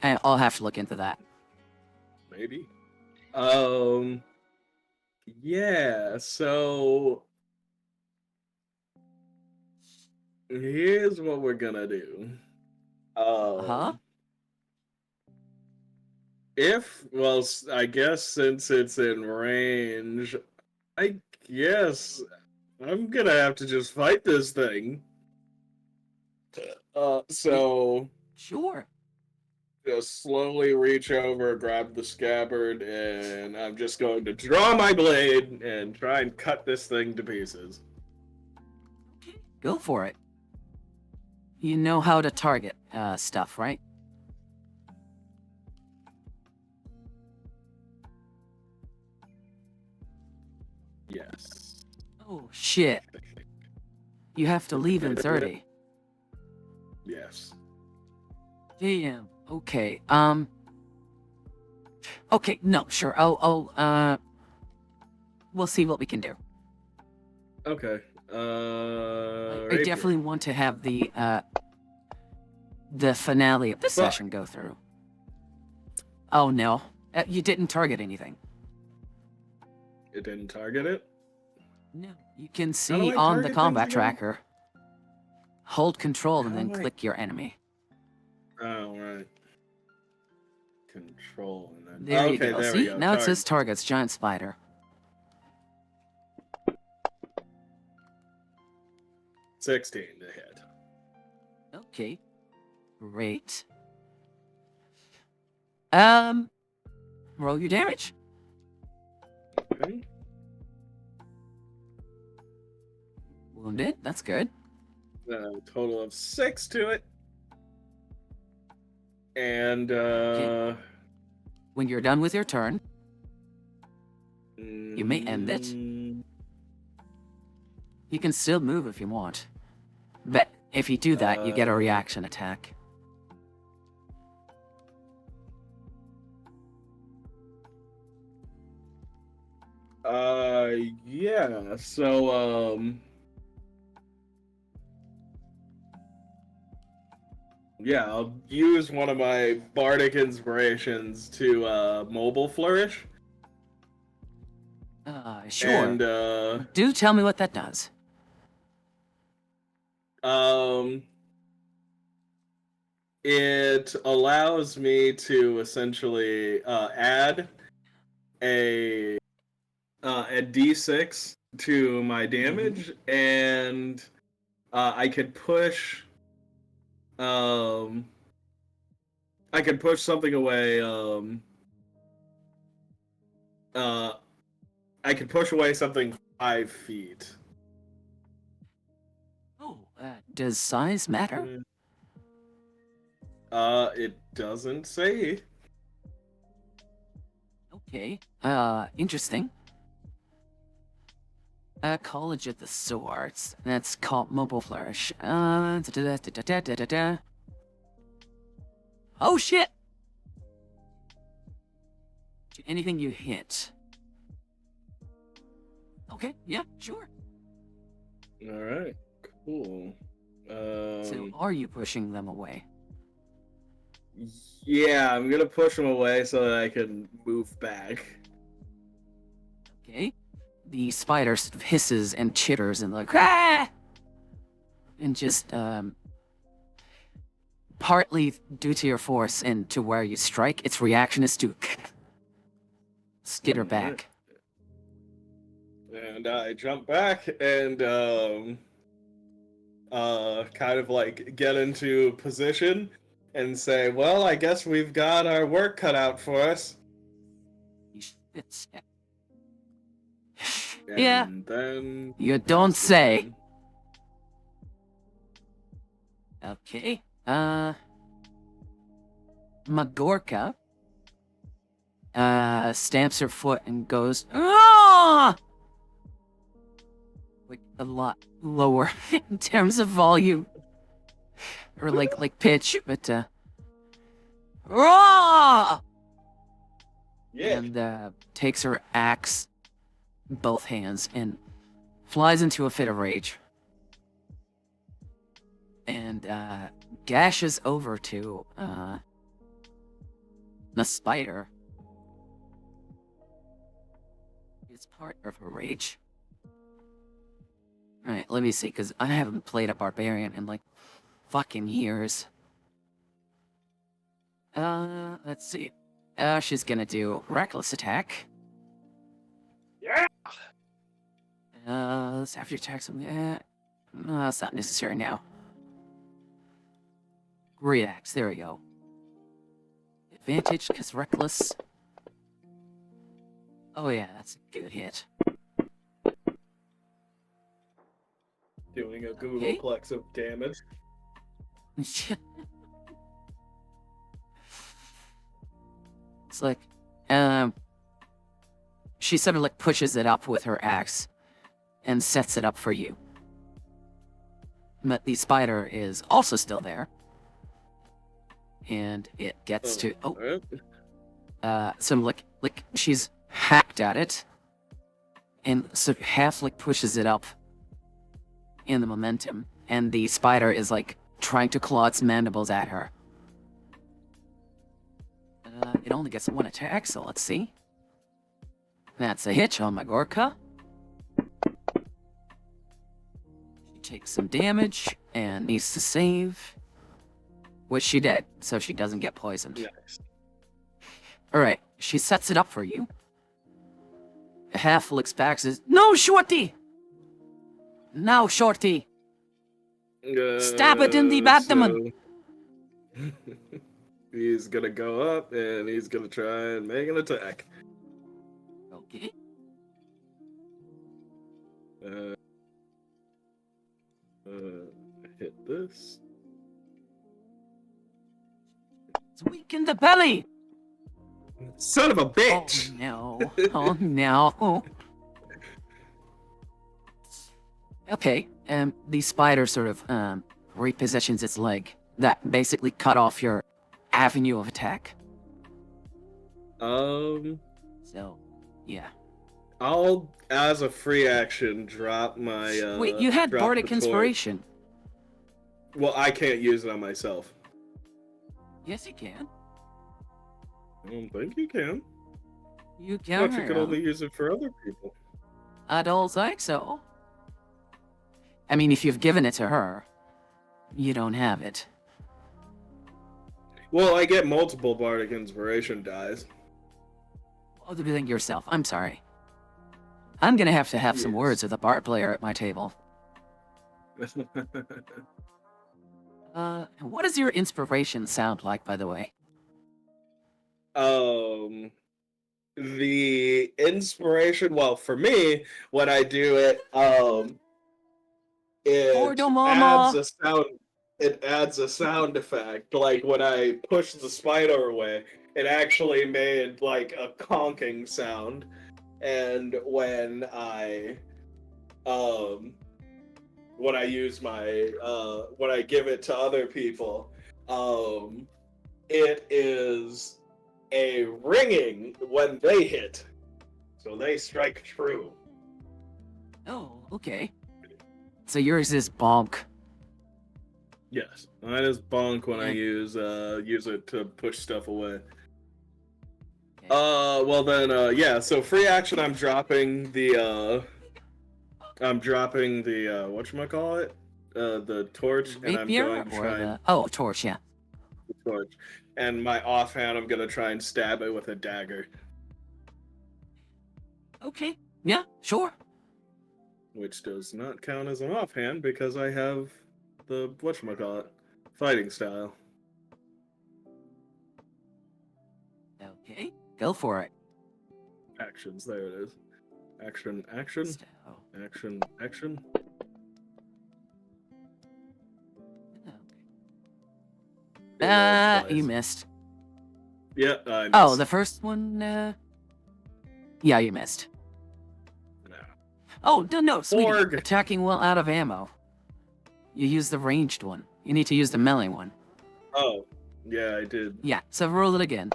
S1: I'll have to look into that.
S2: Maybe. Yeah, so here's what we're gonna do.
S1: Uh-huh.
S2: I guess since it's in range, I guess I'm gonna have to just fight this thing. So
S1: Sure.
S2: just slowly reach over, grab the scabbard, and I'm just going to draw my blade and try and cut this thing to pieces.
S1: Go for it. You know how to target stuff, right?
S2: Yes.
S1: Oh, shit. You have to leave in 30.
S2: Yes.
S1: Damn. Okay. Okay, no, sure. We'll see what we can do.
S2: Okay.
S1: I
S2: Rapier.
S1: definitely want to have the finale of the session go through. Oh, no. You didn't target anything.
S2: It didn't target it?
S1: No. You can
S2: do
S1: see
S2: I
S1: on the
S2: target
S1: combat
S2: things again?
S1: tracker. Hold control and
S2: How
S1: then
S2: do I-
S1: click your enemy.
S2: Oh, right. Control and then.
S1: There you
S2: okay,
S1: go.
S2: there
S1: See?
S2: we go.
S1: Now it says targets giant spider.
S2: 16 to hit.
S1: Okay. Great. Roll your damage.
S2: Okay.
S1: Wounded. That's good.
S2: Total of 6 to it. And
S1: Okay. When you're done with your turn, you may end it. You can still move if you want. But if you do that, you get a reaction attack.
S2: Yeah. So yeah, I'll use one of my bardic inspirations to mobile flourish.
S1: Sure.
S2: And
S1: Do tell me what that does.
S2: it allows me to essentially add a d6 to my damage, and I could push something away. I could push away something 5 feet.
S1: Oh, does size matter?
S2: It doesn't say.
S1: Okay. Interesting. College of the Swords. That's called Mobile Flourish. Oh shit! Anything you hit. Okay, yeah, sure.
S2: Alright, cool.
S1: So are you pushing them away?
S2: Yeah, I'm gonna push them away so that I can move back.
S1: Okay. The spider sort of hisses and chitters and like, ah! And just, partly due to your force and to where you strike, its reaction is to skitter back.
S2: And I jump back and kind of like get into position and say, well, I guess we've got our work cut out for us.
S1: Yeah.
S2: And then
S1: You don't say. Okay. Magorka stamps her foot and goes, ah! Like a lot lower in terms of volume. Or like pitch, but ah!
S2: yeah.
S1: And takes her axe in both hands and flies into a fit of rage. And gashes over to the spider. It's part of her rage. Alright, let me see, because I haven't played a barbarian in like fucking years. Let's see. She's gonna do reckless attack.
S2: Yeah.
S1: After you attack something. No, it's not necessary now. Great axe, there we go. Advantage, because reckless. Oh yeah, that's a good hit.
S2: Doing a Googleplex of damage.
S1: It's like, she sort of like pushes it up with her axe and sets it up for you. But the spider is also still there. And it gets to, so like she's hacked at it. And so half like pushes it up in the momentum. And the spider is like trying to claw its mandibles at her. It only gets one attack, so let's see. That's a hit on my Gorka. She takes some damage and needs to save. Which she did, so she doesn't get poisoned.
S2: Nice.
S1: Alright, she sets it up for you. Half looks back and says, no, Shorty! Now, Shorty! Stab it in the abdomen.
S2: So- he's gonna go up and he's gonna try and make an attack.
S1: Okay.
S2: Uh, hit this.
S1: It's weak in the belly.
S2: Son of a bitch!
S1: Oh no. Oh no. Okay. The spider sort of repositions its leg. That basically cut off your avenue of attack.
S2: Um,
S1: So, yeah.
S2: I'll, as a free action, drop my.
S1: Wait, you had
S2: drop
S1: bardic
S2: the torch.
S1: inspiration.
S2: Well, I can't use it on myself.
S1: Yes, you can.
S2: I don't think you can.
S1: You
S2: I
S1: can.
S2: thought you could only use it for other people.
S1: I don't think so. I mean, if you've given it to her, you don't have it.
S2: Well, I get multiple bardic inspiration dies.
S1: Oh, do you think yourself? I'm sorry. I'm gonna have to have some
S2: Yes.
S1: words with a bard player at my table. What does your inspiration sound like, by the way?
S2: The inspiration. Well, for me, when I do it, it
S1: Ordo mama.
S2: adds a sound. It adds a sound effect. Like when I pushed the spider away, it actually made like a conking sound. And when I use my when I give it to other people, it is a ringing when they hit. So they strike true.
S1: Oh, okay. So yours is bonk.
S2: Yes. Mine is bonk when I
S1: Yeah.
S2: use it to push stuff away.
S1: Okay.
S2: Well then, yeah, so free action I'm dropping the whatchamacallit? The torch, and I'm
S1: Rapier
S2: going to
S1: or
S2: try
S1: the...
S2: and
S1: Oh, torch, yeah.
S2: the torch. And my offhand I'm gonna try and stab it with a dagger.
S1: Okay. Yeah, sure.
S2: Which does not count as an offhand because I have the whatchamacallit? Fighting style.
S1: Okay. Go for it.
S2: Actions, there it is. Action, action,
S1: So,
S2: action, action.
S1: you missed.
S2: Yeah, I missed.
S1: Oh, the first one, yeah, you missed.
S2: No.
S1: Oh, no, sweetie.
S2: Org.
S1: Attacking well out of ammo. You use the ranged one. You need to use the melee one.
S2: Oh, yeah, I did.
S1: Yeah, so roll it again.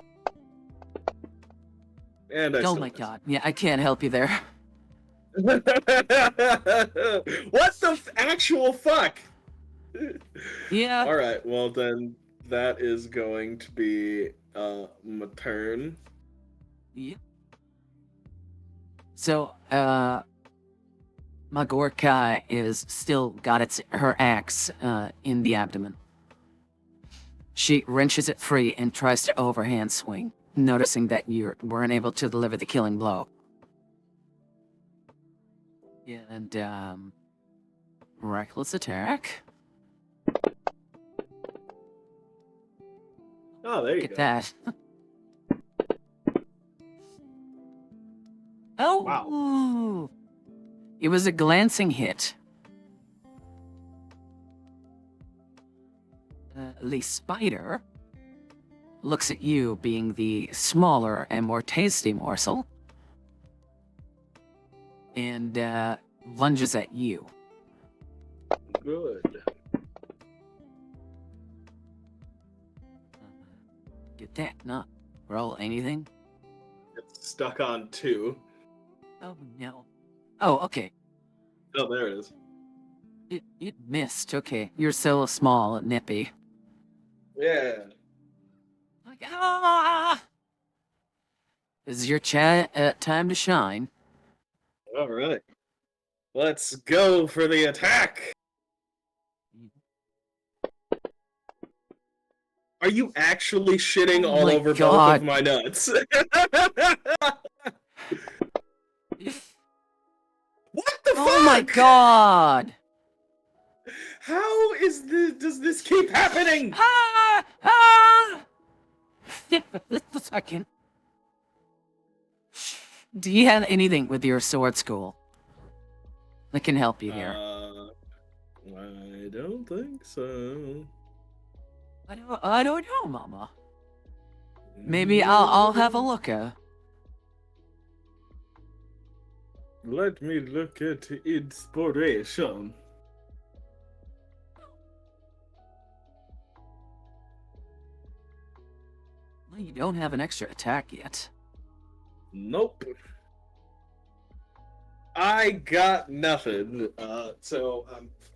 S2: And I
S1: Oh
S2: still
S1: my
S2: missed.
S1: god. Yeah, I can't help you there.
S2: What the actual fuck?
S1: Yeah.
S2: Alright, well then that is going to be my turn.
S1: Yeah. So, Magorka is still got her axe in the abdomen. She wrenches it free and tries to overhand swing, noticing that you weren't able to deliver the killing blow. Yeah, and reckless attack.
S2: Oh, there you
S1: Look
S2: go.
S1: at that. Oh,
S2: Wow.
S1: It was a glancing hit. The spider looks at you, being the smaller and more tasty morsel, and lunges at you.
S2: Good.
S1: Get that? Not roll anything?
S2: It's stuck on 2.
S1: Oh no. Oh, okay.
S2: Oh, there it is.
S1: It missed. Okay, you're so small and nippy.
S2: Yeah.
S1: Like, ah! This is your time to shine.
S2: Alright. Let's go for the attack! Are you actually shitting
S1: Oh
S2: all
S1: my
S2: over both
S1: God.
S2: of my nuts? What the fuck?
S1: Oh my god!
S2: How is this? Does this keep happening?
S1: Ah! Ah! Just a second. Do you have anything with your sword school that can help you here?
S2: I don't think so.
S1: I don't know, Mama. Maybe I'll have a look.
S2: Let me look at inspiration.
S1: Well, you don't have an extra attack yet.
S2: Nope. I got nothing. So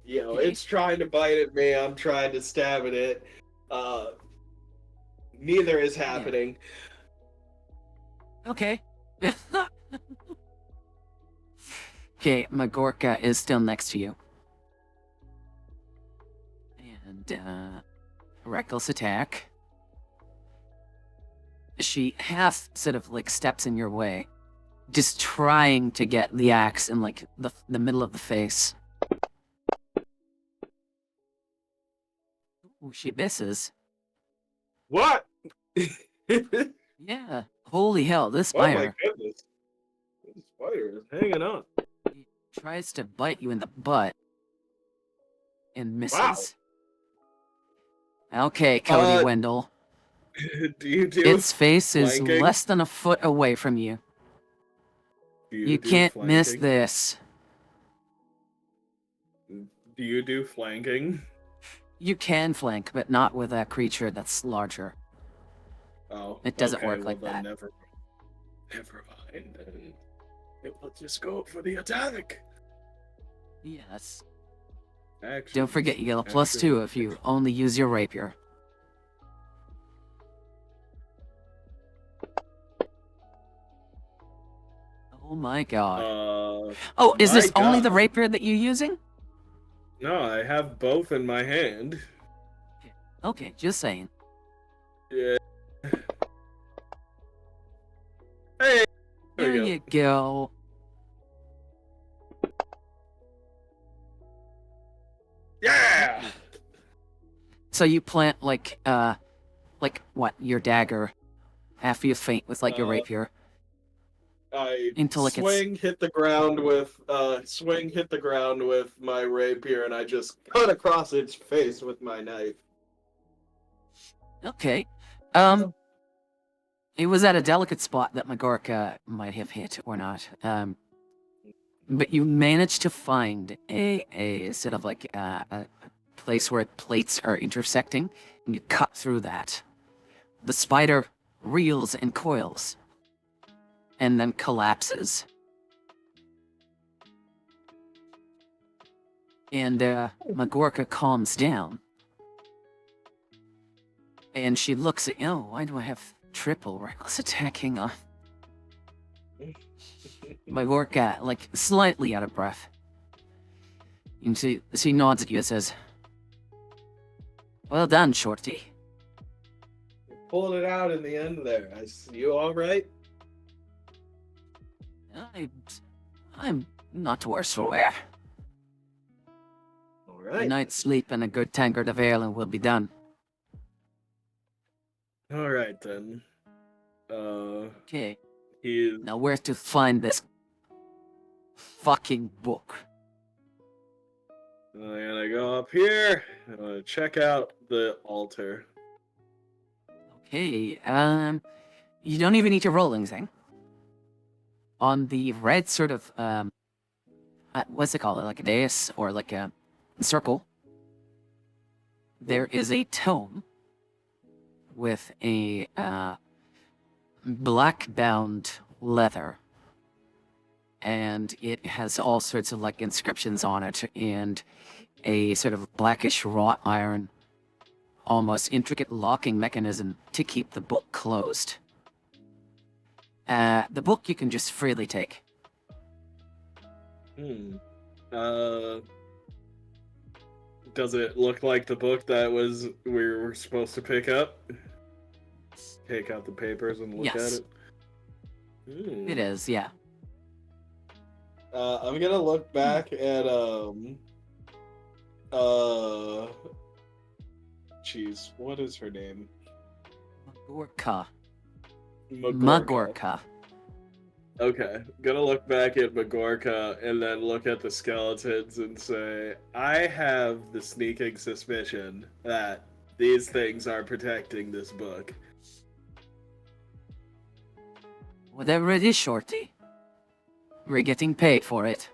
S1: Okay.
S2: it's trying to bite at me. I'm trying to stab at it. Neither is happening.
S1: Okay. Okay, Magorka is still next to you. And, reckless attack. She half sort of like steps in your way, just trying to get the axe in like the middle of the face. Ooh, she misses.
S2: What?
S1: Yeah. Holy hell, this
S2: Oh my
S1: spider
S2: goodness. This spider is hanging on.
S1: tries to bite you in the butt and misses.
S2: Wow.
S1: Okay, Cody
S2: Uh,
S1: Wendell.
S2: Do you do
S1: Its face is
S2: flanking?
S1: less than a foot away from you.
S2: Do
S1: You
S2: do
S1: can't miss
S2: flanking?
S1: this.
S2: Do you do flanking?
S1: You can flank, but not with a creature that's larger.
S2: Oh,
S1: It doesn't
S2: okay,
S1: work
S2: well
S1: like
S2: then
S1: that.
S2: Never mind. Then it will just go for the attack.
S1: Yes.
S2: Action.
S1: Don't forget you get a +2 if you only use your rapier. Oh my god. Oh, is
S2: my
S1: this only the
S2: God.
S1: rapier that you're using?
S2: No, I have both in my hand.
S1: Okay, just saying.
S2: Yeah. Hey.
S1: There
S2: we go.
S1: you go.
S2: Yeah.
S1: So you plant like what, your dagger after you faint with like your rapier.
S2: I
S1: Into, like, its-
S2: hit the ground with my rapier, and I just cut across its face with my knife.
S1: Okay. It was at a delicate spot that Magorka might have hit or not. But you managed to find a sort of like a place where plates are intersecting, and you cut through that. The spider reels and coils, and then collapses. And Magorka calms down. And she looks at you. Oh, why do I have triple reckless attacking on? Magorka, like, slightly out of breath. And she nods at you and says, "Well done, Shorty."
S2: You pulled it out in the end there. You all right?
S1: I'm not worse for wear.
S2: All
S1: A
S2: right.
S1: night's sleep and a good tankard of ale and we'll be done.
S2: All right then.
S1: Okay,
S2: He is.
S1: now where to find this fucking book?
S2: I'm gonna go up here. I'm gonna check out the altar.
S1: Okay, you don't even need to roll anything. On the red sort of, what's it called? Like a dais or like a circle. There is a tome with a, black bound leather. And it has all sorts of like inscriptions on it and a sort of blackish wrought iron, almost intricate locking mechanism to keep the book closed. The book you can just freely take.
S2: Does it look like the book that we were supposed to pick up? Take out the papers and look
S1: Yes.
S2: at it.
S1: It is, yeah.
S2: I'm gonna look back at Uh, jeez, what is her name?
S1: Magorka.
S2: Magorka.
S1: Magorka.
S2: Okay, gonna look back at Magorka and then look at the skeletons and say, I have the sneaking suspicion that these things are protecting this book.
S1: Whatever it is, Shorty. We're getting paid for it.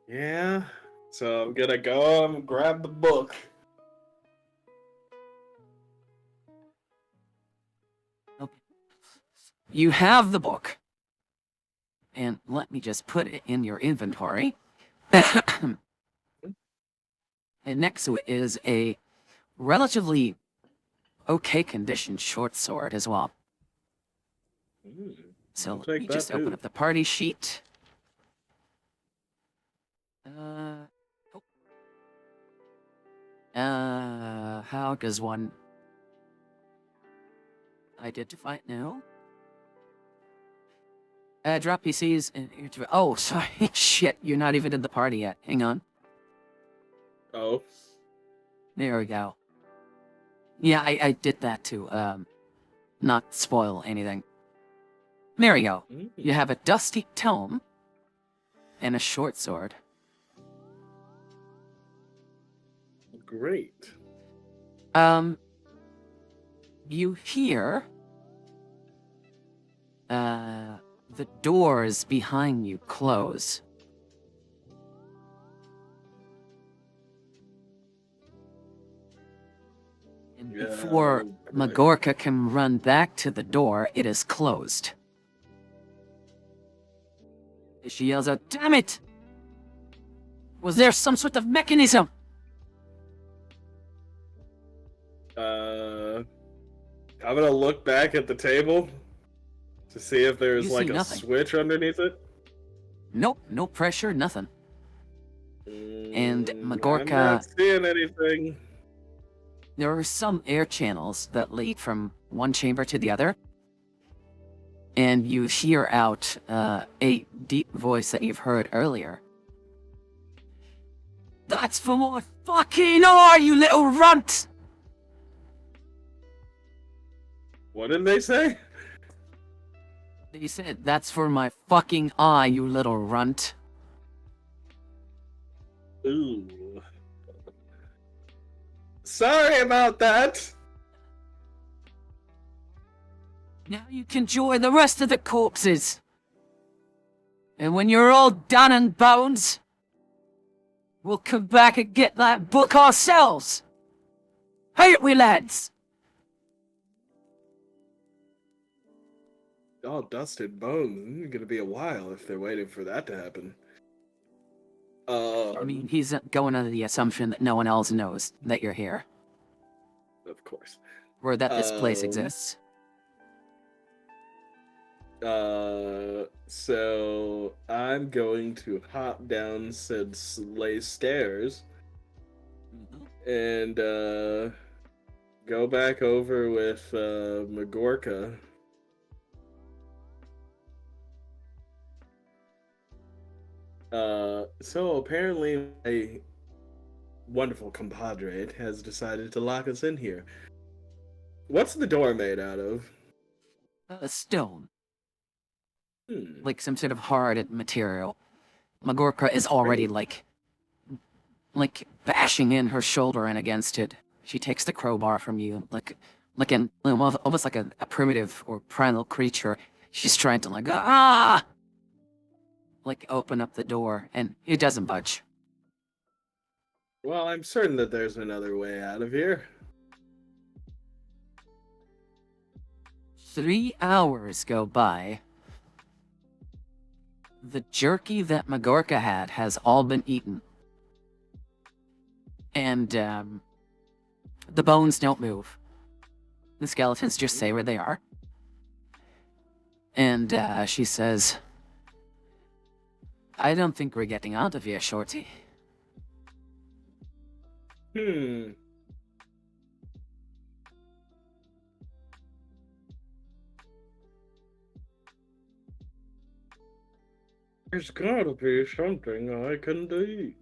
S2: Yeah, so I'm gonna go and grab the book.
S1: Okay. You have the book. And let me just put it in your inventory. And next to it is a relatively okay condition short sword as well. So
S2: I'll
S1: let
S2: take
S1: me
S2: that
S1: just open
S2: too.
S1: up the party sheet. How does one identify it now? Drop PCs and oh, sorry, shit, you're not even in the party yet. Hang on.
S2: Oh.
S1: There we go. Yeah, I did that to, not spoil anything. There we go. You have a dusty tome and a short sword.
S2: Great.
S1: You hear the doors behind you close. And before
S2: boy.
S1: Magorka can run back to the door, it is closed. She yells out, "Damn it! Was there some sort of mechanism?"
S2: I'm gonna look back at the table to see if there's
S1: You
S2: like
S1: see
S2: a
S1: nothing.
S2: switch underneath it.
S1: Nope, no pressure, nothing. And
S2: I'm
S1: Magorka,
S2: not seeing anything.
S1: there are some air channels that lead from one chamber to the other. And you hear out a deep voice that you've heard earlier. "That's for my fucking eye, you little runt!"
S2: What did they say?
S1: He said, "That's for my fucking eye, you little runt."
S2: Ooh. Sorry about that.
S1: Now you can enjoy the rest of the corpses. And when you're all done and bones, we'll come back and get that book ourselves. Ain't we, lads?
S2: Oh, dust and bones. It's gonna be a while if they're waiting for that to happen.
S1: I mean, he's going under the assumption that no one else knows that you're here.
S2: Of course.
S1: Or that this place exists.
S2: So I'm going to hop down said sleigh stairs and go back over with Magorka. So apparently my wonderful compadre has decided to lock us in here. What's the door made out of?
S1: A stone. Like some sort of hard material. Magorka is already like bashing in her shoulder and against it. She takes the crowbar from you, almost like a primitive or primal creature. She's trying to open up the door, and it doesn't budge.
S2: Well, I'm certain that there's another way out of here.
S1: 3 hours go by. The jerky that Magorka had has all been eaten. And, the bones don't move. The skeletons just stay where they are. And, she says, "I don't think we're getting out of here, Shorty."
S2: There's gotta be something I can do.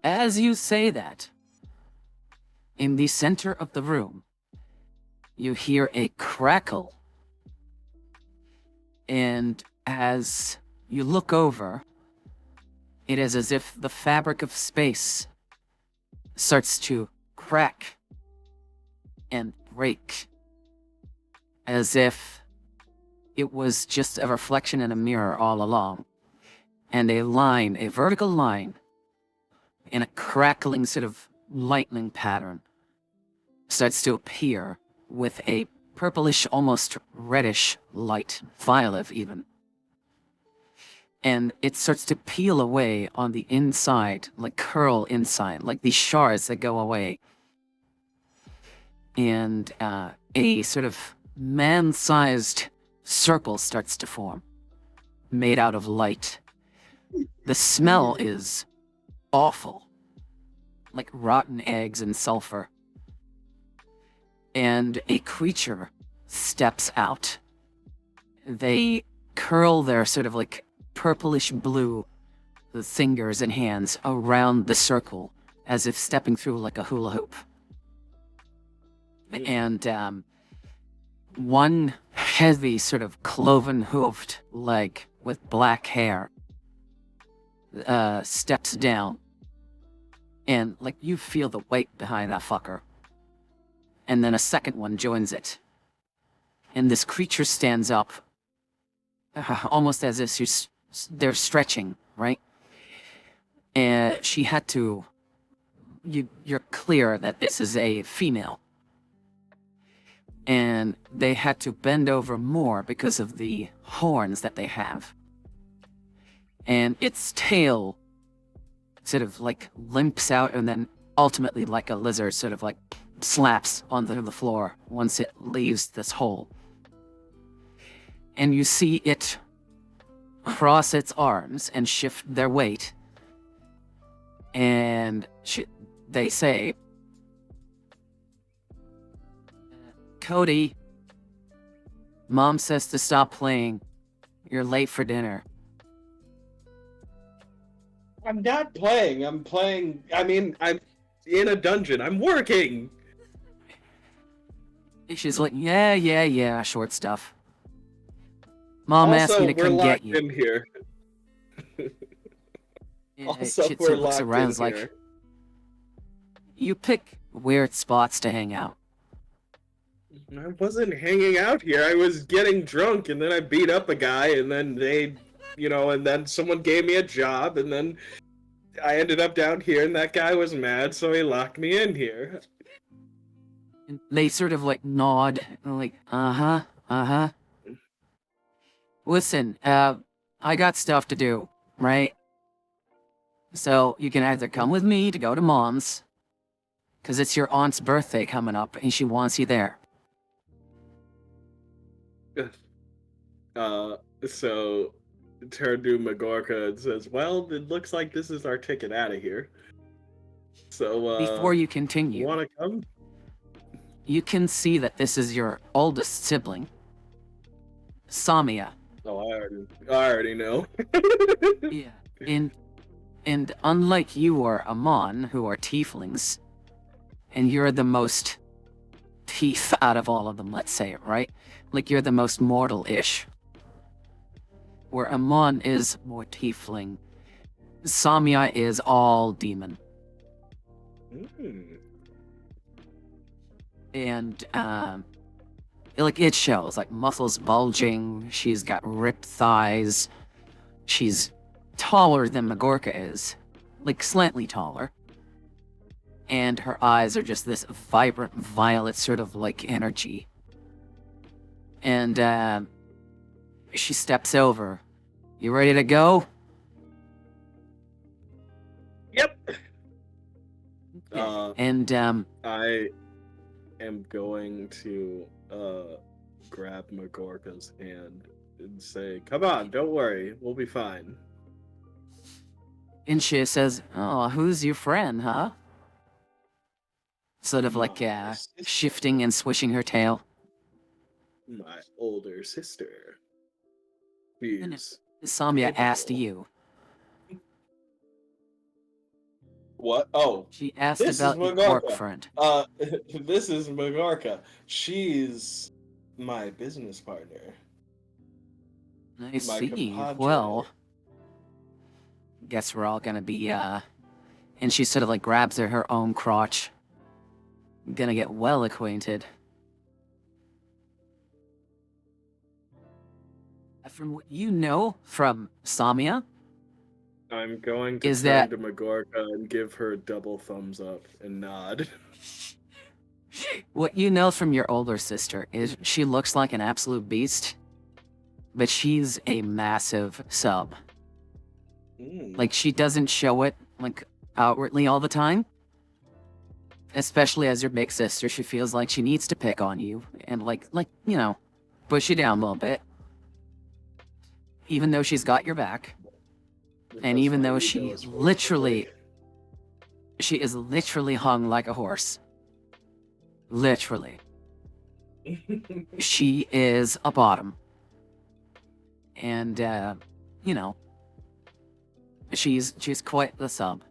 S1: as you say that, in the center of the room, you hear a crackle. And as you look over, it is as if the fabric of space starts to crack and break, as if it was just a reflection in a mirror all along. And a line, a vertical line, in a crackling sort of lightning pattern, starts to appear with a purplish, almost reddish light, violet even. And it starts to peel away on the inside, like curl inside, like these shards that go away. And a sort of man-sized circle starts to form, made out of light. The smell is awful, like rotten eggs and sulfur. And a creature steps out. They curl their sort of like purplish blue fingers and hands around the circle, as if stepping through like a hula hoop. And one heavy sort of cloven-hoofed leg with black hair steps down, and like you feel the weight behind that fucker. And then a second one joins it, and this creature stands up, almost as if they're stretching, right? And she had to. You're clear that this is a female, and they had to bend over more because of the horns that they have. And its tail sort of like limps out, and then ultimately, like a lizard, sort of like slaps onto the floor once it leaves this hole. And you see it cross its arms and shift their weight. And they say, Cody, Mom says to stop playing. You're late for dinner.
S2: I'm not playing. I'm playing. I mean, I'm in a dungeon. I'm working.
S1: She's like, yeah, short stuff. Mom asked me to come get you.
S2: In here.
S1: And
S2: Also,
S1: she
S2: we're
S1: looks
S2: locked
S1: around,
S2: in
S1: like,
S2: here.
S1: you pick weird spots to hang out.
S2: I wasn't hanging out here. I was getting drunk, and then I beat up a guy, and then they, and then someone gave me a job, and then I ended up down here, and that guy was mad, so he locked me in here.
S1: And they sort of like nod, and like, uh-huh. Listen, I got stuff to do, right? So you can either come with me to go to Mom's, because it's your aunt's birthday coming up, and she wants you there.
S2: So turn to Magorka and says, well, it looks like this is our ticket out of here. So,
S1: Before you continue,
S2: you want to come?
S1: You can see that this is your oldest sibling, Samia.
S2: Oh, I already know.
S1: Yeah, and unlike you or Amon, who are tieflings, and you're the most teeth out of all of them, let's say it, right? Like you're the most mortal-ish. Where Amon is more tiefling, Samia is all demon. And, like it shows, like muscles bulging, she's got ripped thighs, she's taller than Magorka is, like slightly taller. And her eyes are just this vibrant violet sort of like energy. And, she steps over. You ready to go?
S2: Yep.
S1: And,
S2: I am going to grab Magorka's hand and say, come on, don't worry, we'll be fine.
S1: And she says, oh, who's your friend, huh? Sort of like, shifting and swishing her tail.
S2: My older sister. She's
S1: Samia
S2: capable.
S1: asked you.
S2: What? Oh,
S1: She asked
S2: this is
S1: about your orc
S2: Magarka.
S1: friend.
S2: This is Magarka. She's my business partner,
S1: I
S2: my
S1: see.
S2: compadre.
S1: Well, guess we're all gonna be, and she sort of like grabs her own crotch. Gonna get well acquainted. From what you know from Samia,
S2: I'm going to
S1: is
S2: turn
S1: that
S2: to Magarka and give her a double thumbs up and nod.
S1: what you know from your older sister is she looks like an absolute beast, but she's a massive sub. Like, she doesn't show it, like, outwardly all the time. Especially as your big sister, she feels like she needs to pick on you and, like, you know, push you down a little bit. Even though she's got your back. And even though she is literally hung like a horse. Literally. She is a bottom. And, you know, she's quite the sub.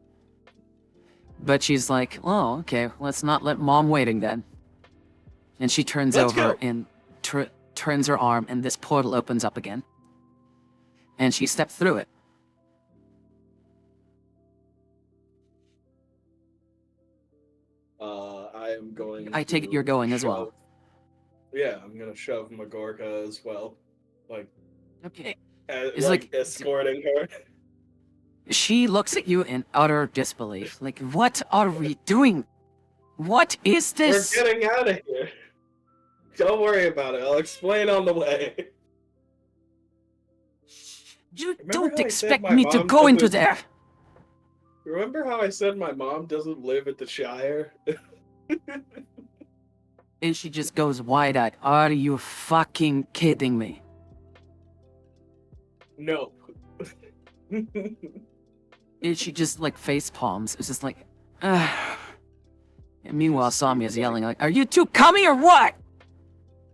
S1: But she's like, oh, okay, let's not let mom waiting then. And she turns
S2: Let's
S1: over
S2: go.
S1: and turns her arm, and this portal opens up again. And she steps through it.
S2: I am going.
S1: I take it you're going as well.
S2: Yeah, I'm gonna shove Magorka as well, like,
S1: Okay.
S2: like,
S1: like-
S2: escorting her.
S1: She looks at you in utter disbelief. Like, what are we doing? What is this?
S2: We're getting out of here. Don't worry about it. I'll explain on the way.
S1: You
S2: Remember
S1: don't
S2: how I said
S1: expect
S2: my
S1: me to
S2: mom
S1: go into
S2: doesn't-
S1: there.
S2: Remember how I said my mom doesn't live at the Shire?
S1: And she just goes wide-eyed. Are you fucking kidding me?
S2: No.
S1: And she just, like, face palms. It's just like, ah. And meanwhile, Samia's yelling, like, are you two coming or what?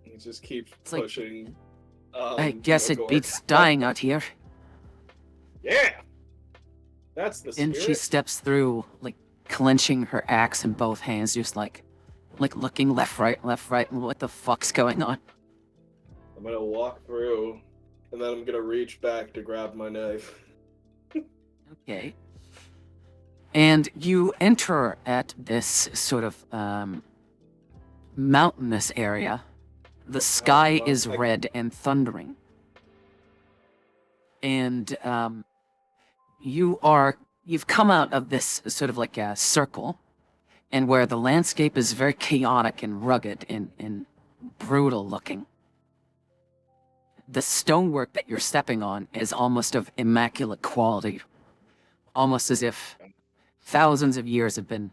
S2: He just keeps
S1: It's like,
S2: pushing.
S1: I guess it
S2: Magorka.
S1: beats dying out here.
S2: Yeah. That's the spirit.
S1: And she steps through, like, clenching her axe in both hands, just like looking left, right, what the fuck's going on?
S2: I'm gonna walk through, and then I'm gonna reach back to grab my knife.
S1: Okay. And you enter at this sort of, mountainous area. The sky is red and thundering. And, you've come out of this sort of like a circle, and where the landscape is very chaotic and rugged and brutal looking. The stonework that you're stepping on is almost of immaculate quality, almost as if thousands of years have been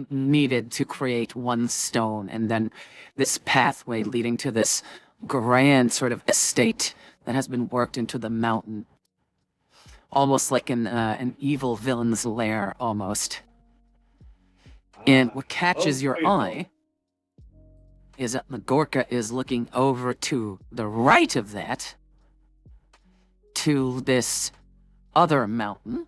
S1: needed to create one stone, and then this pathway leading to this grand sort of estate that has been worked into the mountain. Almost like an evil villain's lair, almost. And what catches your eye is that Magorka is looking over to the right of that, to this other mountain,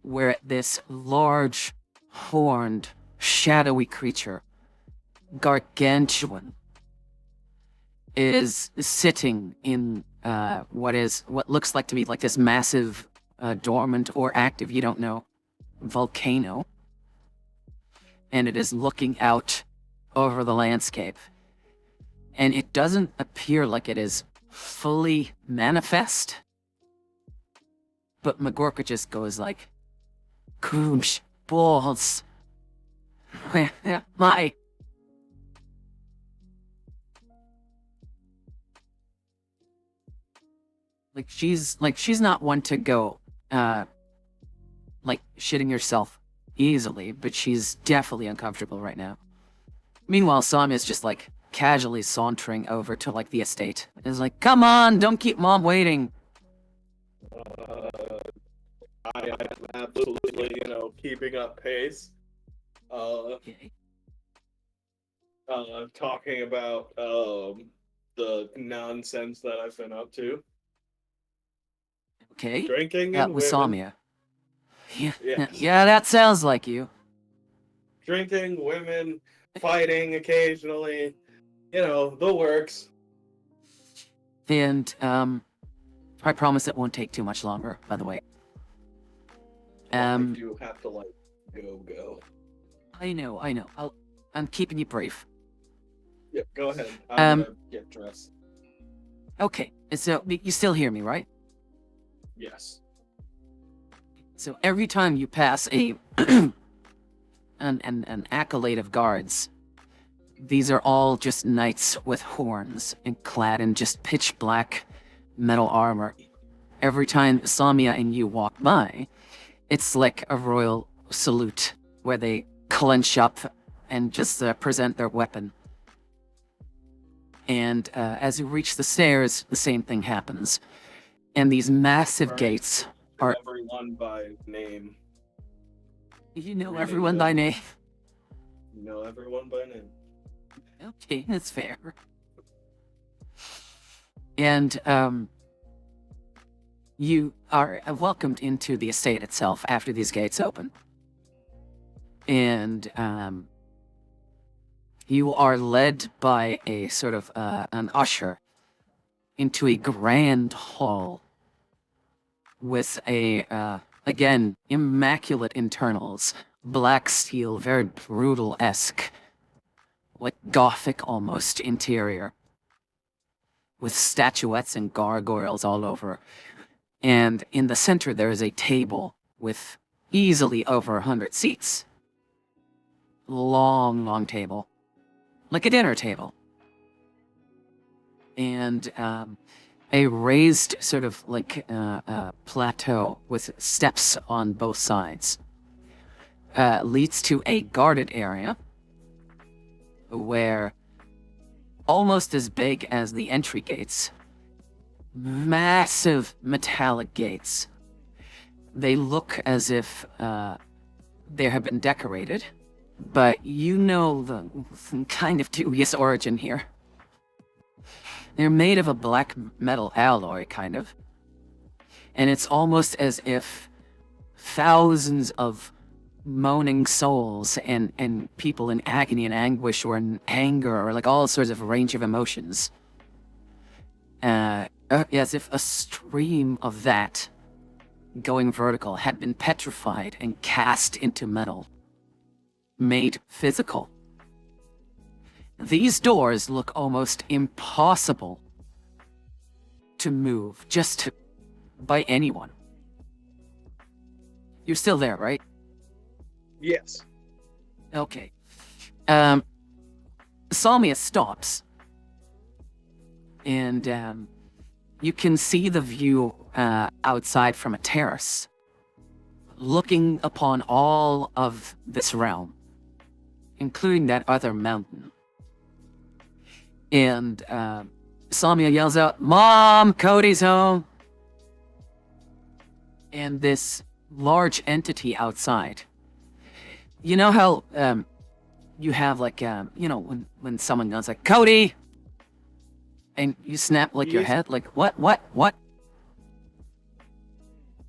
S1: where this large, horned, shadowy creature, gargantuan, is sitting in what looks like to be like this massive, dormant or active, you don't know, volcano. And it is looking out over the landscape. And it doesn't appear like it is fully manifest. But Magorka just goes like, Goobsh, balls. Where am I? She's not one to go, like, shitting yourself easily, but she's definitely uncomfortable right now. Meanwhile, Sam is just, like, casually sauntering over to, like, the estate. Is like, come on, don't keep mom waiting.
S2: I am absolutely, keeping up pace.
S1: Okay.
S2: Talking about, the nonsense that I've been up to.
S1: Okay.
S2: Drinking
S1: That
S2: and
S1: was
S2: women.
S1: Samia. Yeah,
S2: Yes.
S1: yeah, that sounds like you.
S2: Drinking, women, fighting occasionally. You know, the works.
S1: And, I promise it won't take too much longer, by the way.
S2: I do have to, like, go.
S1: I know. I'm keeping you brief.
S2: Yep, go ahead. I'm gonna get dressed.
S1: Okay, so you still hear me, right?
S2: Yes.
S1: So every time you pass an accolade of guards, these are all just knights with horns and clad in just pitch black metal armor. Every time Samia and you walk by, it's like a royal salute where they clench up and just present their weapon. And as you reach the stairs, the same thing happens. And these massive
S2: Right.
S1: gates are...
S2: Everyone by name.
S1: You know
S2: Really
S1: everyone
S2: good.
S1: by name.
S2: You know everyone by name.
S1: Okay, that's fair. And, you are welcomed into the estate itself after these gates open. And, you are led by a sort of, an usher into a grand hall with a, again, immaculate internals, black steel, very brutal-esque, like Gothic almost interior, with statuettes and gargoyles all over. And in the center, there is a table with easily over 100 seats. Long table. Like a dinner table. And a raised sort of like plateau with steps on both sides leads to a guarded area where, almost as big as the entry gates, massive metallic gates. They look as if they have been decorated, but you know the kind of dubious origin here. They're made of a black metal alloy, kind of. And it's almost as if thousands of moaning souls and people in agony and anguish or in anger or like all sorts of range of emotions. As if a stream of that going vertical had been petrified and cast into metal. Made physical. These doors look almost impossible to move, by anyone. You're still there, right?
S2: Yes.
S1: Okay. Salmia stops. And, you can see the view, outside from a terrace, looking upon all of this realm, including that other mountain. And, Salmia yells out, "Mom, Cody's home!" And this large entity outside. You know how, you have like, you know, when someone goes like, "Cody!" And you snap like your
S2: Yes.
S1: head, like, what?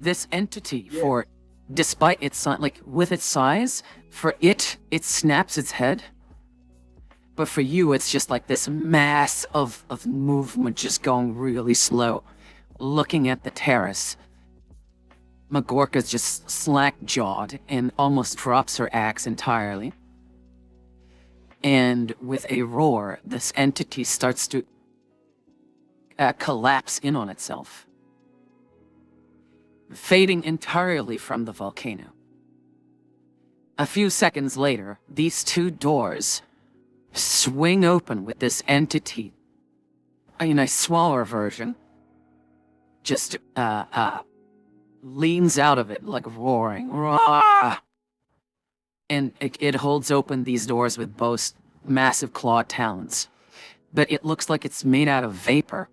S1: This entity,
S2: Yeah.
S1: despite its like, with its size, it snaps its head. But for you, it's just like this mass of movement just going really slow. Looking at the terrace. Magorka's just slack-jawed and almost drops her axe entirely. And with a roar, this entity starts to collapse in on itself, fading entirely from the volcano. A few seconds later, these two doors swing open with this entity, in a smaller version, just leans out of it like roaring. Rah! And it holds open these doors with both massive clawed talons. But it looks like it's made out of vapor.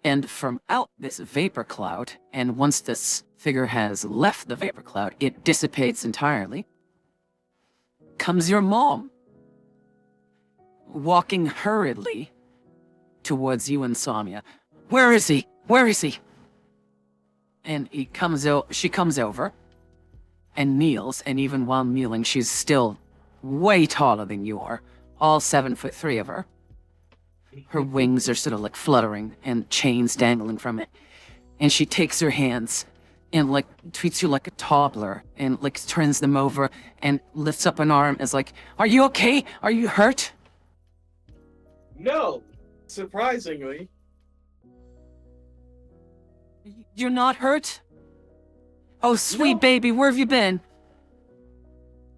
S1: And from out this vapor cloud, and once this figure has left the vapor cloud, it dissipates entirely, comes your mom, walking hurriedly towards you and Samia. "Where is he? Where is he?" And she comes over and kneels, and even while kneeling, she's still way taller than you are, all 7'3" of her. Her wings are sort of like fluttering and chains dangling from it. And she takes her hands and like treats you like a toddler and like turns them over and lifts up an arm as like, "Are you okay? Are you hurt?"
S2: No, surprisingly.
S1: "You're not hurt? Oh, sweet
S2: No.
S1: baby, where have you been?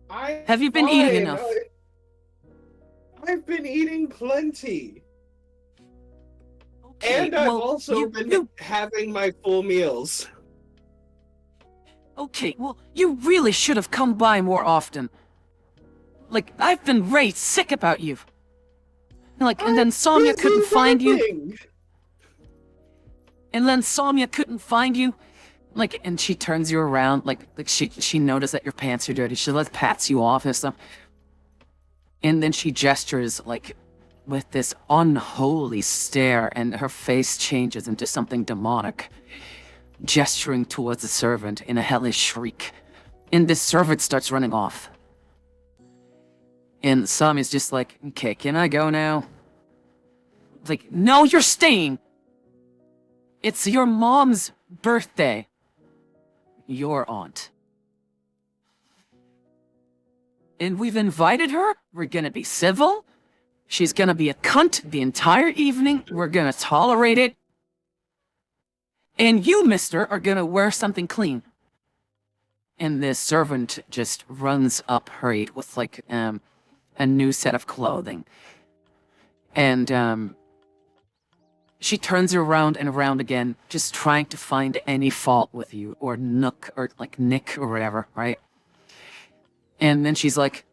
S2: I'm
S1: Have you been eating
S2: fine.
S1: enough?"
S2: I've been eating plenty.
S1: Okay,
S2: And I've
S1: well,
S2: also been having my full meals.
S1: Okay, well, you really should have come by more often. Like, I've been right sick about you. Like, and then Samya couldn't find you. And then Samya couldn't find you. Like, and she turns you around, like she noticed that your pants are dirty. She pats you off and stuff. And then she gestures, like, with this unholy stare, and her face changes into something demonic, gesturing towards the servant in a hellish shriek. And this servant starts running off. And Samya's just like, "Okay, can I go now?" Like, "No, you're staying. It's your mom's birthday. Your aunt. And we've invited her. We're gonna be civil. She's gonna be a cunt the entire evening. We're gonna tolerate it. And you, mister, are gonna wear something clean." And this servant just runs up hurried with, like, a new set of clothing. And, she turns around and around again, just trying to find any fault with you, or nook, or, like, nick, or whatever, right? And then she's like,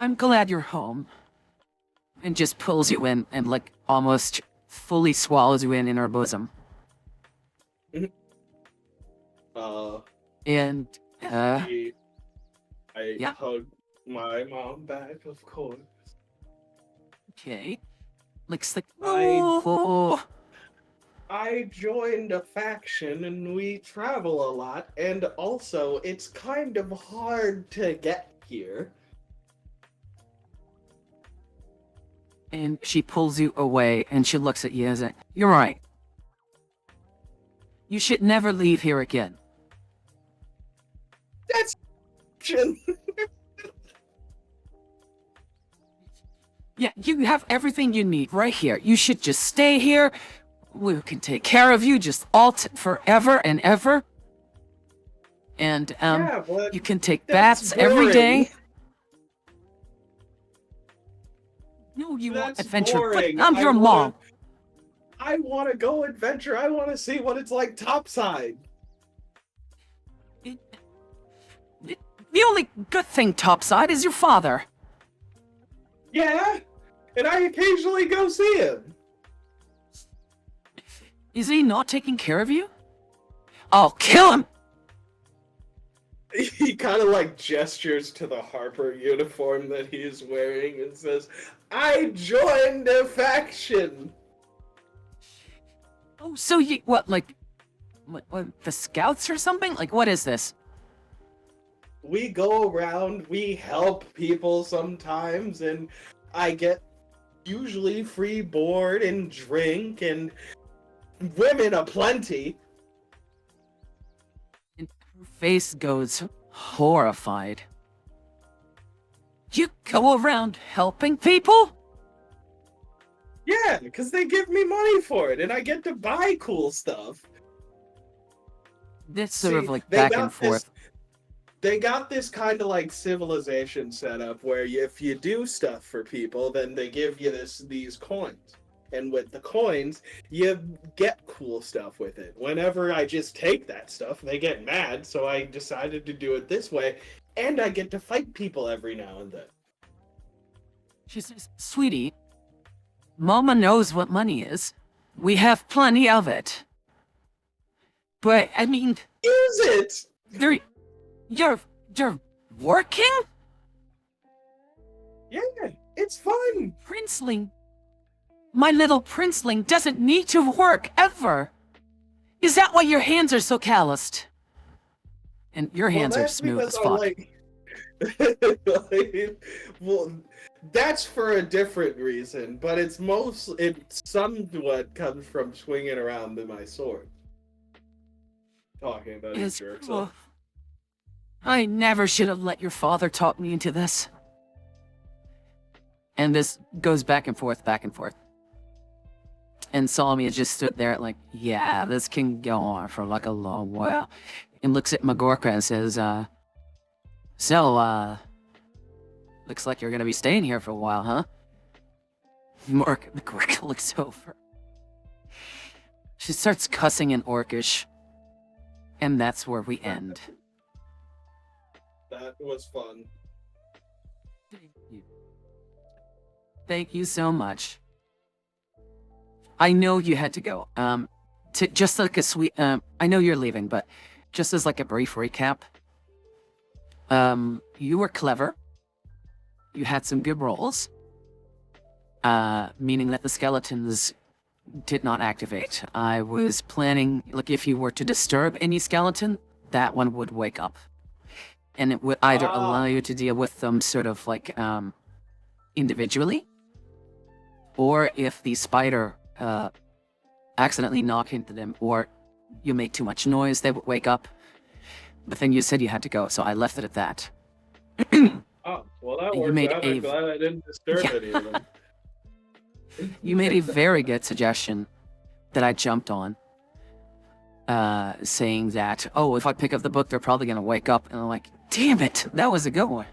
S1: "I'm glad you're home." And just pulls you in and, like, almost fully swallows you in her bosom. And,
S2: I
S1: yeah.
S2: hug my mom back, of course.
S1: Okay. Looks like,
S2: I-
S1: oh.
S2: I joined a faction and we travel a lot, and also it's kind of hard to get here.
S1: And she pulls you away, and she looks at you as a, "You're right. You should never leave here again."
S2: That's
S1: Yeah, you have everything you need right here. You should just stay here. We can take care of you just forever and ever. And,
S2: yeah, but
S1: you can take
S2: that's
S1: baths every day.
S2: boring.
S1: No, you want
S2: That's
S1: adventure,
S2: boring.
S1: but I'm your mom.
S2: I want to go adventure. I want to see what it's like topside.
S1: The only good thing topside is your father.
S2: Yeah, and I occasionally go see him.
S1: Is he not taking care of you? I'll kill him!
S2: He kind of like gestures to the Harper uniform that he is wearing and says, "I joined a faction."
S1: Oh, so you, what, the scouts or something? Like, what is this?
S2: We go around, we help people sometimes, and I get usually free board and drink and women aplenty.
S1: And her face goes horrified. You go around helping people?
S2: Yeah, because they give me money for it, and I get to buy cool stuff.
S1: This sort of
S2: See,
S1: like
S2: they
S1: back
S2: got
S1: and forth.
S2: They got this kind of like civilization set up where if you do stuff for people, then they give you these coins. And with the coins, you get cool stuff with it. Whenever I just take that stuff, they get mad, so I decided to do it this way, and I get to fight people every now and then.
S1: She says, "Sweetie, Mama knows what money is. We have plenty of it. But, I mean,
S2: Is it?
S1: you're working?
S2: Yeah, it's fun.
S1: Princeling. My little princeling doesn't need to work ever. Is that why your hands are so calloused? And your
S2: Well,
S1: hands are
S2: that's
S1: smooth
S2: because
S1: as
S2: I
S1: fuck.
S2: well, that's for a different reason, but it somewhat comes from swinging around my sword. Talking about his
S1: Is
S2: jerks
S1: cruel.
S2: off.
S1: I never should have let your father talk me into this. And this goes back and forth, back and forth. And Salomia just stood there like, yeah, this can go on for like a long while. And looks at Magorka and says, looks like you're gonna be staying here for a while, huh? Magorka looks over. She starts cussing in Orcish. And that's where we end.
S2: That was fun.
S1: Thank you. Thank you so much. I know you had to go. To just like a sweet, I know you're leaving, but just as like a brief recap. You were clever. You had some good rolls. Meaning that the skeletons did not activate. I was planning, like, if you were to disturb any skeleton, that one would wake up. And it would either allow you to deal with them sort of like, individually, or if the spider, accidentally knocked into them, or you made too much noise, they would wake up. But then you said you had to go, so I left it at that.
S2: Oh, well, that
S1: You
S2: worked
S1: made
S2: out.
S1: a-
S2: I'm glad I didn't disturb
S1: Yeah.
S2: any of them.
S1: You made a very good suggestion that I jumped on, saying that, oh, if I pick up the book, they're probably gonna wake up. And I'm like, damn it, that was a good one.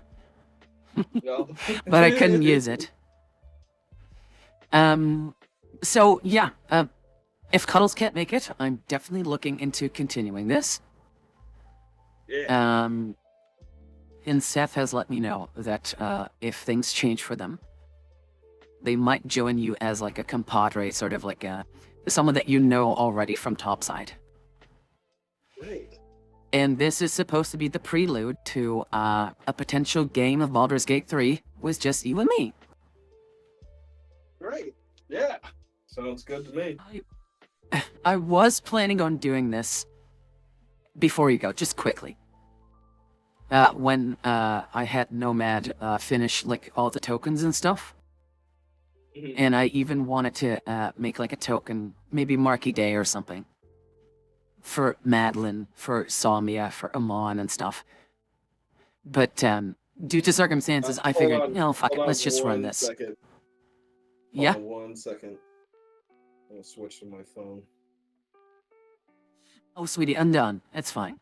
S2: No.
S1: But I couldn't use it. So yeah, if Cuddles can't make it, I'm definitely looking into continuing this.
S2: Yeah.
S1: And Seth has let me know that if things change for them, they might join you as like a compadre, sort of like someone that you know already from Topside.
S2: Great.
S1: And this is supposed to be the prelude to a potential game of Baldur's Gate 3 with just you and me.
S2: Great. Yeah. Sounds good to me.
S1: I was planning on doing this before you go, just quickly. When I had Nomad finish like all the tokens and stuff.
S2: Mhm.
S1: And I even wanted to make like a token, maybe Marky Day or something. For Madeline, for Salmia, for Amon and stuff. But due to circumstances, I figured,
S2: Hold on,
S1: no, fuck it,
S2: hold on
S1: let's just run
S2: one
S1: this.
S2: second.
S1: Yeah?
S2: Hold on 1 second. I'm gonna switch to my phone.
S1: Oh, sweetie, I'm done. It's fine.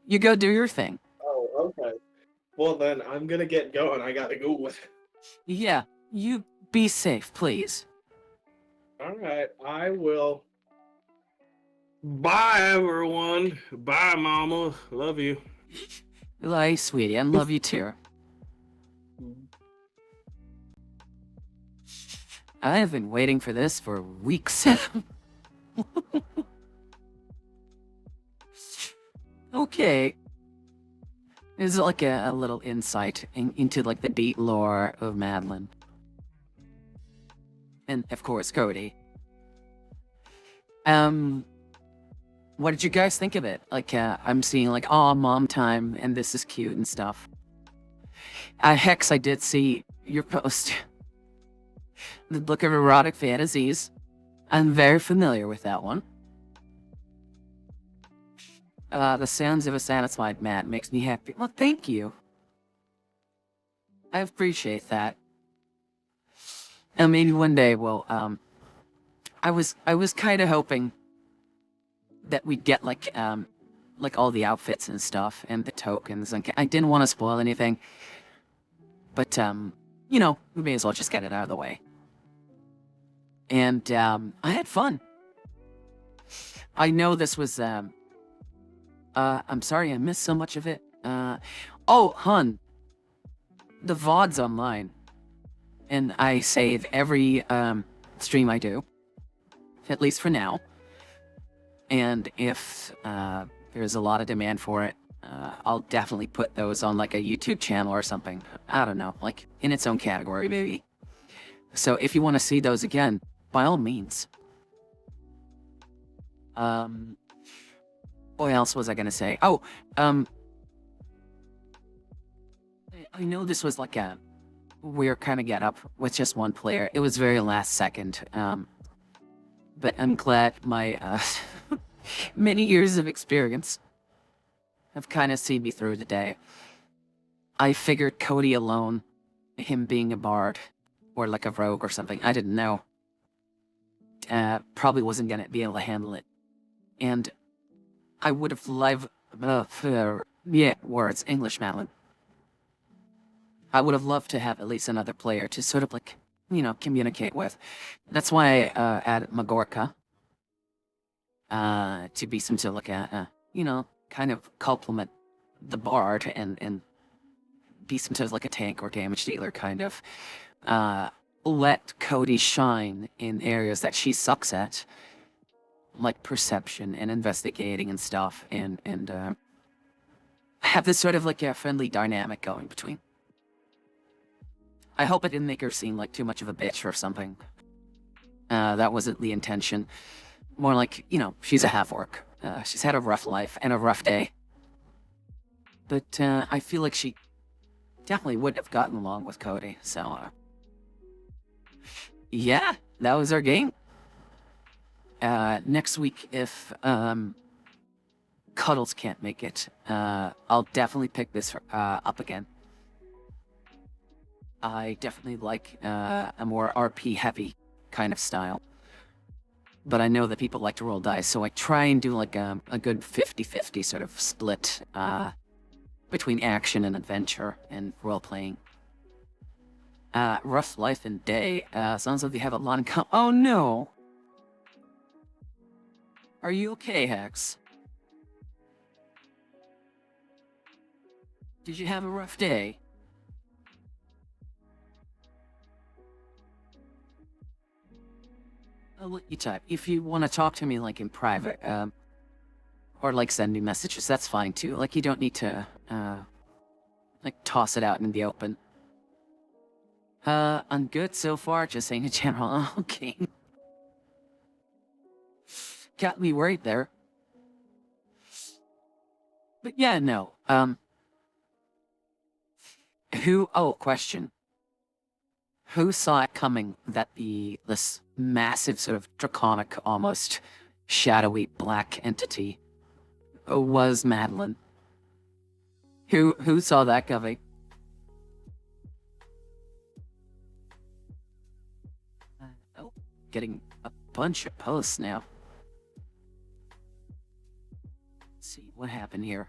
S1: You go do your thing.
S2: Oh, okay. Well then, I'm gonna get going. I gotta go.
S1: Yeah, you be safe, please.
S2: All right, I will. Bye, everyone. Bye, Mama. Love you.
S1: Bye, sweetie, and love you too. I have been waiting for this for weeks. Okay. This is like a little insight into like the beat lore of Madeline. And of course, Cody. What did you guys think of it? Like, I'm seeing like, oh, mom time, and this is cute and stuff. Hex, I did see your post. The Book of Erotic Fantasies. I'm very familiar with that one. The sounds of a satisfied man makes me happy. Well, thank you. I appreciate that. And maybe one day we'll, I was kind of hoping that we'd get like all the outfits and stuff and the tokens, and I didn't want to spoil anything. But, you know, we may as well just get it out of the way. And, I had fun. I know this was, I'm sorry I missed so much of it. Oh, hun. The VOD's online. And I save every, stream I do. At least for now. And if, there's a lot of demand for it, I'll definitely put those on like a YouTube channel or something. I don't know, like in its own category, maybe. So if you want to see those again, by all means. What else was I gonna say? Oh, um, I know this was like a weird kind of get up with just one player. It was very last second. But I'm glad my many years of experience have kind of seen me through the day. I figured Cody alone, him being a bard or like a rogue or something, I didn't know. Probably wasn't gonna be able to handle it. And I would have loved, words, English, Madeline. I would have loved to have at least another player to sort of like, communicate with. That's why I added Magorka. To be some sort of like a kind of complement the bard and be some sort of like a tank or damage dealer kind of. Let Cody shine in areas that she sucks at, like perception and investigating and stuff, and have this sort of like a friendly dynamic going between. I hope I didn't make her seem like too much of a bitch or something. That wasn't the intention. More like, she's a half-orc. She's had a rough life and a rough day. But I feel like she definitely would have gotten along with Cody, so yeah, that was our game. Next week, if Cuddles can't make it, I'll definitely pick this up again. I definitely like a more RP heavy kind of style. But I know that people like to roll dice, so I try and do like a good 50-50 sort of split between action and adventure and role-playing. Rough life and day. Sounds like you have a lot in common. Oh no! Are you okay, Hex? Did you have a rough day? I'll let you type. If you want to talk to me like in private, or like send me messages, that's fine too. Like you don't need to, like toss it out in the open. I'm good so far, just saying in general. Okay. Got me worried there. But yeah, no. Question. Who saw it coming that this massive sort of draconic, almost shadowy black entity was Madeline? Who saw that coming? Getting a bunch of posts now. Let's see what happened here.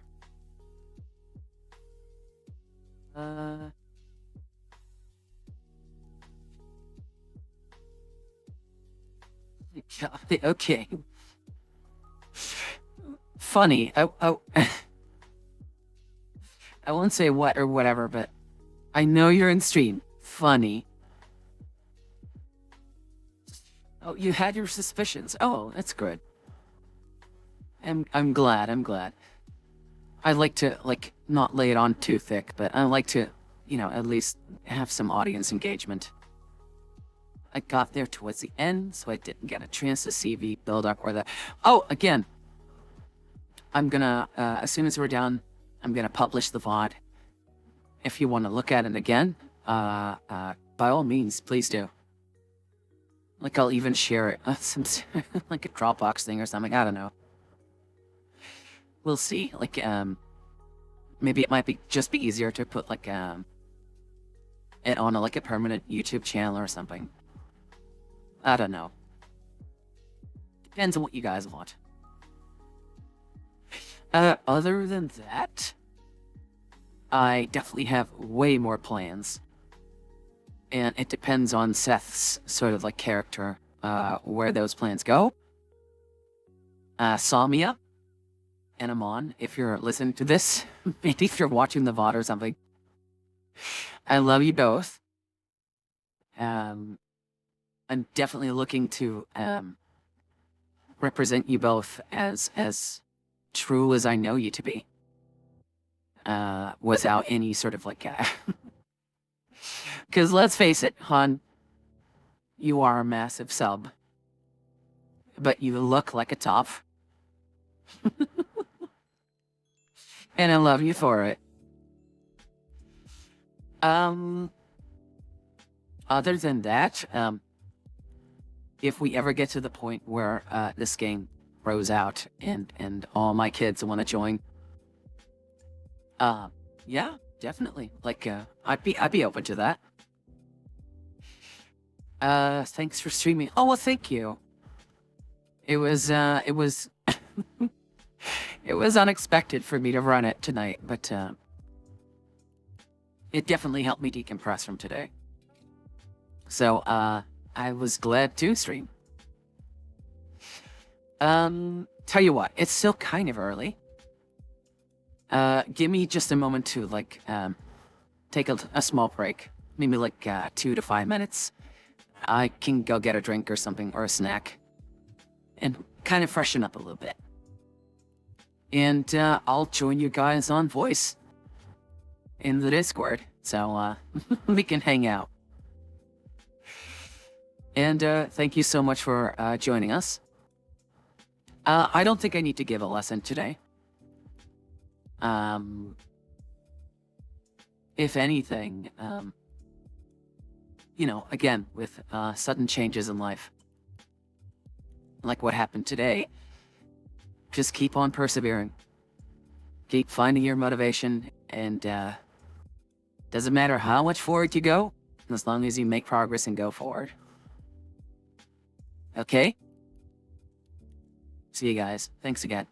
S1: Okay. Funny. I won't say what or whatever, but I know you're in stream. Funny. Oh, you had your suspicions. Oh, that's good. I'm glad. I like to not lay it on too thick, but I like to, at least have some audience engagement. I got there towards the end, so I didn't get a chance to see the build-up or the... Oh, again, I'm gonna, as soon as we're done, I'm gonna publish the VOD. If you want to look at it again, by all means, please do. Like, I'll even share it, like a Dropbox thing or something, I don't know. We'll see, like, maybe it might just be easier to put, like, it on a permanent YouTube channel or something. I don't know. Depends on what you guys want. Other than that, I definitely have way more plans. And it depends on Seth's sort of character, where those plans go. Saw me up, and I'm on, if you're listening to this. Maybe if you're watching the VOD or something. I love you both. I'm definitely looking to represent you both as true as I know you to be. Without any sort of because let's face it, hon, you are a massive sub. But you look like a top, And I love you for it. Other than that, if we ever get to the point where this game grows out and all my kids want to join, yeah, definitely. Like, I'd be open to that. Thanks for streaming. Oh, well, thank you. It was it was unexpected for me to run it tonight, but it definitely helped me decompress from today. So, I was glad to stream. Tell you what, it's still kind of early. Give me just a moment to, like, take a small break. Maybe, like, 2 to 5 minutes. I can go get a drink or something, or a snack. And kind of freshen up a little bit. And, I'll join you guys on voice. In the Discord. So, we can hang out. And, thank you so much for, joining us. I don't think I need to give a lesson today. If anything, you know, again, with sudden changes in life, like what happened today, just keep on persevering. Keep finding your motivation, and doesn't matter how much forward you go, as long as you make progress and go forward. Okay? See you guys. Thanks again.